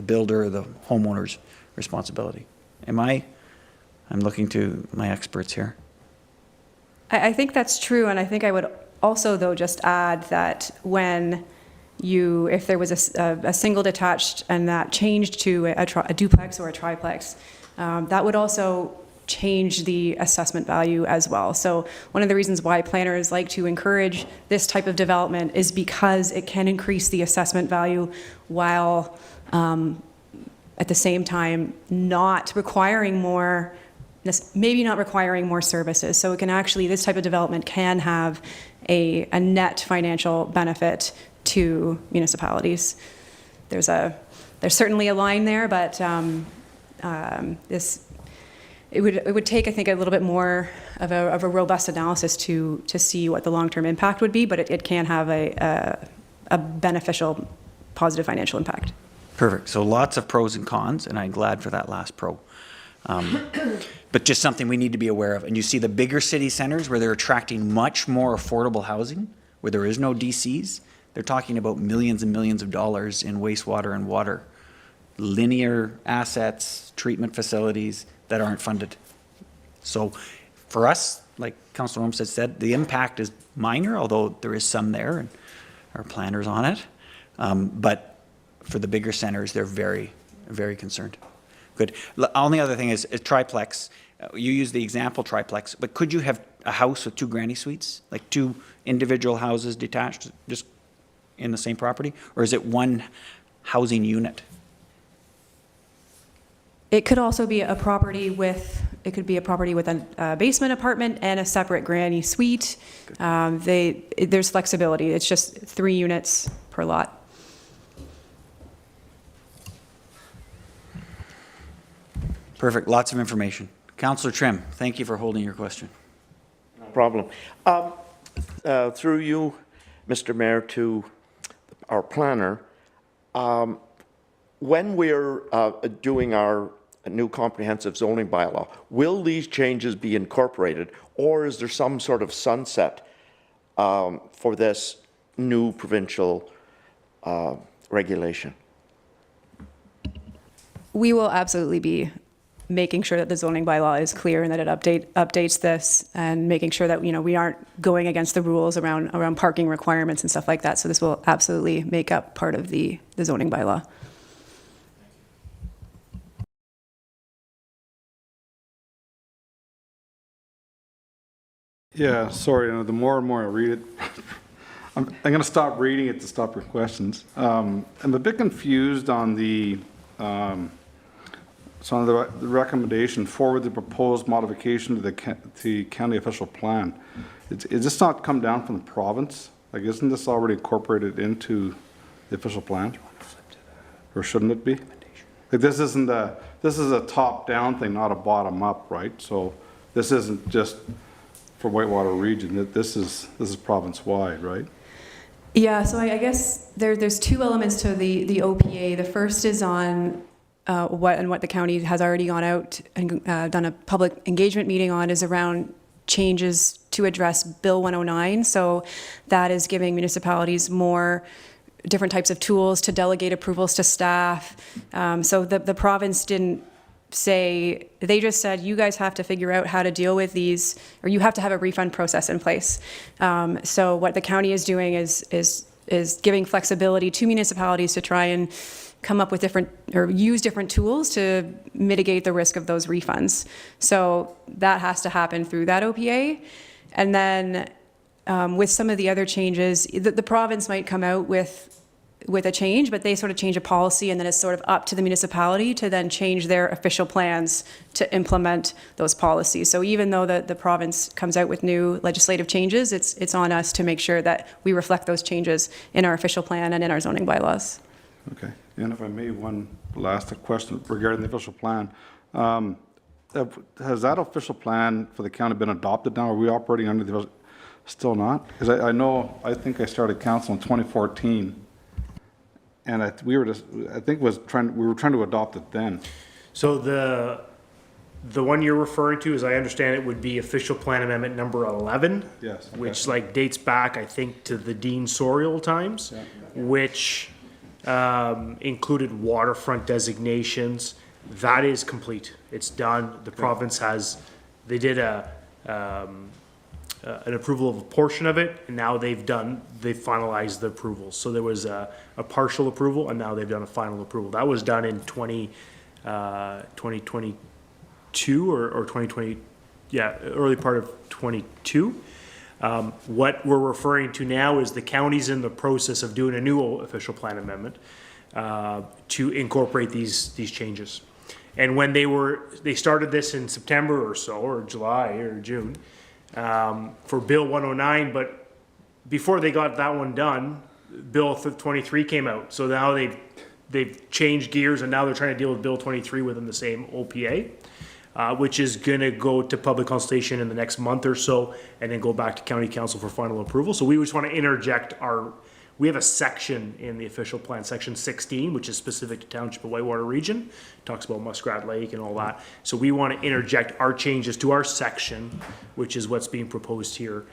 builder or the homeowner's responsibility. I'm looking to my experts here. I think that's true, and I think I would also, though, just add that when if there was a single detached and that changed to a duplex or a triplex, that would also change the assessment value as well. So one of the reasons why planners like to encourage this type of development is because it can increase the assessment value while at the same time not requiring more, maybe not requiring more services. So it can actually, this type of development can have a net financial benefit to municipalities. There's certainly a line there, but it would take, I think, a little bit more of a robust analysis to see what the long-term impact would be, but it can have a beneficial, positive financial impact. Perfect. So lots of pros and cons, and I'm glad for that last pro. But just something we need to be aware of. And you see the bigger city centers where they're attracting much more affordable housing, where there is no DCs, they're talking about millions and millions of dollars in wastewater and water, linear assets, treatment facilities that aren't funded. So for us, like Councillor Olmsted said, the impact is minor, although there is some there, and our planners on it. But for the bigger centers, they're very, very concerned. Good. Only other thing is triplex. You use the example triplex, but could you have a house with 2 granny suites, like 2 individual houses detached, just in the same property, or is it one housing unit? It could also be a property with, a basement apartment and a separate granny suite. There's flexibility. It's just 3 units per lot. Perfect. Lots of information. Councillor Trimm, thank you for holding your question. No problem. Through you, Mr. Mayor, to our planner, when we're doing our new comprehensive zoning bylaw, will these changes be incorporated, or is there some sort of sunset for this new provincial regulation? We will absolutely be making sure that the zoning bylaw is clear and that it updates this, and making sure that, we aren't going against the rules around parking requirements and stuff like that. So this will absolutely make up part of the zoning bylaw. Yeah, sorry, the more and more I read it, I'm going to stop reading it to stop your questions. I'm a bit confused on the recommendation forward the proposed modification to the county official plan. Is this not come down from the province? Like, isn't this already incorporated into the official plan? Or shouldn't it be? Like, this is a top-down thing, not a bottom-up, right? So this isn't just for Whitewater region. This is province-wide, right? Yeah, so I guess there's 2 elements to the OPA. The first is on what the county has already gone out and done a public engagement meeting on, is around changes to address Bill 109. So that is giving municipalities more different types of tools to delegate approvals to staff. So the province didn't say, they just said, you guys have to figure out how to deal with these, or you have to have a refund process in place. So what the county is doing is giving flexibility to municipalities to try and come up with different, or use different tools to mitigate the risk of those refunds. So that has to happen through that OPA. And then with some of the other changes, the province might come out with a change, but they sort of change a policy, and then it's sort of up to the municipality to then change their official plans to implement those policies. So even though the province comes out with new legislative changes, it's on us to make sure that we reflect those changes in our official plan and in our zoning bylaws. Okay. And if I may, one last question regarding the official plan. Has that official plan for the county been adopted now? Are we operating under the, still not? Because I think I started council in 2014. And we were trying to adopt it then. So the one you're referring to, as I understand it, would be official plan amendment number 11. Yes. Okay. Which dates back, I think, to the Dean Sorial times, Yeah. which included waterfront designations. That is complete. It's done. The province they did a an approval of a portion of it, and now they've finalized the approval. So there was a partial approval, and now they've done a final approval. That was done in 2022 or 2020, early part of 22. What we're referring to now is the county's in the process of doing a new official plan amendment to incorporate these changes. And when they started this in September or so, or July or June, for Bill 109, but before they got that one done, Bill 23 came out. So now they've changed gears, and now they're trying to deal with Bill 23 within the same OPA, which is going to go to public consultation in the next month or so, and then go back to county council for final approval. So we just want to interject we have a section in the official plan, section 16, which is specific to Township of Whitewater region, talks about Muskrat Lake and all that. So we want to interject our changes to our section, which is what's being proposed here,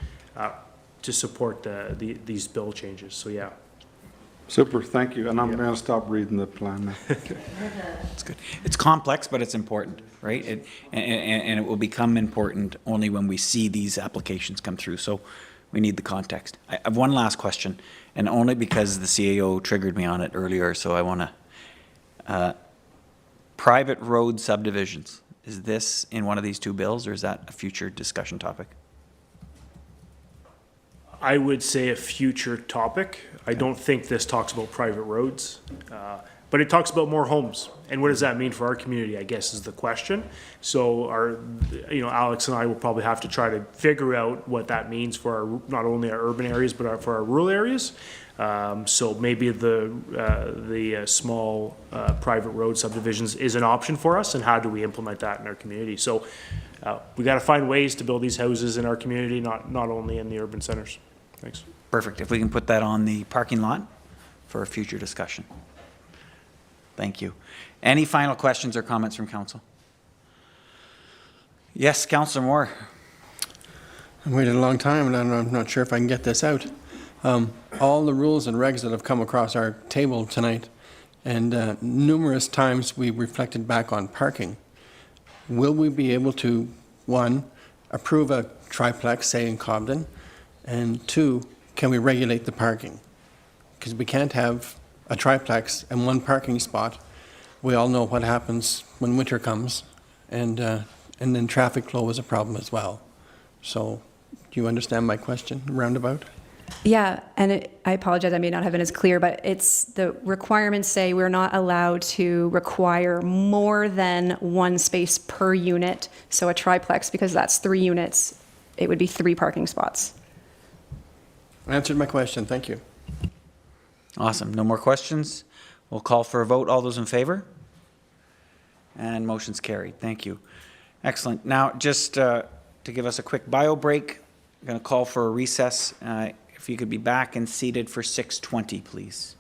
to support these bill changes. So yeah. Super, thank you. And I'm going to stop reading the plan now. It's good. It's complex, but it's important, right? And it will become important only when we see these applications come through. So we need the context. I have one last question, and only because the CAO triggered me on it earlier, so I want to. Private road subdivisions, is this in one of these two bills, or is that a future discussion topic? I would say a future topic. I don't think this talks about private roads, but it talks about more homes. And what does that mean for our community, I guess, is the question. So Alex and I will probably have to try to figure out what that means for not only our urban areas, but for our rural areas. So maybe the small private road subdivisions is an option for us, and how do we implement that in our community? So we got to find ways to build these houses in our community, not only in the urban centers. Thanks. Perfect. If we can put that on the parking lot for a future discussion. Thank you. Any final questions or comments from council? Yes, Councillor Moore. I waited a long time, and I'm not sure if I can get this out. All the rules and regs that have come across our table tonight, and numerous times we reflected back on parking. Will we be able to, one, approve a triplex, say in Cobden, and two, can we regulate the parking? Because we can't have a triplex and one parking spot. We all know what happens when winter comes, and then traffic flow is a problem as well. So, do you understand my question, roundabout? Yeah, and I apologize, I may not have been as clear, but it's the requirements say we're not allowed to require more than one space per unit. So a triplex, because that's 3 units, it would be 3 parking spots. Answered my question, thank you. Awesome. No more questions? We'll call for a vote. All those in favor? And motion's carried. Thank you. Excellent. Now, just to give us a quick bio break, I'm going to call for a recess. If you could be back and seated for 6:20, please.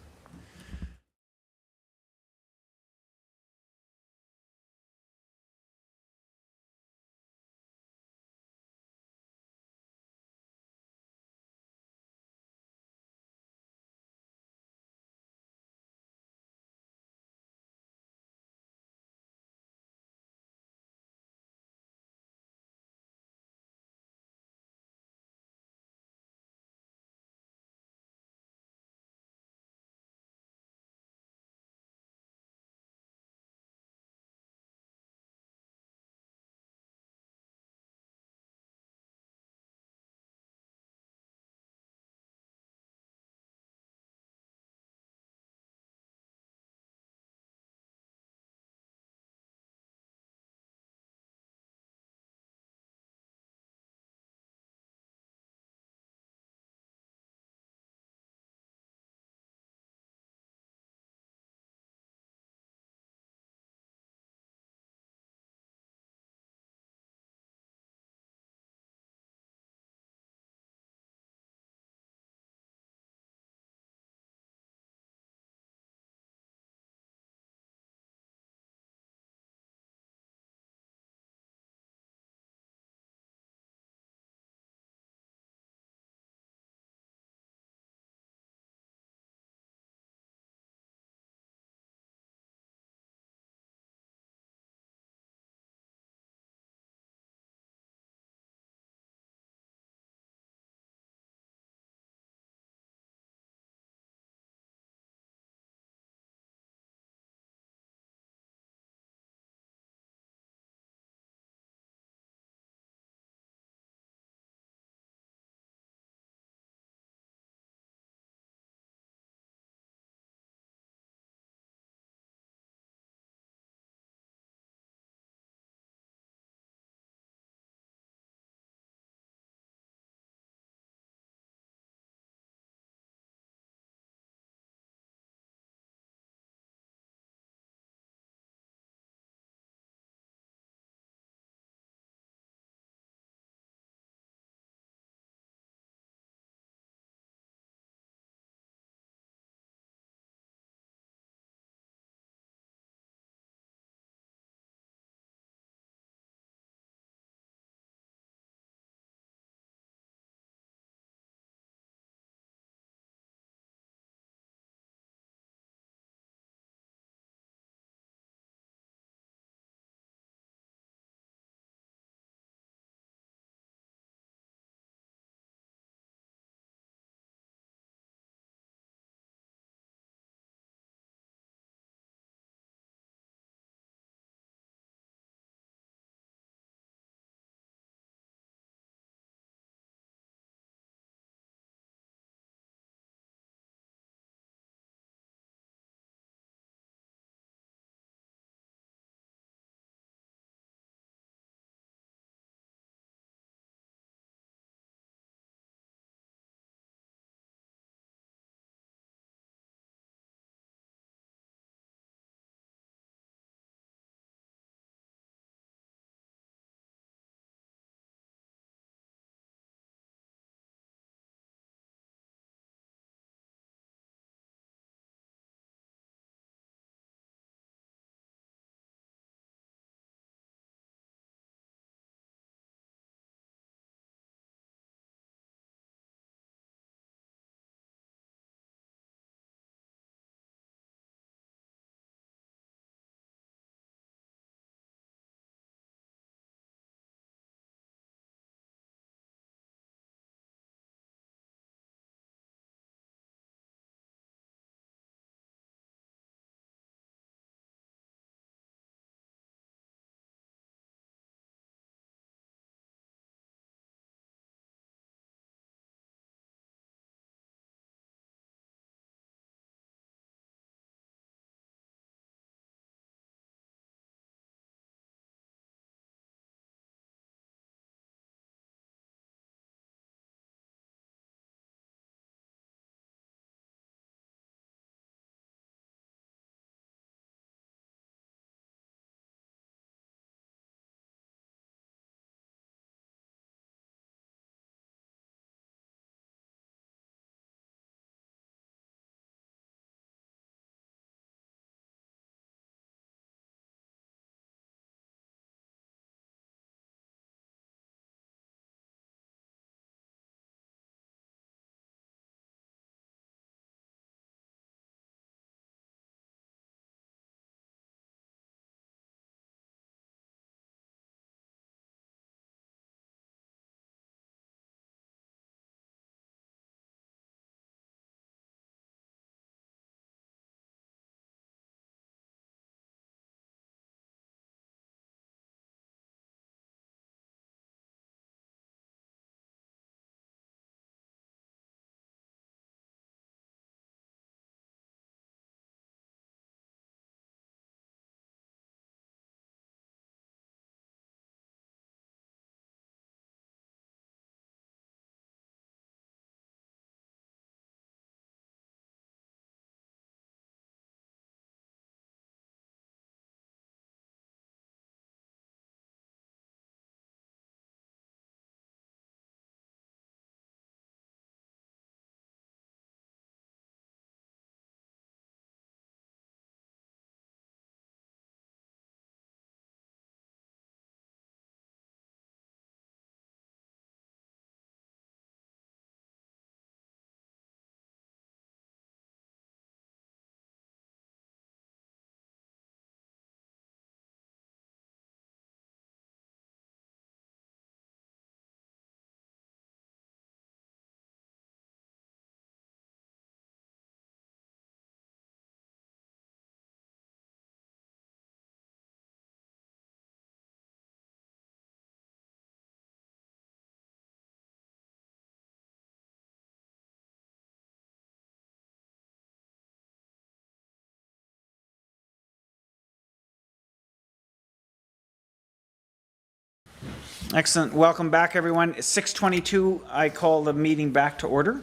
Excellent. Welcome back, everyone. It's 6:22. I call the meeting back to order.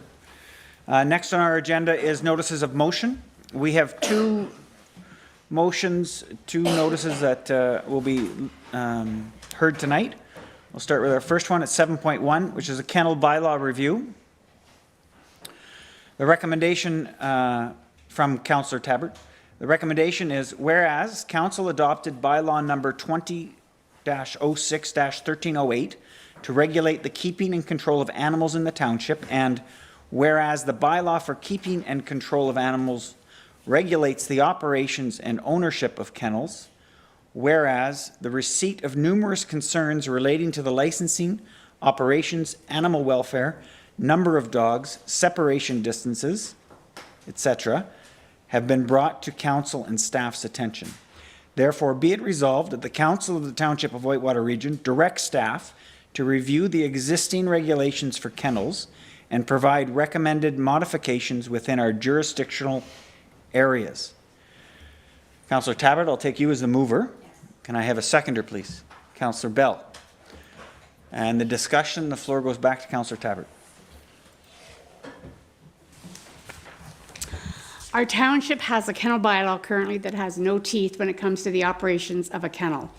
Next on our agenda is notices of motion. We have two motions, two notices that will be heard tonight. We'll start with our first one at 7.1, which is a kennel bylaw review. The recommendation from Councillor Tabbert. The recommendation is, whereas Council adopted bylaw number 20-06-1308 to regulate the keeping and control of animals in the township, and whereas the bylaw for keeping and control of animals regulates the operations and ownership of kennels, whereas the receipt of numerous concerns relating to the licensing, operations, animal welfare, number of dogs, separation distances, etc., have been brought to council and staff's attention. Therefore, be it resolved that the Council of the Township of Whitewater Region directs staff to review the existing regulations for kennels and provide recommended modifications within our jurisdictional areas. Councillor Tabbert, I'll take you as the mover. Can I have a seconder, please? Councillor Bell. And the discussion, the floor goes back to Councillor Tabbert. Our township has a kennel bylaw currently that has no teeth when it comes to the operations of a kennel.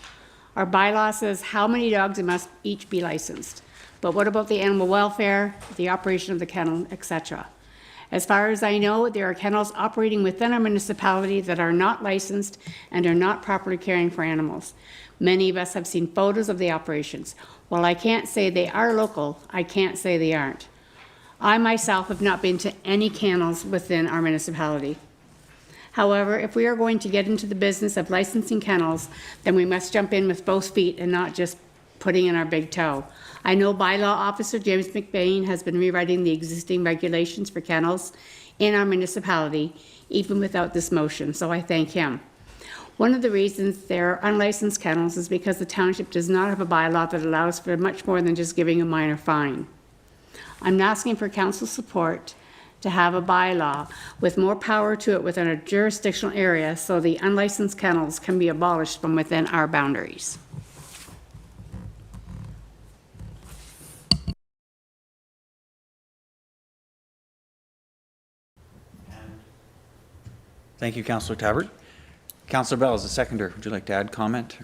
Our bylaw says how many dogs must each be licensed. But what about the animal welfare, the operation of the kennel, etc.? As far as I know, there are kennels operating within our municipality that are not licensed and are not properly caring for animals. Many of us have seen photos of the operations. While I can't say they are local, I can't say they aren't. I myself have not been to any kennels within our municipality. However, if we are going to get into the business of licensing kennels, then we must jump in with both feet and not just putting in our big toe. I know Bylaw Officer James McBain has been rewriting the existing regulations for kennels in our municipality, even without this motion, so I thank him. One of the reasons there are unlicensed kennels is because the township does not have a bylaw that allows for much more than just giving a minor fine. I'm asking for council support to have a bylaw with more power to it within a jurisdictional area so the unlicensed kennels can be abolished from within our boundaries. Thank you, Councillor Tabbert. Councillor Bell is the seconder. Would you like to add comment?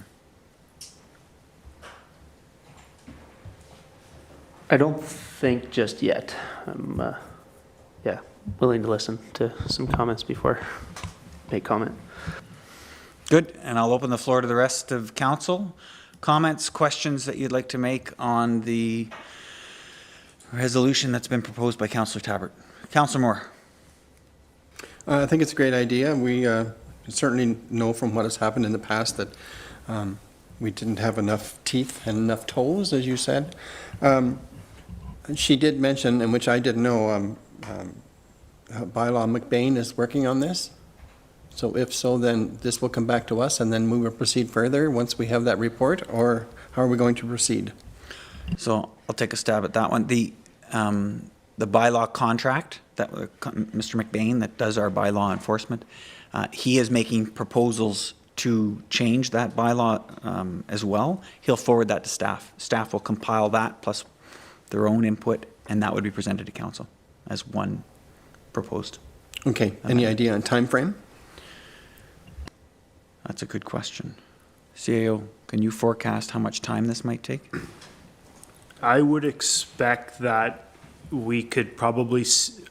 I don't think just yet. I'm, willing to listen to some comments before make comment. Good, and I'll open the floor to the rest of council. Comments, questions that you'd like to make on the resolution that's been proposed by Councillor Tabbert. Councillor Moore. I think it's a great idea. We certainly know from what has happened in the past that we didn't have enough teeth and enough toes, as you said. She did mention, and which I didn't know, Bylaw McBain is working on this. So if so, then this will come back to us and then we will proceed further once we have that report, or how are we going to proceed? So I'll take a stab at that one. The bylaw contract that Mr. McBain that does our bylaw enforcement, he is making proposals to change that bylaw as well. He'll forward that to staff. Staff will compile that plus their own input, and that would be presented to council as one proposed. Okay, any idea on time frame? That's a good question. CAO, can you forecast how much time this might take? I would expect that we could probably,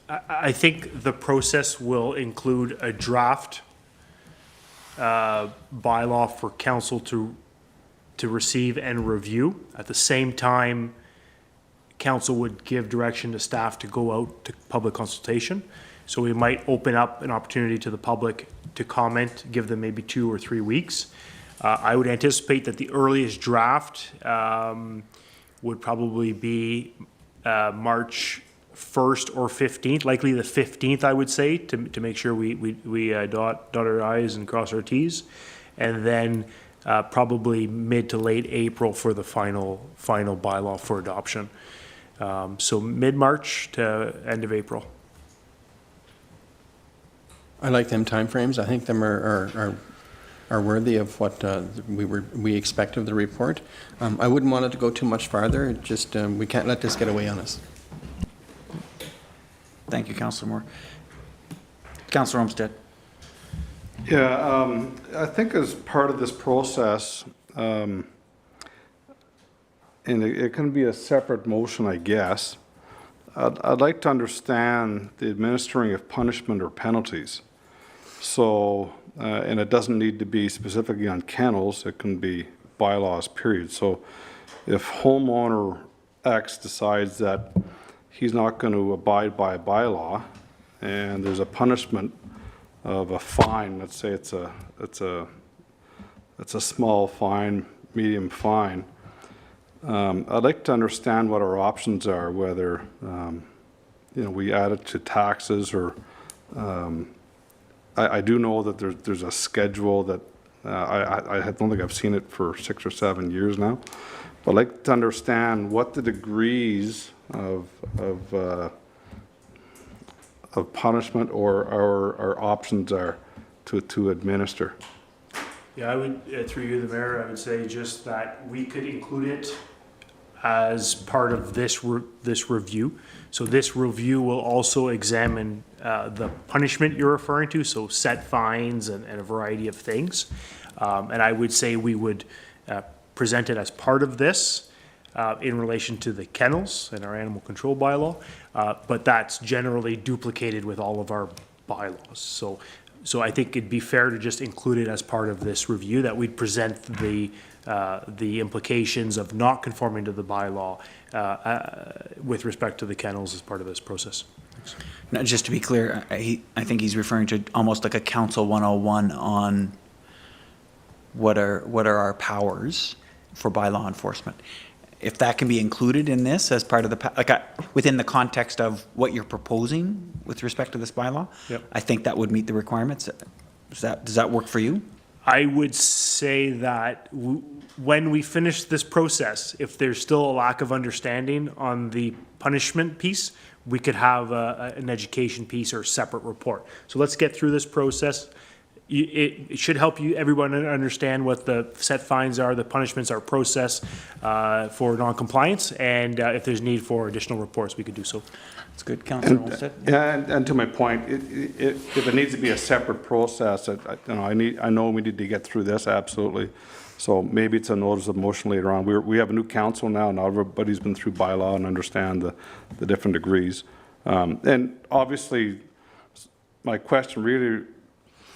I think the process will include a draft bylaw for council to receive and review. At the same time, council would give direction to staff to go out to public consultation. So we might open up an opportunity to the public to comment, give them maybe 2 or 3 weeks. I would anticipate that the earliest draft would probably be March 1st or 15th, likely the 15th, I would say, to make sure we dot our I's and cross our T's. And then probably mid to late April for the final bylaw for adoption. So mid-March to end of April. I like them timeframes. I think them are are worthy of what we expect of the report. I wouldn't want it to go too much farther. It just, we can't let this get away on us. Thank you, Councillor Moore. Councillor Olmsted. Yeah, I think as part of this process, and it can be a separate motion, I guess, I'd like to understand the administering of punishment or penalties. So, and it doesn't need to be specifically on kennels, it can be bylaws, period. So if homeowner X decides that he's not going to abide by a bylaw, and there's a punishment of a fine, let's say it's a small fine, medium fine, I'd like to understand what our options are, whether, we add it to taxes or, I do know that there's a schedule that, I don't think I've seen it for 6 or 7 years now, but I'd like to understand what the degrees of punishment or our options are to administer. Yeah, I would, through you, the mayor, I would say just that we could include it as part of this review. So this review will also examine the punishment you're referring to, so set fines and a variety of things. And I would say we would present it as part of this in relation to the kennels and our animal control bylaw, but that's generally duplicated with all of our bylaws. So I think it'd be fair to just include it as part of this review, that we'd present the implications of not conforming to the bylaw with respect to the kennels as part of this process. Now, just to be clear, I think he's referring to almost like a Council 101 on what are our powers for bylaw enforcement. If that can be included in this as part of the, within the context of what you're proposing with respect to this bylaw, Yep. I think that would meet the requirements. Does that work for you? I would say that when we finish this process, if there's still a lack of understanding on the punishment piece, we could have an education piece or a separate report. So let's get through this process. It should help everyone understand what the set fines are, the punishments are processed for non-compliance, and if there's need for additional reports, we could do so. That's good, Councillor Olmsted. Yeah, and to my point, if it needs to be a separate process, I know we need to get through this, absolutely. So maybe it's a notice of motion later on. We have a new council now, and everybody's been through bylaw and understand the different degrees. And obviously, my question really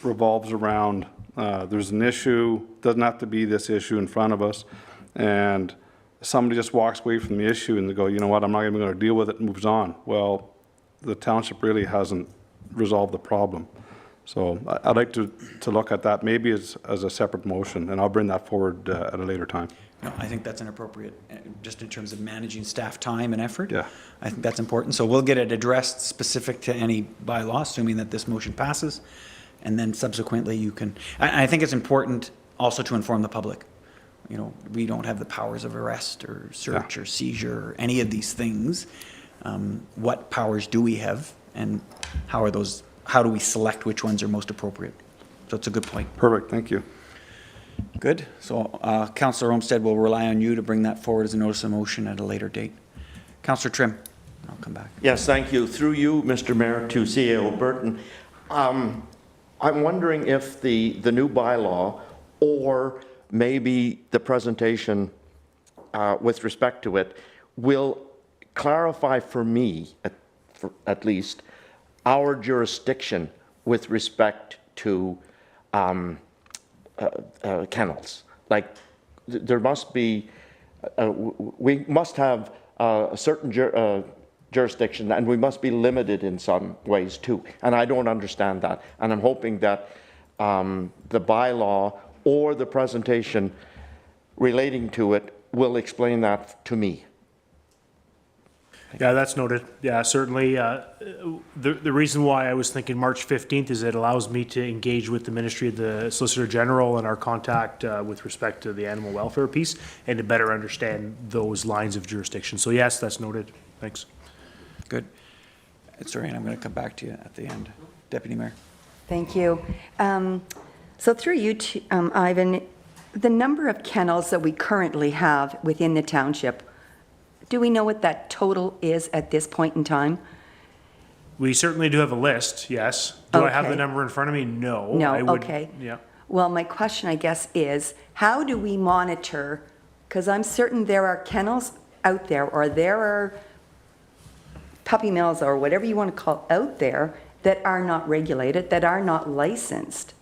revolves around, there's an issue, doesn't have to be this issue in front of us, and somebody just walks away from the issue and they go, you know what, I'm not even going to deal with it, and moves on. Well, the township really hasn't resolved the problem. So I'd like to look at that maybe as a separate motion, and I'll bring that forward at a later time. No, I think that's inappropriate, just in terms of managing staff time and effort. Yeah. I think that's important. So we'll get it addressed specific to any bylaw, assuming that this motion passes. And then subsequently you can, I think it's important also to inform the public. We don't have the powers of arrest or search or seizure or any of these things. What powers do we have, and how do we select which ones are most appropriate? So it's a good point. Perfect, thank you. Good. So Councillor Olmsted will rely on you to bring that forward as a notice of motion at a later date. Councillor Trimm, I'll come back. Yes, thank you. Through you, Mr. Mayor, to CAO Burton. I'm wondering if the new bylaw, or maybe the presentation with respect to it, will clarify for me, at least, our jurisdiction with respect to kennels. Like, there must be, we must have a certain jurisdiction, and we must be limited in some ways too. And I don't understand that. And I'm hoping that the bylaw or the presentation relating to it will explain that to me. Yeah, that's noted. Yeah, certainly. The reason why I was thinking March 15th is it allows me to engage with the Ministry of the Solicitor General and our contact with respect to the animal welfare piece, and to better understand those lines of jurisdiction. So yes, that's noted. Thanks. Good. Sorry, and I'm going to come back to you at the end. Deputy Mayor. Thank you. So through you, Ivan, the number of kennels that we currently have within the township, do we know what that total is at this point in time? We certainly do have a list, yes. Do I have the Okay. number in front of me? No. No, I would- okay. Yeah. Well, my question, I guess, is how do we monitor, because I'm certain there are kennels out there, or there are puppy mills, or whatever you want to call out there, that are not regulated, that are not licensed.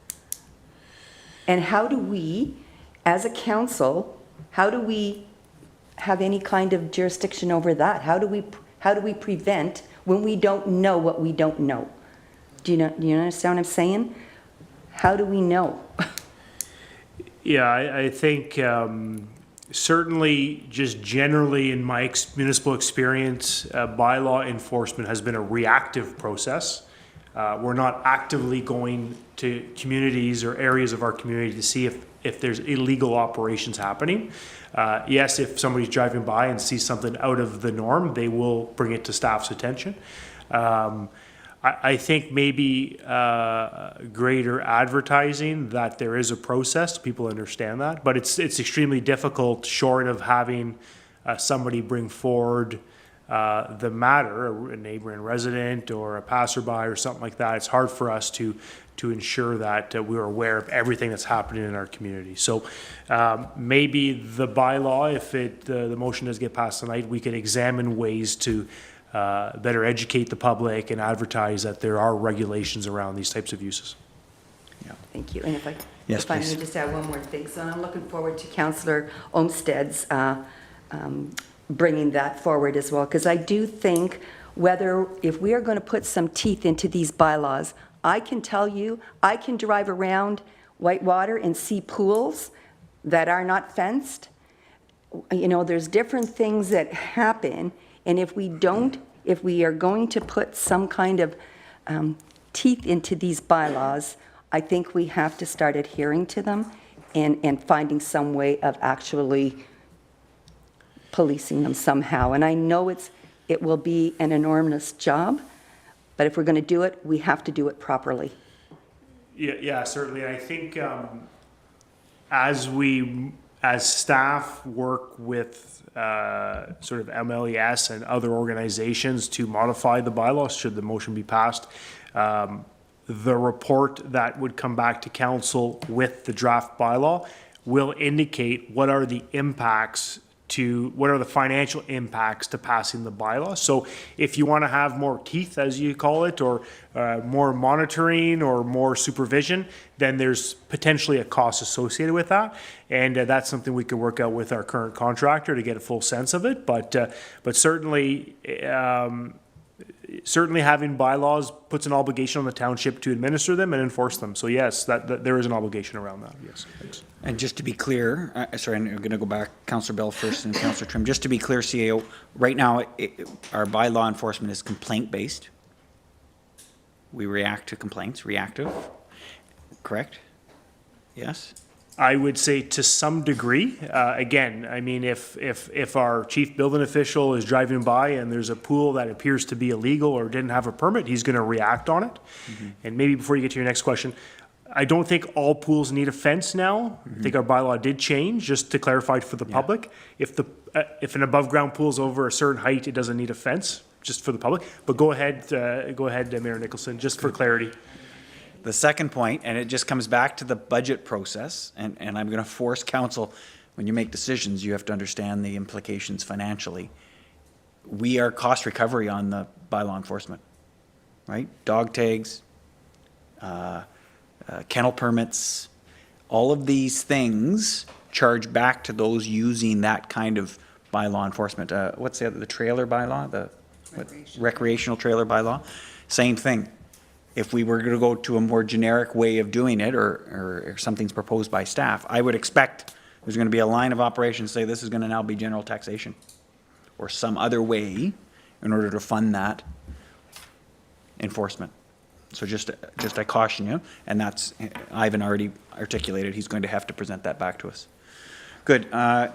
And how do we, as a council, how do we have any kind of jurisdiction over that? How do we prevent when we don't know what we don't know? Do you understand what I'm saying? How do we know? Yeah, I think certainly just generally in my municipal experience, bylaw enforcement has been a reactive process. We're not actively going to communities or areas of our community to see if there's illegal operations happening. Yes, if somebody's driving by and sees something out of the norm, they will bring it to staff's attention. I think maybe greater advertising that there is a process, people understand that, but it's extremely difficult short of having somebody bring forward the matter, a neighboring resident or a passerby or something like that. It's hard for us to ensure that we're aware of everything that's happening in our community. So maybe the bylaw, if the motion does get passed tonight, we could examine ways to better educate the public and advertise that there are regulations around these types of uses. Thank you. And if I Yes, may please. just add one more thing. So I'm looking forward to Councillor Olmsted's bringing that forward as well, because I do think if we are going to put some teeth into these bylaws, I can tell you, I can drive around Whitewater and see pools that are not fenced. You know, there's different things that happen, and if we are going to put some kind of teeth into these bylaws, I think we have to start adhering to them and finding some way of actually policing them somehow. And I know it will be an enormous job, but if we're going to do it, we have to do it properly. Yeah, certainly. I think as staff work with sort of MLES and other organizations to modify the bylaws, should the motion be passed, the report that would come back to council with the draft bylaw will indicate what are the financial impacts to passing the bylaw. So if you want to have more teeth, as you call it, or more monitoring or more supervision, then there's potentially a cost associated with that. And that's something we could work out with our current contractor to get a full sense of it. But certainly, certainly having bylaws puts an obligation on the township to administer them and enforce them. So yes, that there is an obligation around that. Yes, thanks. And just to be clear, sorry, I'm going to go back, Councillor Bell first and Councillor Trimm. Just to be clear, CAO, right now, our bylaw enforcement is complaint-based. We react to complaints, reactive, correct? Yes? I would say to some degree. Again, I mean, if our chief building official is driving by and there's a pool that appears to be illegal or didn't have a permit, he's going to react on it. Mm-hmm. And maybe before you get to your next question, I don't think all pools need a fence now. Mm-hmm. I think our bylaw did change, just to clarify for the public. If an above ground pool is over a certain height, it doesn't need a fence, just for the public. But go ahead, Mayor Nicholson, just for clarity. The second point, and it just comes back to the budget process, and I'm going to force council, when you make decisions, you have to understand the implications financially. We are cost recovery on the bylaw enforcement, right? Dog tags, kennel permits, all of these things charge back to those using that kind of bylaw enforcement. What's the trailer bylaw? Recreational trailer bylaw? Same thing. If we were going to go to a more generic way of doing it, or something's proposed by staff, I would expect there's going to be a line of operations say this is going to now be general taxation, or some other way in order to fund that enforcement. So just I caution you, and that's, Ivan already articulated, he's going to have to present that back to us. Good. Back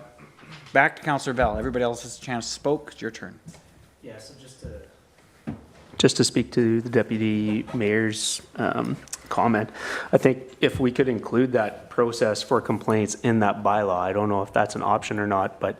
to Councillor Bell. Everybody else has a chance to spoke. It's your turn. Yeah, so just just to speak to the deputy mayor's comment, I think if we could include that process for complaints in that bylaw, I don't know if that's an option or not, but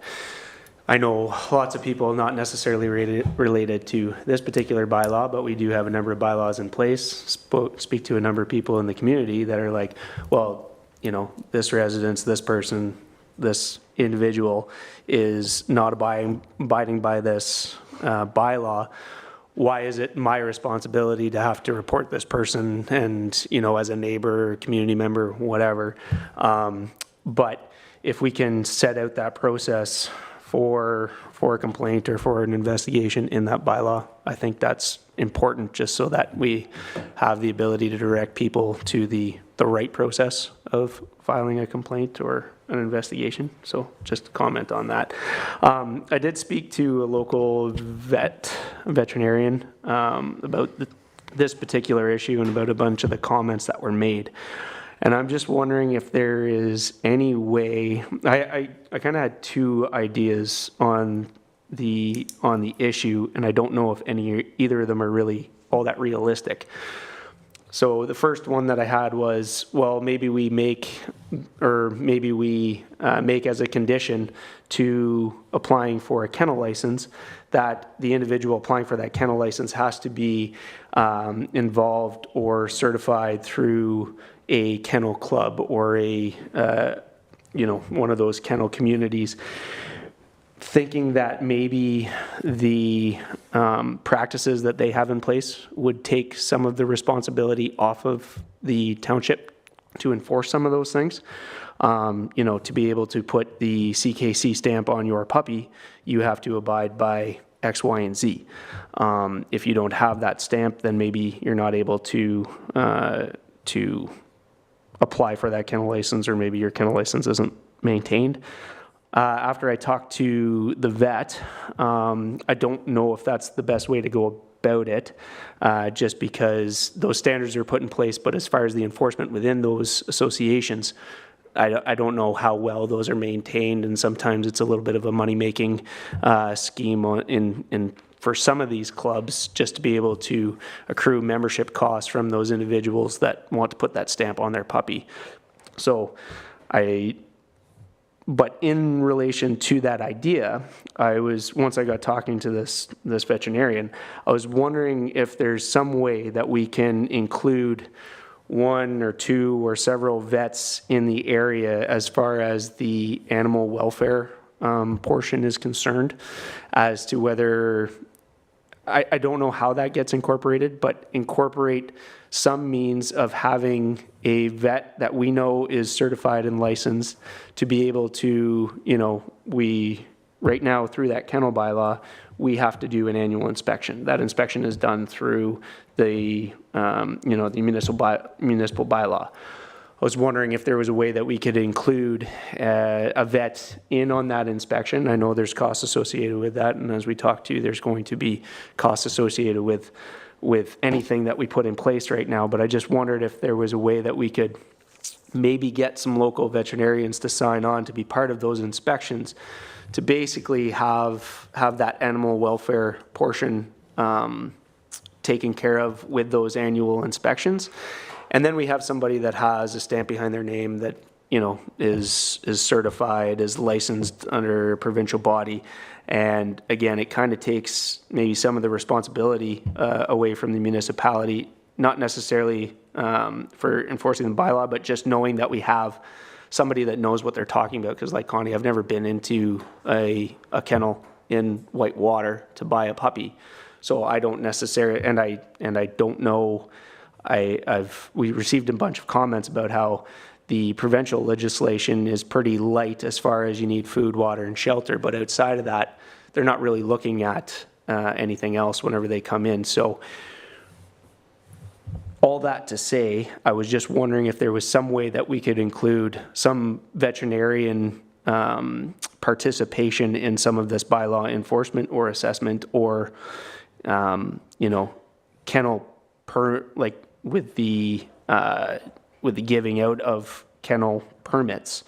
I know lots of people, not necessarily related to this particular bylaw, but we do have a number of bylaws in place. Speak to a number of people in the community that are like, well, you know, this residence, this person, this individual is not abiding by this bylaw. Why is it my responsibility to have to report this person and, you know, as a neighbor, community member, whatever. But if we can set out that process for a complaint or for an investigation in that bylaw, I think that's important, just so that we have the ability to direct people to the right process of filing a complaint or an investigation. So just to comment on that. I did speak to a local veterinarian about this particular issue and about a bunch of the comments that were made. And I'm just wondering if there is any way, I kind of had two ideas on the issue, and I don't know if either of them are really all that realistic. So the first one that I had was, well, maybe we make as a condition to applying for a kennel license that the individual applying for that kennel license has to be involved or certified through a kennel club or a one of those kennel communities, thinking that maybe the practices that they have in place would take some of the responsibility off of the township to enforce some of those things. To be able to put the CKC stamp on your puppy, you have to abide by X, Y, and Z. If you don't have that stamp, then maybe you're not able to apply for that kennel license, or maybe your kennel license isn't maintained. After I talked to the vet, I don't know if that's the best way to go about it, just because those standards are put in place, but as far as the enforcement within those associations, I don't know how well those are maintained, and sometimes it's a little bit of a money-making scheme for some of these clubs, just to be able to accrue membership costs from those individuals that want to put that stamp on their puppy. But in relation to that idea, once I got talking to this veterinarian, I was wondering if there's some way that we can include one or two or several vets in the area as far as the animal welfare portion is concerned, as to whether, I don't know how that gets incorporated, but incorporate some means of having a vet that we know is certified and licensed to be able to, right now through that kennel bylaw, we have to do an annual inspection. That inspection is done through the municipal bylaw. I was wondering if there was a way that we could include a vet in on that inspection. I know there's costs associated with that, and as we talked to, there's going to be costs associated with anything that we put in place right now, but I just wondered if there was a way that we could maybe get some local veterinarians to sign on to be part of those inspections, to basically have that animal welfare portion taken care of with those annual inspections. And then we have somebody that has a stamp behind their name that, is certified, is licensed under a provincial body. And again, it kind of takes maybe some of the responsibility away from the municipality, not necessarily for enforcing the bylaw, but just knowing that we have somebody that knows what they're talking about. Because like Connie, I've never been into a kennel in Whitewater to buy a puppy. So I don't necessarily, and I don't know, we received a bunch of comments about how the provincial legislation is pretty light as far as you need food, water, and shelter, but outside of that, they're not really looking at anything else whenever they come in. So all that to say, I was just wondering if there was some way that we could include some veterinarian participation in some of this bylaw enforcement or assessment, or kennel with the giving out of kennel permits,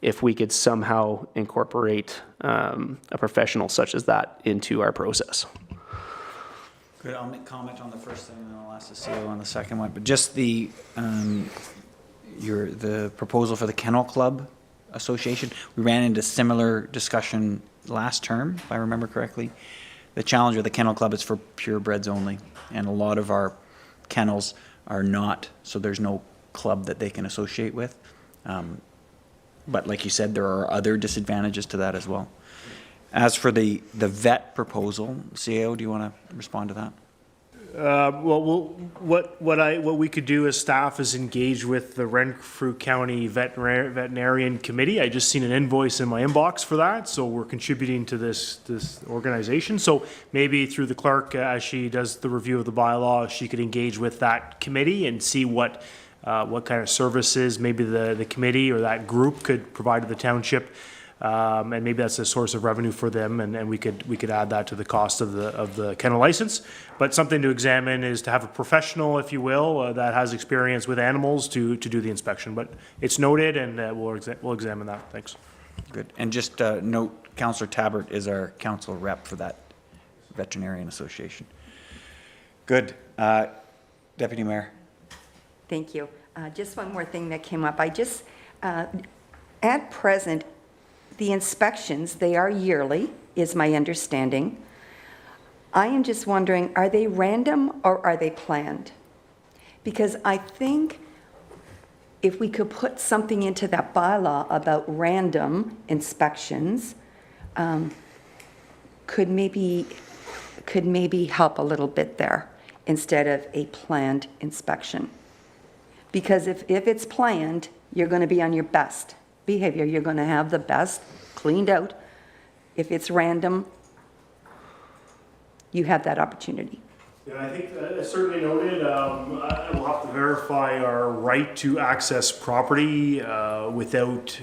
if we could somehow incorporate a professional such as that into our process. Good, I'll make comment on the first thing, and then I'll ask the CEO on the second one. But just the proposal for the Kennel Club Association, we ran into similar discussion last term, if I remember correctly. The challenge with the Kennel Club is for purebreds only, and a lot of our kennels are not, so there's no club that they can associate with. But like you said, there are other disadvantages to that as well. As for the vet proposal, CAO, do you want to respond to that? What we could do as staff is engage with the Renfrew County Veterinarian Committee. I just seen an invoice in my inbox for that, so we're contributing to this organization. So maybe through the clerk, as she does the review of the bylaw, she could engage with that committee and see what kind of services maybe the committee or that group could provide to the township. And maybe that's a source of revenue for them, and we could add that to the cost of the kennel license. But something to examine is to have a professional, if you will, that has experience with animals to do the inspection. But it's noted, and we'll examine that. Thanks. Good. And just note, Councillor Tabbert is our council rep for that veterinarian association. Good. Deputy Mayor. Thank you. Just one more thing that came up. At present, the inspections, they are yearly, is my understanding. I am just wondering, are they random or are they planned? Because I think if we could put something into that bylaw about random inspections, could maybe help a little bit there instead of a planned inspection. Because if it's planned, you're going to be on your best behavior. You're going to have the best cleaned out. If it's random, you have that opportunity. Yeah, I think certainly noted. I will have to verify our right to access property without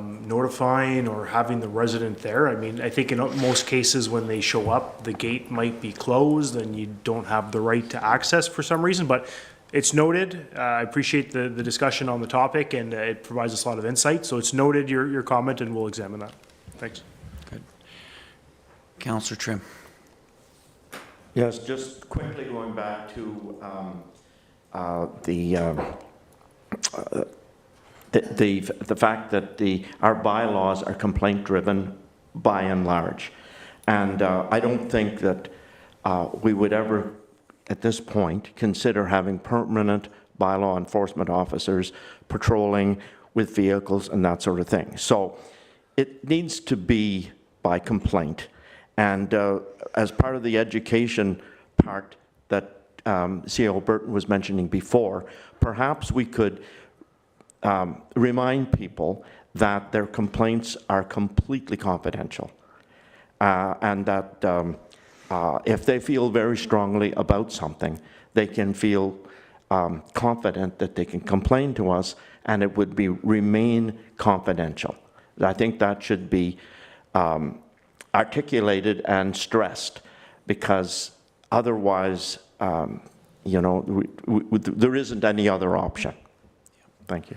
notifying or having the resident there. I mean, I think in most cases when they show up, the gate might be closed and you don't have the right to access for some reason, but it's noted. I appreciate the discussion on the topic, and it provides us a lot of insight. So it's noted, your comment, and we'll examine that. Thanks. Good. Councillor Trimm. Yes, just quickly going back to the fact that our bylaws are complaint-driven by and large. And I don't think that we would ever, at this point, consider having permanent bylaw enforcement officers patrolling with vehicles and that sort of thing. So it needs to be by complaint. And as part of the education part that CEO Burton was mentioning before, perhaps we could remind people that their complaints are completely confidential, and that if they feel very strongly about something, they can feel confident that they can complain to us, and it would remain confidential. I think that should be articulated and stressed, because otherwise, there isn't any other option. Thank you.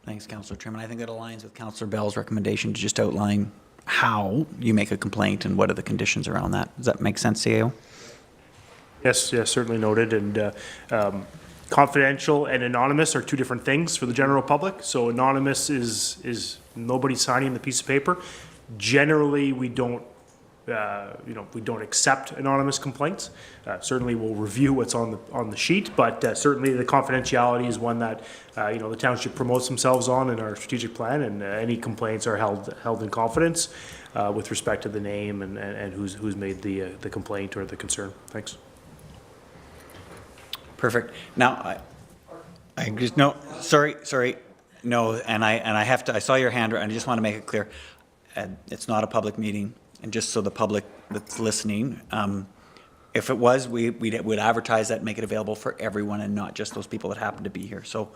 Thanks, Councillor Trimm. And I think that aligns with Councillor Bell's recommendation to just outline how you make a complaint and what are the conditions around that. Does that make sense, CAO? Yes, certainly noted. And confidential and anonymous are two different things for the general public. So anonymous is nobody signing the piece of paper. Generally, we don't accept anonymous complaints. Certainly, we'll review what's on the sheet, but certainly the confidentiality is one that the township promotes themselves on in our strategic plan, and any complaints are held in confidence with respect to the name and who's made the complaint or the concern. Thanks. Perfect. Now, I just sorry. No, and I have to. I saw your hand, and I just want to make it clear. It's not a public meeting, and just so the public that's listening, if it was, we would advertise that and make it available for everyone and not just those people that happen to be here. So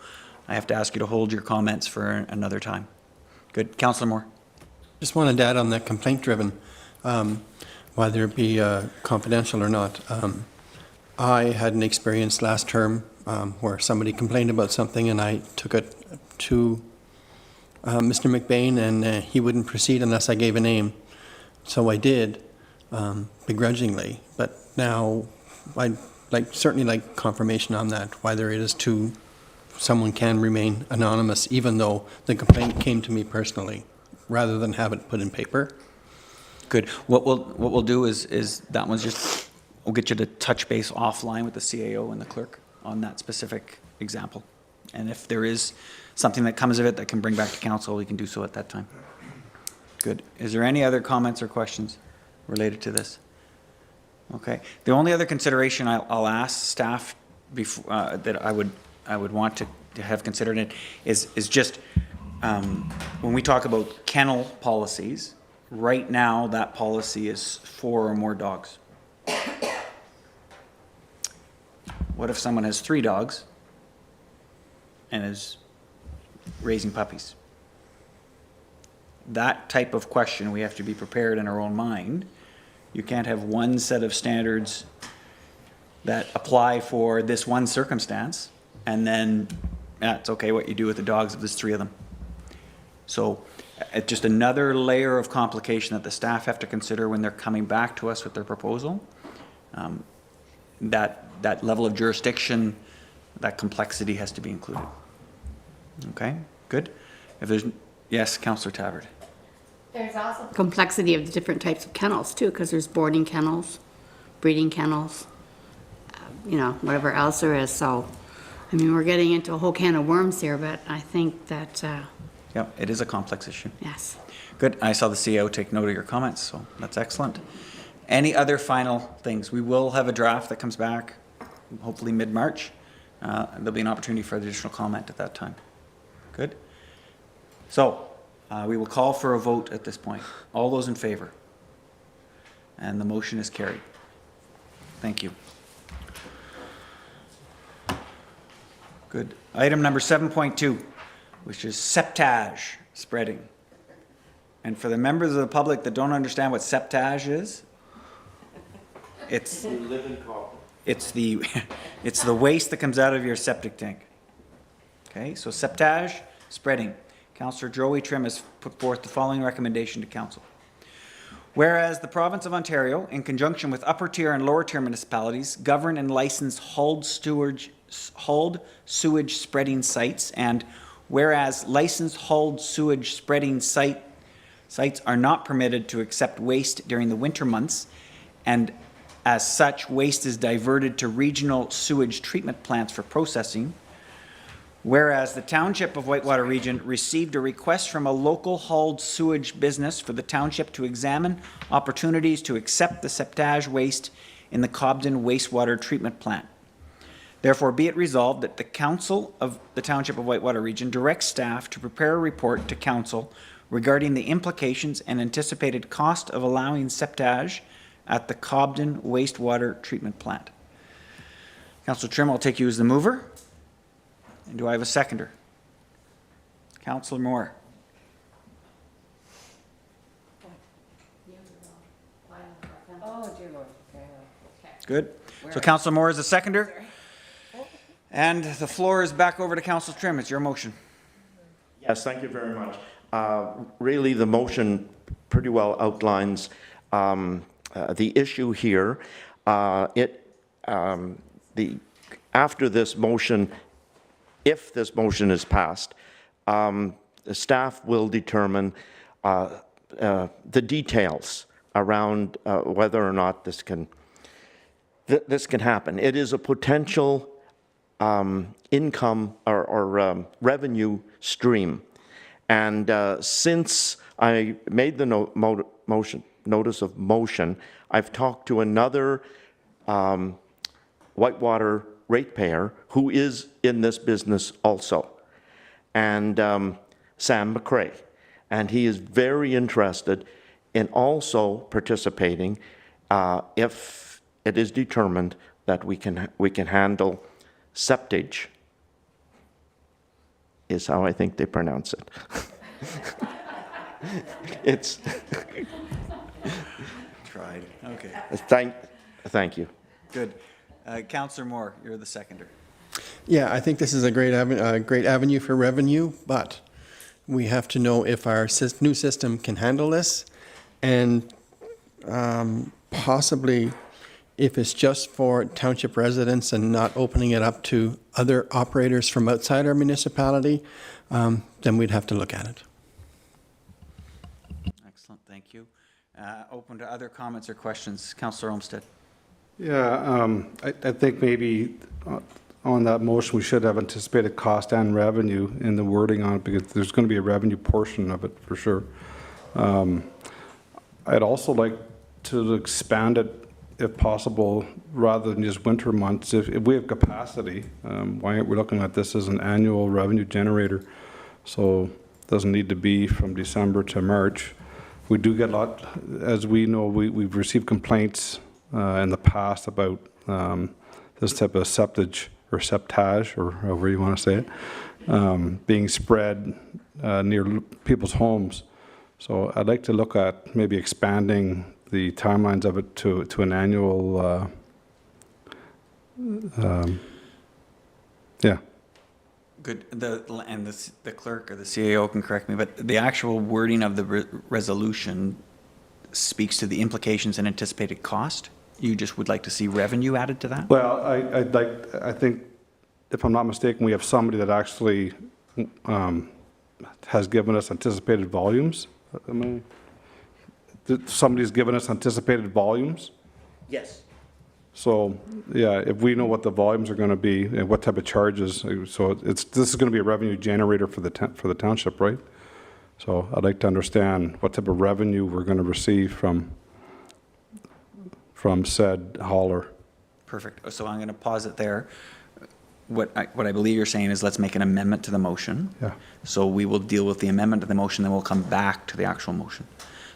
I have to ask you to hold your comments for another time. Good. Councillor Moore. Just wanted to add on that complaint-driven, whether it be confidential or not. I had an experience last term where somebody complained about something, and I took it to Mr. McBain, and he wouldn't proceed unless I gave a name. So I did, begrudgingly. But now I'd certainly like confirmation on that, whether it is someone can remain anonymous even though the complaint came to me personally, rather than have it put in paper. Good. What we'll do is that one's just, we'll get you to touch base offline with the CAO and the clerk on that specific example. And if there is something that comes of it that can bring back to council, we can do so at that time. Good. Is there any other comments or questions related to this? Okay. The only other consideration I'll ask staff before, that I would want to have considered it is just when we talk about kennel policies, right now that policy is 4 or more dogs. What if someone has 3 dogs and is raising puppies? That type of question, we have to be prepared in our own mind. You can't have one set of standards that apply for this one circumstance, and then it's okay what you do with the dogs if there's 3 of them. So it's just another layer of complication that the staff have to consider when they're coming back to us with their proposal. That level of jurisdiction, that complexity has to be included. Okay, good. If there's, yes, Councillor Tabbert. There's also complexity of the different types of kennels too, because there's boarding kennels, breeding kennels, whatever else there is. So, I mean, we're getting into a whole can of worms here, but I think that, Yep, it is a complex issue. yes. Good. I saw the CEO take note of your comments, so that's excellent. Any other final things? We will have a draft that comes back, hopefully mid-March. There'll be an opportunity for additional comment at that time. Good. So we will call for a vote at this point. All those in favor? And the motion is carried. Thank you. Good. Item number 7.2, which is septage spreading. And for the members of the public that don't understand what septage is, it's the waste that comes out of your septic tank. Okay, so septage spreading. Councillor Joey Trimm has put forth the following recommendation to council. Whereas the province of Ontario, in conjunction with upper tier and lower tier municipalities, govern and license hauled sewage spreading sites, and whereas licensed hauled sewage spreading sites are not permitted to accept waste during the winter months, and as such, waste is diverted to regional sewage treatment plants for processing. Whereas the Township of Whitewater Region received a request from a local hauled sewage business for the township to examine opportunities to accept the septage waste in the Cobden wastewater treatment plant. Therefore, be it resolved that the Council of the Township of Whitewater Region directs staff to prepare a report to Council regarding the implications and anticipated cost of allowing septage at the Cobden wastewater treatment plant. Councillor Trimm, I'll take you as the mover. And do I have a seconder? Councillor Moore. Good. So Councillor Moore is the seconder. And the floor is back over to Councillor Trimm. It's your motion. Yes, thank you very much. Really, the motion pretty well outlines the issue here. After this motion, if this motion is passed, the staff will determine the details around whether or not this can happen. It is a potential income or revenue stream. And since I made the notice of motion, I've talked to another Whitewater ratepayer who is in this business also, and Sam McCrae. And he is very interested in also participating if it is determined that we can handle septage, is how I think they pronounce it. It's Tried. Okay. Thank you. Good. Councillor Moore, you're the seconder. Yeah, I think this is a great avenue for revenue, but we have to know if our new system can handle this, and possibly if it's just for township residents and not opening it up to other operators from outside our municipality, then we'd have to look at it. Excellent, thank you. Open to other comments or questions. Councillor Olmsted. Yeah, I think maybe on that motion, we should have anticipated cost and revenue in the wording on it, because there's going to be a revenue portion of it for sure. I'd also like to expand it, if possible, rather than just winter months. If we have capacity, why aren't we looking at this as an annual revenue generator? So it doesn't need to be from December to March. We do get a lot, as we know, we've received complaints in the past about this type of septage or septage, or however you want to say it, being spread near people's homes. So I'd like to look at maybe expanding the timelines of it to an annual, yeah. Good. The clerk or the CAO can correct me, but the actual wording of the resolution speaks to the implications and anticipated cost. You just would like to see revenue added to that? Well, I think, if I'm not mistaken, we have somebody that actually has given us anticipated volumes. Somebody's given us anticipated volumes? Yes. So, yeah, if we know what the volumes are going to be and what type of charges, so this is going to be a revenue generator for the township, right? So I'd like to understand what type of revenue we're going to receive from said hauler. Perfect. So I'm going to pause it there. What I believe you're saying is let's make an amendment to the motion. Yeah. So we will deal with the amendment to the motion, then we'll come back to the actual motion.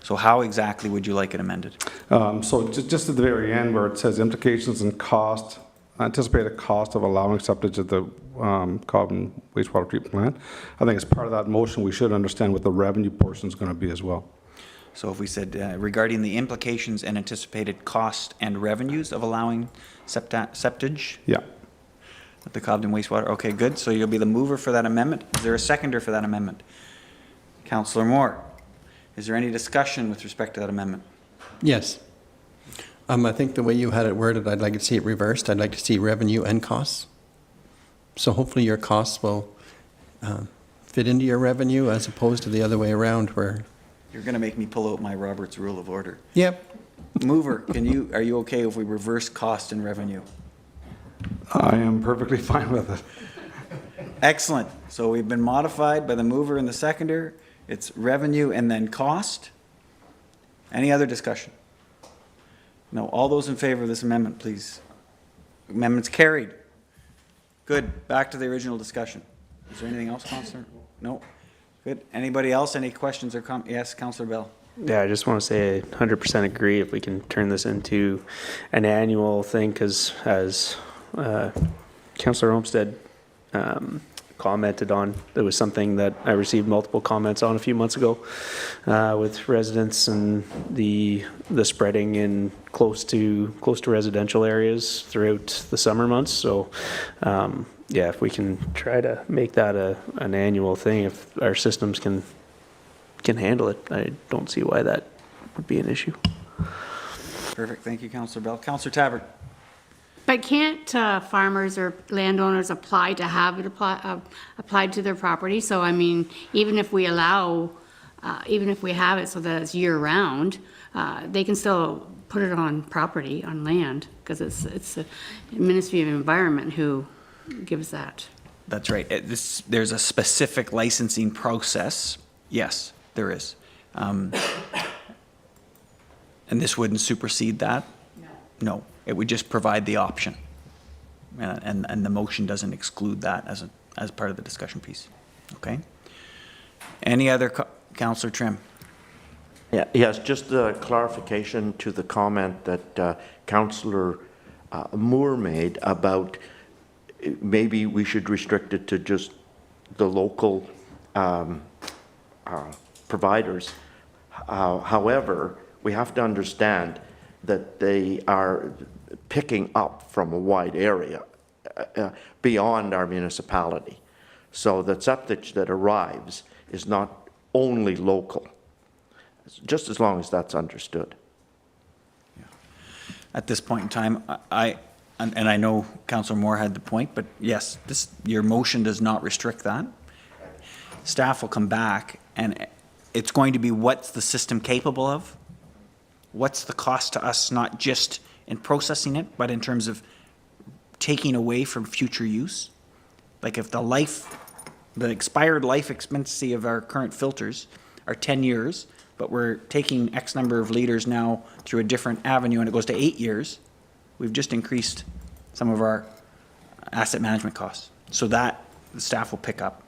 So how exactly would you like it amended? So just at the very end where it says implications and cost, anticipated cost of allowing septage at the carbon wastewater treatment plant, I think as part of that motion, we should understand what the revenue portion is going to be as well. So if we said regarding the implications and anticipated cost and revenues of allowing septage? Yeah. At the Cobden wastewater. Okay, good. So you'll be the mover for that amendment. Is there a seconder for that amendment? Councillor Moore, is there any discussion with respect to that amendment? Yes. I think the way you had it worded, I'd like to see it reversed. I'd like to see revenue and costs. So hopefully your costs will fit into your revenue as opposed to the other way around where... You're going to make me pull out my Robert's Rule of Order. Yep. Mover, are you okay if we reverse cost and revenue? I am perfectly fine with it. Excellent. So we've been modified by the mover and the seconder. It's revenue and then cost. Any other discussion? No. All those in favor of this amendment, please. Amendment's carried. Good. Back to the original discussion. Is there anything else, Councillor? No. Good. Anybody else? Any questions or comments? Yes, Councillor Bell. Yeah, I just want to say I 100% agree if we can turn this into an annual thing, because as Councillor Olmsted commented on, it was something that I received multiple comments on a few months ago with residents and the spreading in close to residential areas throughout the summer months. So yeah, if we can try to make that an annual thing, if our systems can handle it, I don't see why that would be an issue. Perfect. Thank you, Councillor Bell. Councillor Tabbert. But can't farmers or landowners apply to have it applied to their property? So, I mean, even if we allow, even if we have it so that it's year-round, they can still put it on property, on land, because it's the Ministry of Environment who gives that. That's right. There's a specific licensing process. Yes, there is. And this wouldn't supersede that? No. It would just provide the option. And the motion doesn't exclude that as part of the discussion piece. Okay? Any other, Councillor Trimm? Yeah, yes, just a clarification to the comment that Councillor Moore made about maybe we should restrict it to just the local providers. However, we have to understand that they are picking up from a wide area beyond our municipality. So the septage that arrives is not only local, just as long as that's understood. at this point in time. And I know Councillor Moore had the point, but yes, your motion does not restrict that. Staff will come back, and it's going to be what's the system capable of? What's the cost to us, not just in processing it, but in terms of taking away from future use? Like if the expired life expectancy of our current filters are 10 years, but we're taking X number of liters now through a different avenue and it goes to 8 years, we've just increased some of our asset management costs. So that the staff will pick up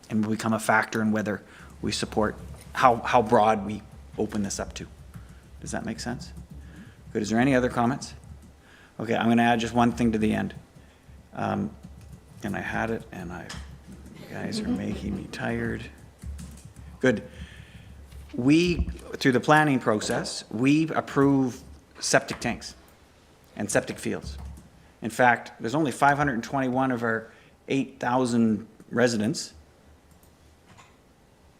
and will become a factor in whether we support how broad we open this up to. Does that make sense? Good. Is there any other comments? Okay, I'm going to add just one thing to the end. And I had it, and you guys are making me tired. Good. Through the planning process, we approve septic tanks and septic fields. In fact, there's only 521 of our 8,000 residents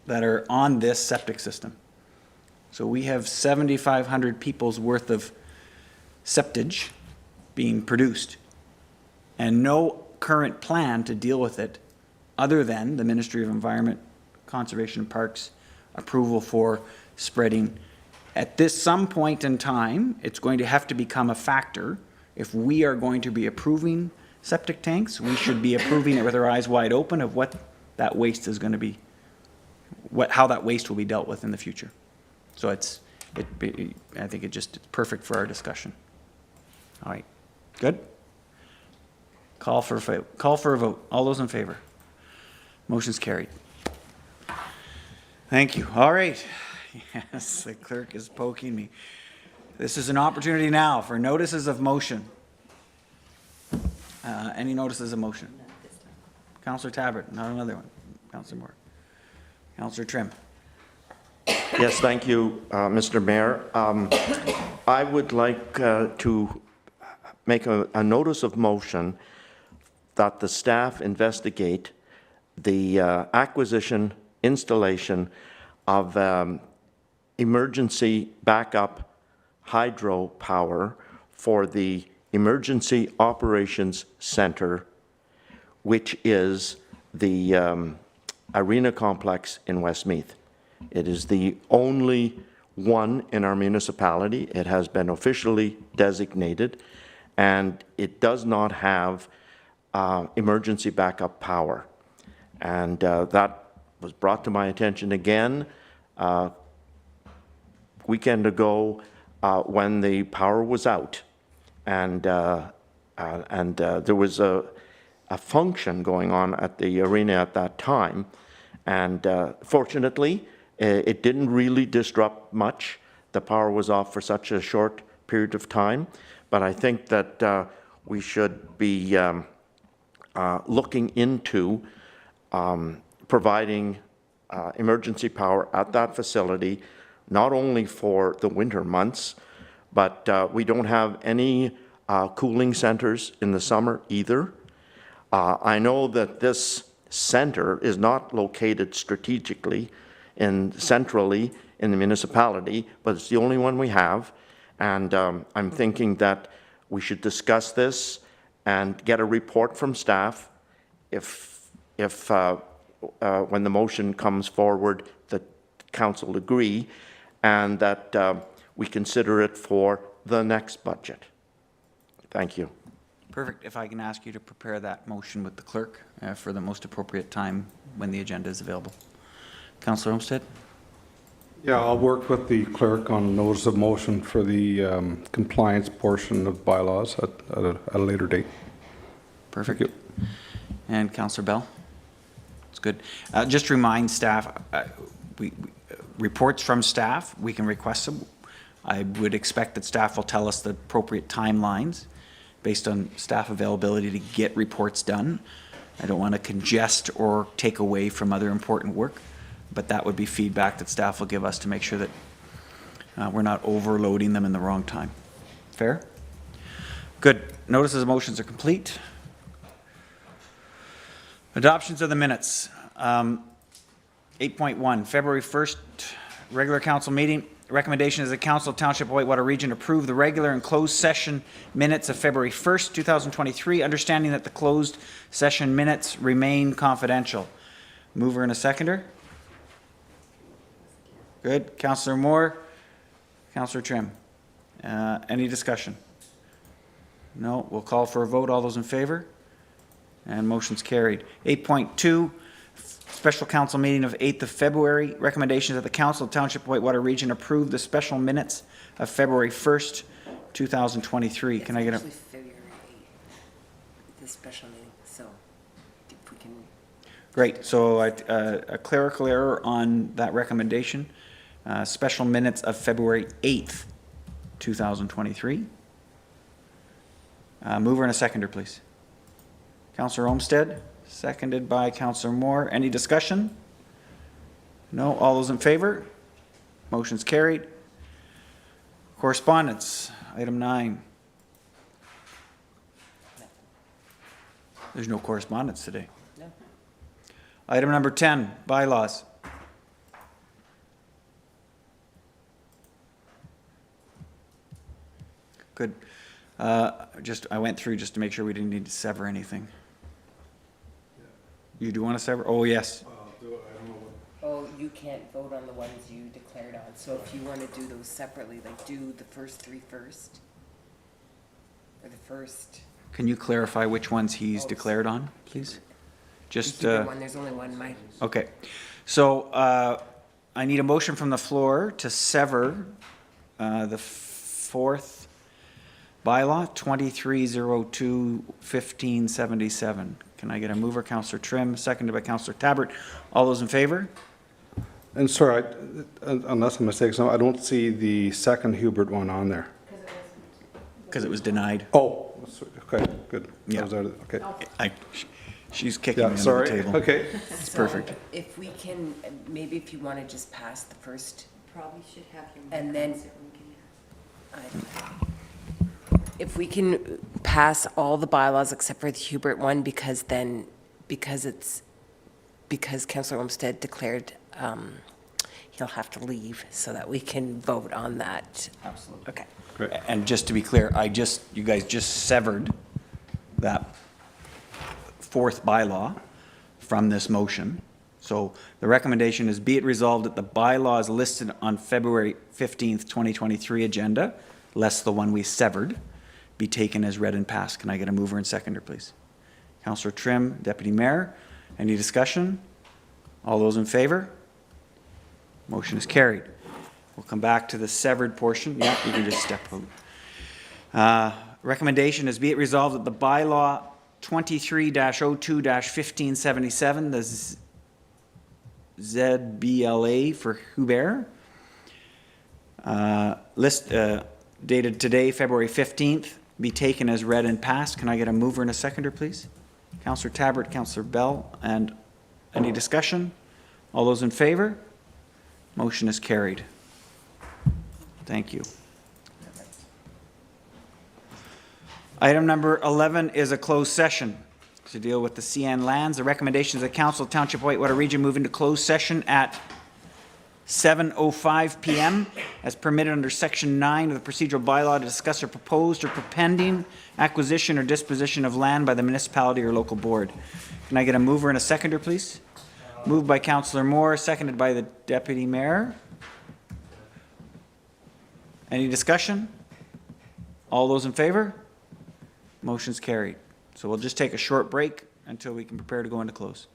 that are on this septic system. So we have 7,500 people's worth of septage being produced, and no current plan to deal with it other than the Ministry of Environment, Conservation and Parks approval for spreading. At some point in time, it's going to have to become a factor. If we are going to be approving septic tanks, we should be approving it with our eyes wide open of what that waste is going to be, how that waste will be dealt with in the future. So I think it's perfect for our discussion. All right, good? Call for a vote. All those in favor? Motion's carried. Thank you. All right. Yes, the clerk is poking me. This is an opportunity now for notices of motion. Any notices of motion? Councillor Tabbert, not another one. Councillor Moore. Councillor Trimm. Yes, thank you, Mr. Mayor. I would like to make a notice of motion that the staff investigate the acquisition, installation of emergency backup hydro power for the Emergency Operations Center, which is the arena complex in Westmeath. It is the only one in our municipality. It has been officially designated, and it does not have emergency backup power. And that was brought to my attention again weekend ago when the power was out. And there was a function going on at the arena at that time. And fortunately, it didn't really disrupt much. The power was off for such a short period of time. But I think that we should be looking into providing emergency power at that facility, not only for the winter months, but we don't have any cooling centers in the summer either. I know that this center is not located strategically centrally in the municipality, but it's the only one we have. And I'm thinking that we should discuss this and get a report from staff if when the motion comes forward, the council agree, and that we consider it for the next budget. Thank you. Perfect. If I can ask you to prepare that motion with the clerk for the most appropriate time when the agenda is available. Councillor Olmsted? Yeah, I'll work with the clerk on notice of motion for the compliance portion of bylaws at a later date. Perfect. Thank you. And Councillor Bell? It's good. Just to remind staff, reports from staff, we can request them. I would expect that staff will tell us the appropriate timelines based on staff availability to get reports done. I don't want to congest or take away from other important work, but that would be feedback that staff will give us to make sure that we're not overloading them in the wrong time. Fair? Good. Notices of motions are complete. Adoptions of the minutes. 8.1, February 1st, regular council meeting. recommendation is the Council of Township of Whitewater Region approve the regular and closed session minutes of February 1st, 2023, understanding that the closed session minutes remain confidential. Mover and a seconder? Good. Councillor Moore, Councillor Trimm. Any discussion? No, we'll call for a vote. All those in favor? And motion's carried. 8.2, special council meeting of 8th of February. Recommendations that the Council of Township of Whitewater Region approve the special minutes of February 1st, 2023. Can I get a... It's actually February 8th, this special meeting, so if we can, Great. So a clerical error on that recommendation. Special minutes of February 8th, 2023. Mover and a seconder, please. Councillor Olmsted, seconded by Councillor Moore. Any discussion? No. All those in favor? Motion's carried. Correspondence, item 9. There's no correspondence today. no. Item number 10, bylaws. Good. I went through just to make sure we didn't need to sever anything. You do want to sever? Oh, yes. Oh, you can't vote on the ones you declared on, so if you want to do those separately, like do the first 3 first. Or the first, Can you clarify which ones he's declared on, please? Just, either one, there's only one, okay. So, I need a motion from the floor to sever, the 4th bylaw, 2302-1577. Can I get a mover? Councillor Trimm, seconded by Councillor Tabbert. All those in favor? And sorry, unless I'm mistaken, I don't see the second Hubert one on there. Because it was denied. Oh, okay, good. Yeah. That was out of- Okay. She's kicking me Yeah, under the sorry, table. okay. It's perfect. if we can, maybe if you want to just pass the first, Probably should have your... And then- if we can pass all the bylaws except for the Hubert one, because Councillor Olmsted declared he'll have to leave, so that we can vote on that. Absolutely. Okay. Great. And just to be clear, you guys just severed that 4th bylaw from this motion. So the recommendation is, be it resolved that the bylaws listed on February 15th, 2023 agenda, less the one we severed, be taken as read and passed. Can I get a mover and seconder, please? Councillor Trimm, Deputy Mayor. Any discussion? All those in favor? Motion is carried. We'll come back to the severed portion. Yeah, you can just step out. Recommendation is, be it resolved that the bylaw 23-02-1577, the ZBLA for Hubert, dated today, February 15th, be taken as read and passed. Can I get a mover and a seconder, please? Councillor Tabbert, Councillor Bell, and any discussion? All those in favor? Motion is carried. Thank you. Item number 11 is a closed session to deal with the CN lands. The recommendations of the Council of Township of Whitewater Region move into closed session at 7:05 p.m. as permitted under Section 9 of the procedural bylaw to discuss a proposed or pending acquisition or disposition of land by the municipality or local board. Can I get a mover and a seconder, please? Moved by Councillor Moore, seconded by the Deputy Mayor. Any discussion? All those in favor? Motion's carried. So we'll just take a short break until we can prepare to go into close.